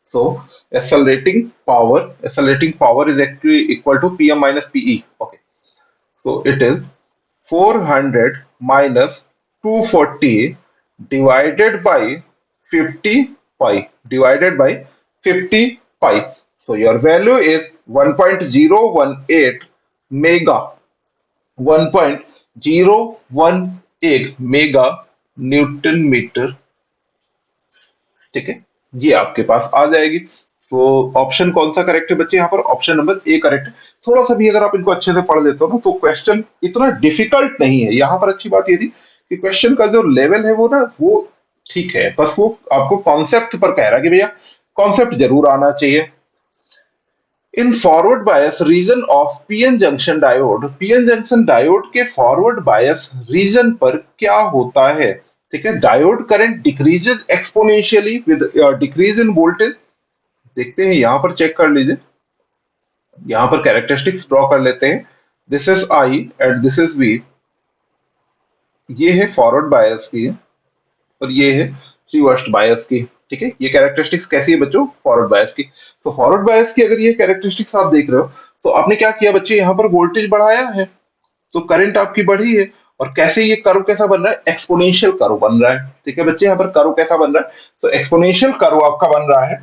so accelerating power is actually equal to pm minus pe, okay, so it is 400 minus 240 divided by 50 pi, divided by 50 pi, so your value is 1.018 mega, 1.018 mega newton meter, ठीक है, ये आपके पास आ जाएगी। तो ऑप्शन कौन सा करेक्ट है बच्चे, यहाँ पर ऑप्शन नंबर ए करेक्ट है। थोड़ा सा भी अगर आप इनको अच्छे से पढ़ लेते हो ना तो क्वेश्चन इतना डिफिकल्ट नहीं है। यहाँ पर अच्छी बात ये थी कि क्वेश्चन का जो लेवल है वो ना वो ठीक है, बस वो आपको कॉन्सेप्ट पर कह रहा है कि भैया कॉन्सेप्ट जरूर आना चाहिए। In forward bias region of PN junction diode, PN junction diode के फॉरवर्ड बायस रीजन पर क्या होता है, ठीक है, diode current decreases exponentially with decrease in voltage, देखते हैं यहां पर चेक कर लीजिए, यहां पर कैरेक्टरिस्टिक्स ड्रॉ कर लेते हैं, this is I and this is V, ये है फॉरवर्ड बायस की और ये है रिवर्स बायस की, ठीक है, ये कैरेक्टरिस्टिक्स कैसी है बच्चों, फॉरवर्ड बायस की। तो फॉरवर्ड बायस की अगर ये कैरेक्टरिस्टिक्स आप देख रहे हो तो आपने क्या किया बच्चे, यहाँ पर वोल्टेज बढ़ाया है तो करंट आपकी बढ़ी है, और कैसे ये कर्व कैसा बन रहा है, एक्सपोनेंशियल कर्व बन रहा है, ठीक है बच्चे, यहाँ पर कर्व कैसा बन रहा है, तो एक्सपोनेंशियल कर्व आपका बन रहा है।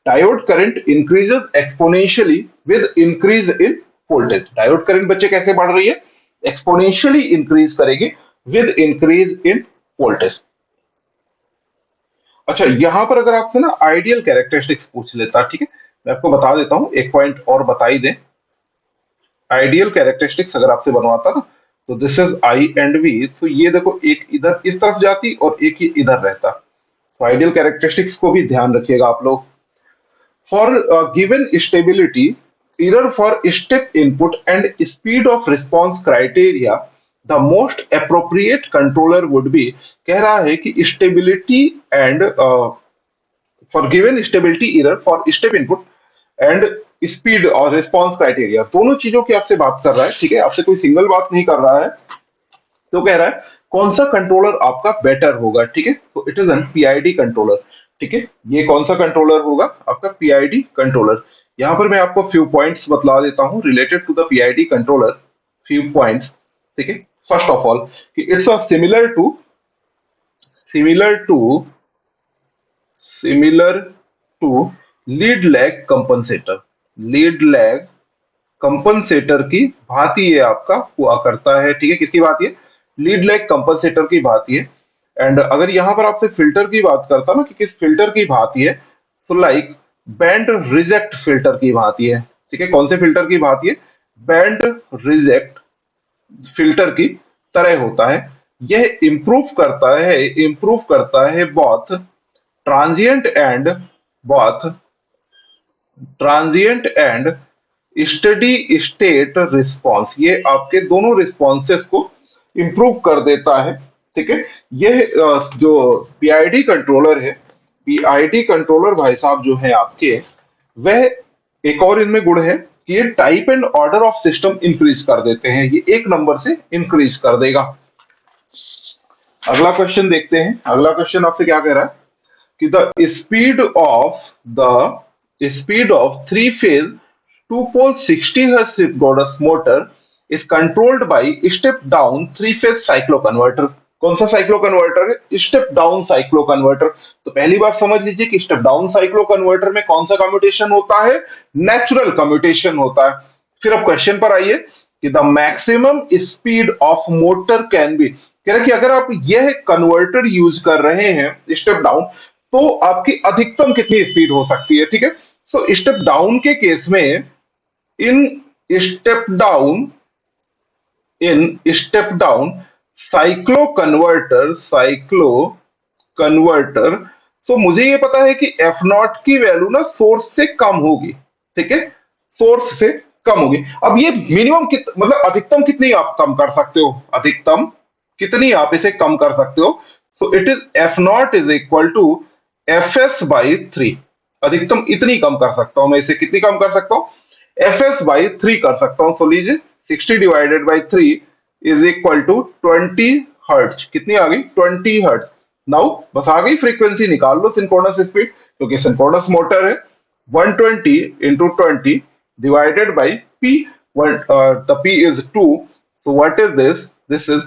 Diode current increases exponentially with increase in voltage, diode current बच्चे कैसे बढ़ रही है, एक्सपोनेंशियली इंक्रीज करेगी विद इंक्रीज इन वोल्टेज। अच्छा यहां पर अगर आपसे ना आइडियल कैरेक्टरिस्टिक्स पूछ लेता, ठीक है, मैं आपको बता देता हूं, एक पॉइंट और बता ही दें, आइडियल कैरेक्टरिस्टिक्स अगर आपसे बनवाता ना, तो this is I and V, तो ये देखो एक इधर इस तरफ जाती और एक ही इधर रहता, तो आइडियल कैरेक्टरिस्टिक्स को भी ध्यान रखिएगा आप लोग। For given stability, either for step input and speed of response criteria, the most appropriate controller would be, कह रहा है कि stability and for given stability either for step input and speed और रिस्पॉन्स क्राइटेरिया, दोनों चीजों की आपसे बात कर रहा है, ठीक है, आपसे कोई सिंगल बात नहीं कर रहा है, तो कह रहा है कौन सा कंट्रोलर आपका बेटर होगा, ठीक है, so it is N PID controller, ठीक है, ये कौन सा कंट्रोलर होगा आपका पीआईडी कंट्रोलर। यहां पर मैं आपको फ्यू पॉइंट्स बतला देता हूं related to the PID controller, few points, ठीक है, फर्स्ट ऑफ ऑल कि it's a similar to similar to lead lag compensator, lead lag compensator की भांति ये आपका हुआ करता है, ठीक है, किसकी भांति है, लीड लैग कंपनसेटर की भांति है। एंड अगर यहां पर आपसे फिल्टर की बात करता ना कि किस फिल्टर की भांति है, so like band reject filter की भांति है। ठीक है, कौन से फिल्टर की भांति है? बैंड रिजेक्ट फिल्टर की तरह होता है। यह इंप्रूव करता है both transient and both transient and steady state response. ये आपके दोनों रिस्पॉन्सेस को इंप्रूव कर देता है। ठीक है, यह जो पीआईडी कंट्रोलर है, पीआईडी कंट्रोलर भाई साहब जो है आपके, वह एक और इनमें गुण है कि ये type and order of system increase कर देते हैं। ये एक नंबर से इंक्रीज कर देगा। अगला क्वेश्चन देखते हैं। अगला क्वेश्चन आपसे क्या कह रहा है कि the speed of three phase two pole 60 hertz synchronous motor is controlled by step down three phase cyclo converter. कौन सा साइक्लो कन्वर्टर है? Step down cyclo converter. तो पहली बात समझ लीजिए कि स्टेप डाउन साइक्लो कन्वर्टर में कौन सा कम्यूटेशन होता है? नेचुरल कम्यूटेशन होता है। फिर अब क्वेश्चन पर आइए कि the maximum speed of motor can be. कह रहे कि अगर आप यह कन्वर्टर यूज कर रहे हैं स्टेप डाउन, तो आपकी अधिकतम कितनी स्पीड हो सकती है? ठीक है, सो स्टेप डाउन के केस में in step down in step down cyclo converter so मुझे ये पता है कि एफ नॉट की वैल्यू ना सोर्स से कम होगी। ठीक है, सोर्स से कम होगी। अब ये मिनिमम मतलब अधिकतम कितनी आप कम कर सकते हो? अधिकतम कितनी आप इसे कम कर सकते हो? So it is F naught is equal to F S by three. अधिकतम इतनी कम कर सकता हूं मैं इसे। कितनी कम कर सकता हूं? एफ एस बाई थ्री कर सकता हूं। सो लीजिए 60 divided by three is equal to 20 hertz. कितनी आ गई? 20 हर्ट्ज। नाउ बस आ गई फ्रीक्वेंसी, निकाल लो सिंक्रोनस स्पीड, क्योंकि सिंक्रोनस मोटर है। 120 into 20 divided by P. The P is 2, so what is this? This is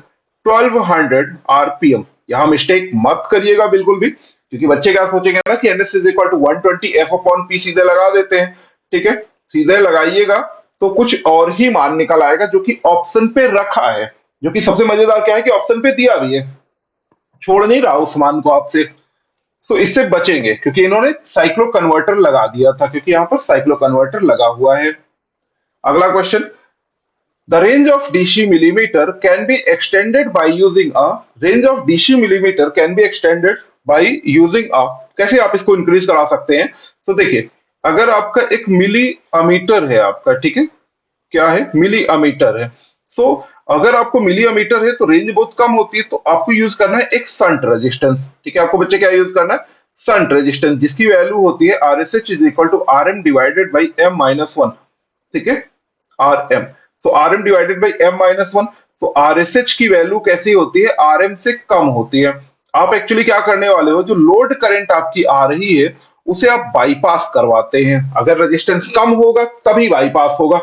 1200 RPM. यहां मिस्टेक मत करिएगा बिल्कुल भी, क्योंकि बच्चे क्या सोचेंगे ना कि NS is equal to 120 F upon P, सीधे लगा देते हैं। ठीक है, सीधे लगाइएगा तो कुछ और ही मान निकल आएगा जो कि ऑप्शन पे रखा है। जो कि सबसे मजेदार क्या है कि ऑप्शन पे दिया भी है, छोड़ नहीं रहा उस मान को आपसे। सो इससे बचेंगे क्योंकि इन्होंने साइक्लो कन्वर्टर लगा दिया था, क्योंकि यहां पर साइक्लो कन्वर्टर लगा हुआ है। अगला question, the range of dc millimeter can be extended by using a range of dc millimeter can be extended by using a। कैसे आप इसको इंक्रीज करा सकते हैं? तो देखिए, अगर आपका एक मिली अमीटर है आपका, ठीक है, क्या है? मिली अमीटर है। सो अगर आपको मिली अमीटर है तो रेंज बहुत कम होती है, तो आपको यूज करना है एक संट रेजिस्टेंस। ठीक है, आपको बच्चे क्या यूज करना है? संट रेजिस्टेंस, जिसकी वैल्यू होती है R S H is equal to R M divided by M minus one. ठीक है, R M. So R M divided by M minus one. So R S H की वैल्यू कैसी होती है? आर एम से कम होती है। आप एक्चुअली क्या करने वाले हो? जो लोड करंट आपकी आ रही है उसे आप बाईपास करवाते हैं। अगर रेजिस्टेंस कम होगा तभी बाईपास होगा।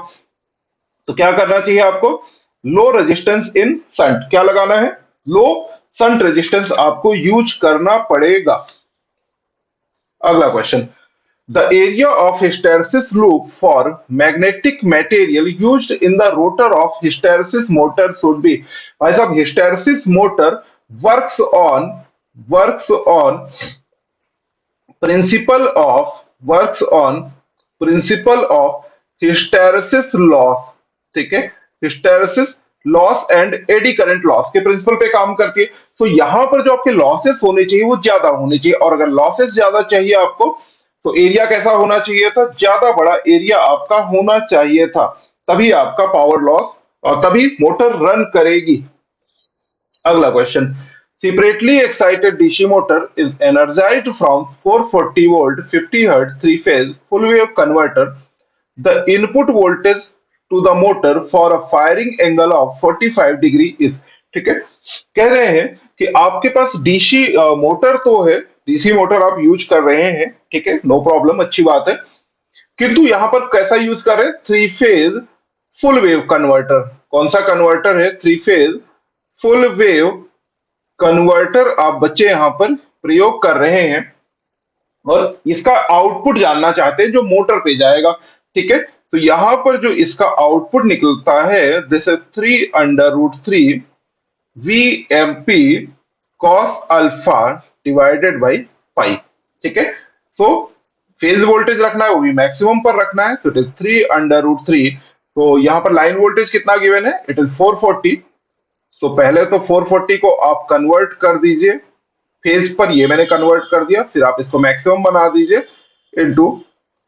तो क्या करना चाहिए आपको? Low resistance in shunt. क्या लगाना है? लो संट रेजिस्टेंस आपको यूज करना पड़ेगा। अगला question, the area of hysteresis loop for magnetic material used in the rotor of hysteresis motor should be। भाई साहब, hysteresis motor works on works on principle of hysteresis loss। ठीक है, hysteresis loss and eddy current loss के प्रिंसिपल पे काम करती है। तो यहां पर जो आपके लॉसेस होने चाहिए वो ज्यादा होने चाहिए, और अगर लॉसेस ज्यादा चाहिए आपको तो एरिया कैसा होना चाहिए था? ज्यादा बड़ा एरिया आपका होना चाहिए था, तभी आपका पावर लॉस और तभी मोटर रन करेगी। अगला question, separately excited DC motor is energized from 440 volt 50 hertz three phase full wave converter. The input voltage to the motor for a firing angle of 45 degree is. ठीक है, कह रहे हैं कि आपके पास डीसी मोटर तो है, डीसी मोटर आप यूज कर रहे हैं, ठीक है, नो प्रॉब्लम, अच्छी बात है। किंतु यहां पर कैसा यूज कर रहे हैं? Three phase full wave converter. कौन सा कन्वर्टर है? Three phase full wave converter आप बच्चे यहां पर प्रयोग कर रहे हैं, और इसका आउटपुट जानना चाहते हैं जो मोटर पे जाएगा। ठीक है, तो यहां पर जो इसका आउटपुट निकलता है, this is 3 under root 3 V M P cos alpha divided by pi. ठीक है, सो फेज वोल्टेज रखना है वो भी मैक्सिमम पर रखना है, सो इट इज 3 √3। तो यहाँ पर लाइन वोल्टेज कितना गिवन है, इट इज 440। सो पहले तो 440 को आप कन्वर्ट कर दीजिए फेज पर, ये मैंने कन्वर्ट कर दिया, फिर आप इसको मैक्सिमम बना दीजिए इनटू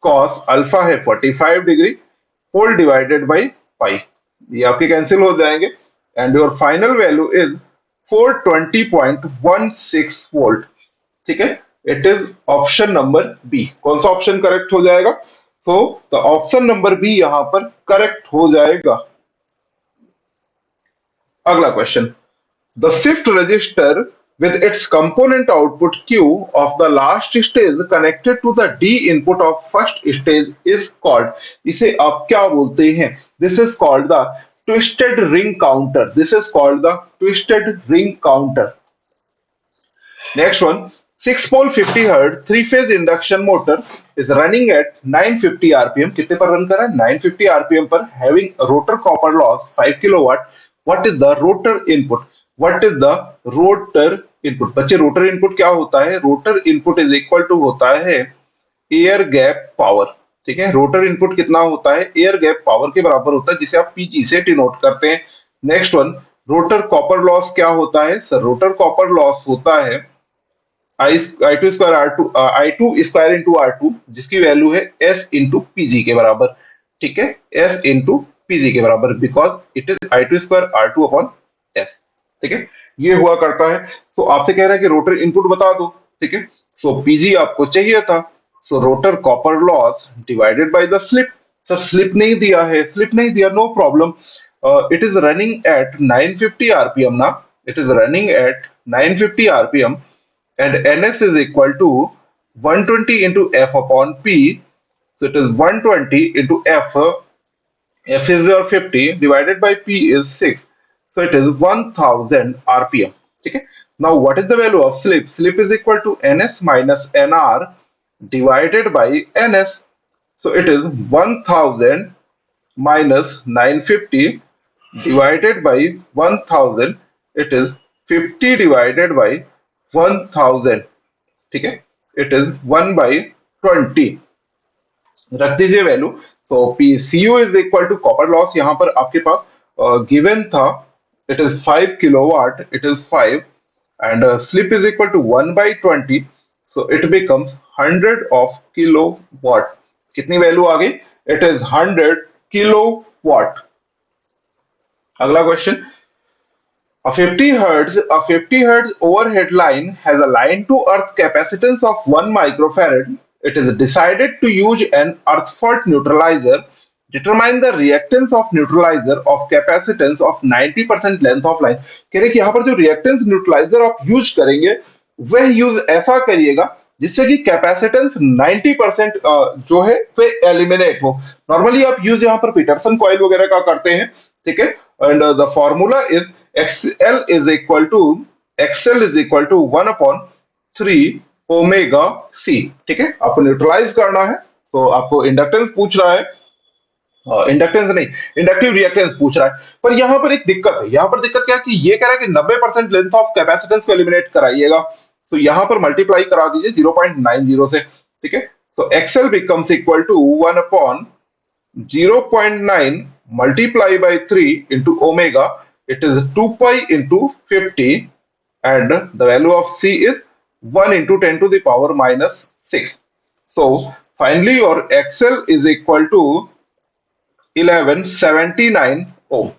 कॉस अल्फा है 45 degree whole divided by pi, ये आपके कैंसिल हो जाएंगे and your final value is 420.16 volt. ठीक है, it is option number B. कौन सा ऑप्शन करेक्ट हो जाएगा, so the option number B यहां पर करेक्ट हो जाएगा। अगला question, the shift register with its component output Q of the last stage connected to the D input of first stage is called, इसे आप क्या बोलते हैं, this is called the twisted ring counter, this is called the twisted ring counter। Next one, 6 pole 50 Hz 3-phase induction motor is running at 950 rpm, कितने पर रन कर रहा है, 950 rpm पर, having rotor copper loss 5 kilowatt। what is the rotor input, what is the rotor input, बच्चे रोटर इनपुट क्या होता है, rotor input is equal to होता है एयर गैप पावर। ठीक है, रोटर इनपुट कितना होता है, एयर गैप पावर के बराबर होता है, जिसे आप पीजी से डिनोट करते हैं। Next one, rotor copper loss क्या होता है, सर रोटर कॉपर लॉस होता है I two square R two, I two square into R two, जिसकी वैल्यू है एस इंटू पीजी के बराबर। ठीक है, एस इंटू पीजी के बराबर, because it is I two square R two upon S. ठीक है, ये हुआ करता है। सो आपसे कह रहा है कि रोटर इनपुट बता दो। ठीक है, सो पीजी आपको चाहिए था, so rotor copper loss divided by the slip. Sir slip नहीं दिया है, स्लिप नहीं दिया, no problem. It is running at 950 RPM ना, it is running at 950 RPM and ns is equal to 120 into f upon p, so it is 120 into f, f is your 50 divided by p is 6, so it is 1000 rpm। ठीक है, now what is the value of slip, slip is equal to ns minus nr divided by ns, so it is 1000 minus 950 divided by 1000, it is 50 divided by 1000। ठीक है, इट इज 1/20, रख दीजिए वैल्यू। तो PCU is equal to copper loss, यहां पर आपके पास गिवन था, it is 5 kilowatt, it is 5 and slip is equal to 1/20, so it becomes 100 of kilowatt. कितनी वैल्यू आ गई, इट इज 100 किलोवाट। अगला question, a 50 hertz overhead line has a line to earth capacitance of 1 microfarad. It is decided to use an earth fault neutralizer. Determine the reactance of neutralizer of capacitance of 90% length of line। कह रहे कि यहाँ पर जो reactance neutralizer आप यूज करेंगे वह यूज ऐसा करिएगा जिससे कि कैपेसिटेंस 90% जो है वे एलिमिनेट हो। नॉर्मली आप यूज यहाँ पर पीटरसन कॉइल वगैरह का करते हैं। ठीक है, and the formula is XL is equal to XL is equal to 1/3 omega C। ठीक है, आपको न्यूट्रलाइज करना है, तो आपको इंडक्टेंस पूछ रहा है, इंडक्टेंस नहीं, इंडक्टिव रिएक्टेंस पूछ रहा है। पर यहाँ पर एक दिक्कत है, यहाँ पर दिक्कत क्या है कि ये कह रहा है कि 90% लेंथ ऑफ कैपेसिटेंस को एलिमिनेट कराइएगा, तो यहाँ पर मल्टीप्लाई करा दीजिए 0.90 से। ठीक है, तो XL becomes equal to 1/0.9 multiply by 3 into omega, it is 2 pi into 50 and the value of C is 1 into 10 to the power minus 6. So finally your XL is equal to 1179 ohm।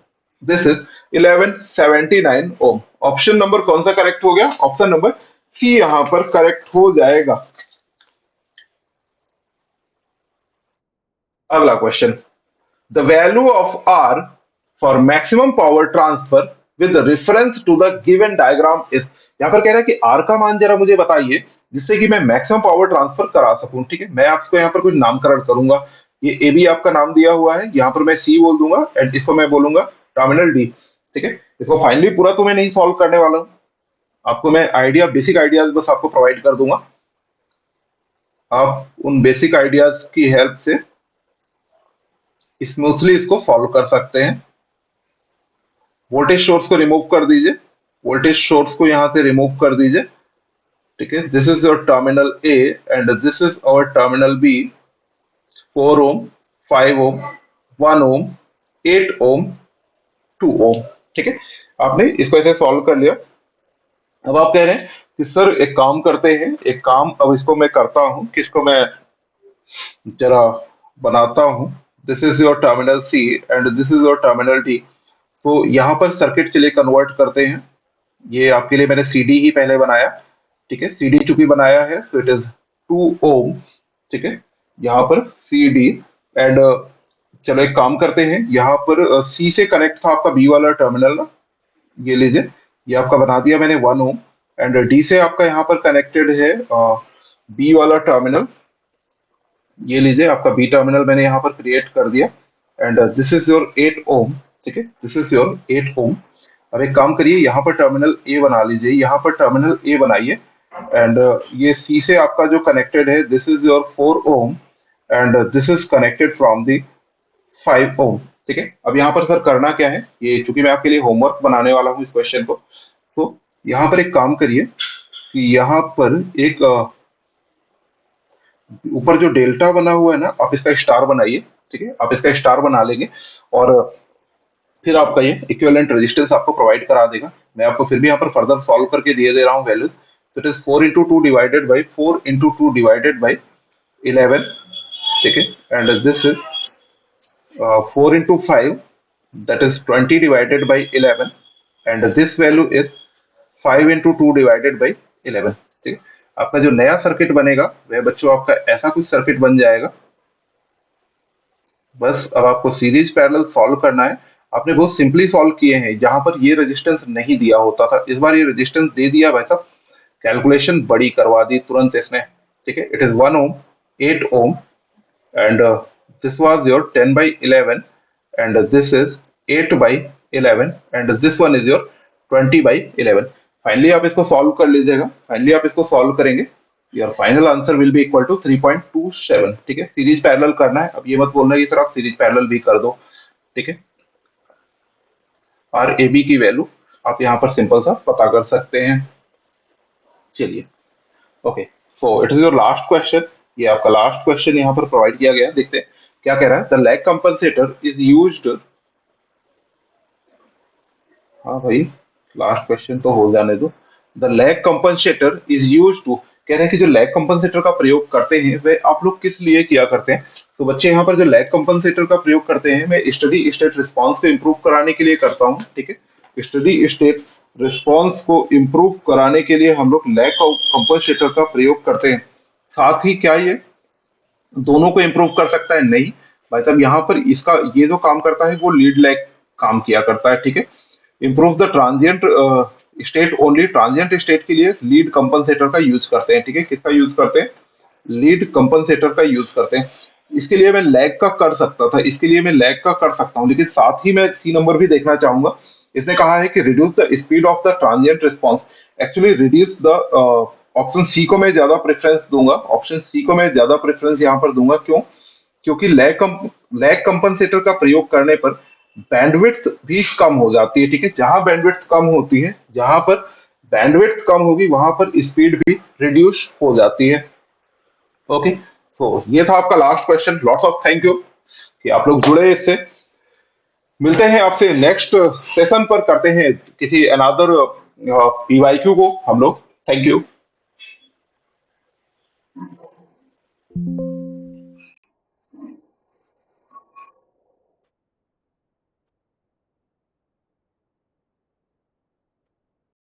This is 1179 ohm। Option number कौन सा करेक्ट हो गया, ऑप्शन नंबर सी यहां पर करेक्ट हो जाएगा। अगला question, the value of R for maximum power transfer with reference to the given diagram is, यहां पर कह रहा है कि R का मान जरा मुझे बताइए जिससे कि मैं मैक्सिमम पावर ट्रांसफर करा सकूं। ठीक है, मैं आपको यहां पर कुछ नामकरण करूंगा, ये ए बी आपका नाम दिया हुआ है, यहां पर मैं सी बोल दूंगा एंड इसको मैं बोलूंगा टर्मिनल डी। ठीक है, इसको फाइनली पूरा तो मैं नहीं सॉल्व करने वाला हूं, आपको मैं आइडिया, बेसिक आइडियाज बस आपको प्रोवाइड कर दूंगा, आप उन बेसिक आइडियाज की हेल्प से स्मूथली इसको सॉल्व कर सकते हैं। वोल्टेज सोर्स को रिमूव कर दीजिए, वोल्टेज सोर्स को यहां से रिमूव कर दीजिए ठीक है, this is your terminal A and this is our terminal B, 4 ohm, 5 ohm, 1 ohm, 8 ohm, 2 ohm. ठीक है, आपने इसको ऐसे सॉल्व कर लिया। अब आप कह रहे हैं कि सर एक काम करते हैं, एक काम अब इसको मैं करता हूँ कि इसको मैं जरा बनाता हूँ। This is your terminal C and this is your terminal D. So यहाँ पर सर्किट के लिए कन्वर्ट करते हैं। ये आपके लिए मैंने सी डी ही पहले बनाया। ठीक है, सी डी चूंकि बनाया है सो इट इज 2 ओम। ठीक है, यहाँ पर सी डी एंड चलो एक काम करते हैं, यहाँ पर सी से कनेक्ट था आपका बी वाला टर्मिनल ना, ये लीजिए, ये आपका बना दिया मैंने 1 ओम। एंड डी से आपका यहाँ पर कनेक्टेड है बी वाला टर्मिनल, ये लीजिए आपका बी टर्मिनल मैंने यहाँ पर क्रिएट कर दिया। एंड दिस इज योर 8 ओम। ठीक है, दिस इज योर 8 ओम। अब एक काम करिए, यहाँ पर टर्मिनल ए बना लीजिए, यहाँ पर टर्मिनल ए बनाइए। एंड ये सी से आपका जो कनेक्टेड है this is your 4 ohm and this is connected from the 5 ओम। ठीक है, अब यहाँ पर सर करना क्या है, ये चूंकि मैं आपके लिए होमवर्क बनाने वाला हूँ इस क्वेश्चन को, तो यहाँ पर एक काम करिए कि यहाँ पर एक ऊपर जो डेल्टा बना हुआ है ना, आप इसका स्टार बनाइए। ठीक है, आप इसका स्टार बना लेंगे और फिर आपका ये इक्विवेलेंट रेजिस्टेंस आपको प्रोवाइड करा देगा। मैं आपको फिर भी यहाँ पर फर्दर सॉल्व करके दिए दे रहा हूँ वैल्यूज। तो it is 4 into 2 divided by 4 into 2 divided by 11। ठीक है, and this is 4 into 5, that is 20 divided by 11, and this value is 5 into 2 divided by 11। ठीक है, आपका जो नया सर्किट बनेगा वह बच्चों आपका ऐसा कुछ सर्किट बन जाएगा। बस अब आपको सीरीज पैरेलल सॉल्व करना है। आपने बहुत सिंपली सॉल्व किए हैं, जहां पर ये रेजिस्टेंस नहीं दिया होता था, इस बार ये रेजिस्टेंस दे दिया भाई साहब, कैलकुलेशन बड़ी करवा दी तुरंत इसने। ठीक है, it is 1 ohm, 8 ohm and this was your 10 by 11 and this is 8 by 11 and this one is your 20 by 11। Finally आप इसको सॉल्व कर लीजिएगा, फाइनली आप इसको सॉल्व करेंगे, your final answer will be equal to 3.27। ठीक है, सीरीज पैरेलल करना है, अब ये मत बोलना कि सर आप सीरीज पैरेलल भी कर दो। ठीक है, आर ए बी की वैल्यू आप यहाँ पर सिंपल सा पता कर सकते हैं। चलिए, okay, so it is your last question. ये आपका लास्ट क्वेश्चन यहाँ पर प्रोवाइड किया गया है, देखते हैं क्या कह रहा है। The lag compensator is used, हाँ भाई लास्ट क्वेश्चन तो हो जाने दो। The lag compensator is used to, कह रहे हैं कि जो लैग कंपनसेटर का प्रयोग करते हैं वे आप लोग किस लिए किया करते हैं। तो बच्चे यहाँ पर जो लैग कंपनसेटर का प्रयोग करते हैं मैं स्टडी स्टेट रिस्पॉन्स को इम्प्रूव कराने के लिए करता हूँ। ठीक है, स्टडी स्टेट रिस्पॉन्स को इम्प्रूव कराने के लिए हम लोग लैग कंपनसेटर का प्रयोग करते हैं। साथ ही क्या ये दोनों को इम्प्रूव कर सकता है? नहीं भाई साहब, यहाँ पर इसका ये जो काम करता है वो लीड लैग काम किया करता है। ठीक है, improve the transient state only, transient state के लिए लीड कंपनसेटर का यूज करते हैं। ठीक है, किसका यूज करते हैं? लीड कंपनसेटर का यूज करते हैं। इसके लिए मैं लैग का कर सकता था, इसके लिए मैं लैग का कर सकता हूँ, लेकिन साथ ही मैं सी नंबर भी देखना चाहूंगा। इसने कहा है कि reduce the speed of the transient response. Actually reduce the, option C को मैं ज्यादा प्रेफरेंस दूंगा, ऑप्शन सी को मैं ज्यादा प्रेफरेंस यहाँ पर दूंगा। क्यों? क्योंकि लैग कंपनसेटर का प्रयोग करने पर बैंडविड्थ भी कम हो जाती है। ठीक है, जहां बैंडविड्थ कम होती है, जहां पर बैंडविड्थ कम होगी वहां पर स्पीड भी रिड्यूस हो जाती है। ओके, सो ये था आपका last question. Lots of thank you कि आप लोग जुड़े इससे। मिलते हैं आपसे नेक्स्ट सेशन पर, करते हैं किसी अनादर पीवाईक्यू को हम लोग। Thank you.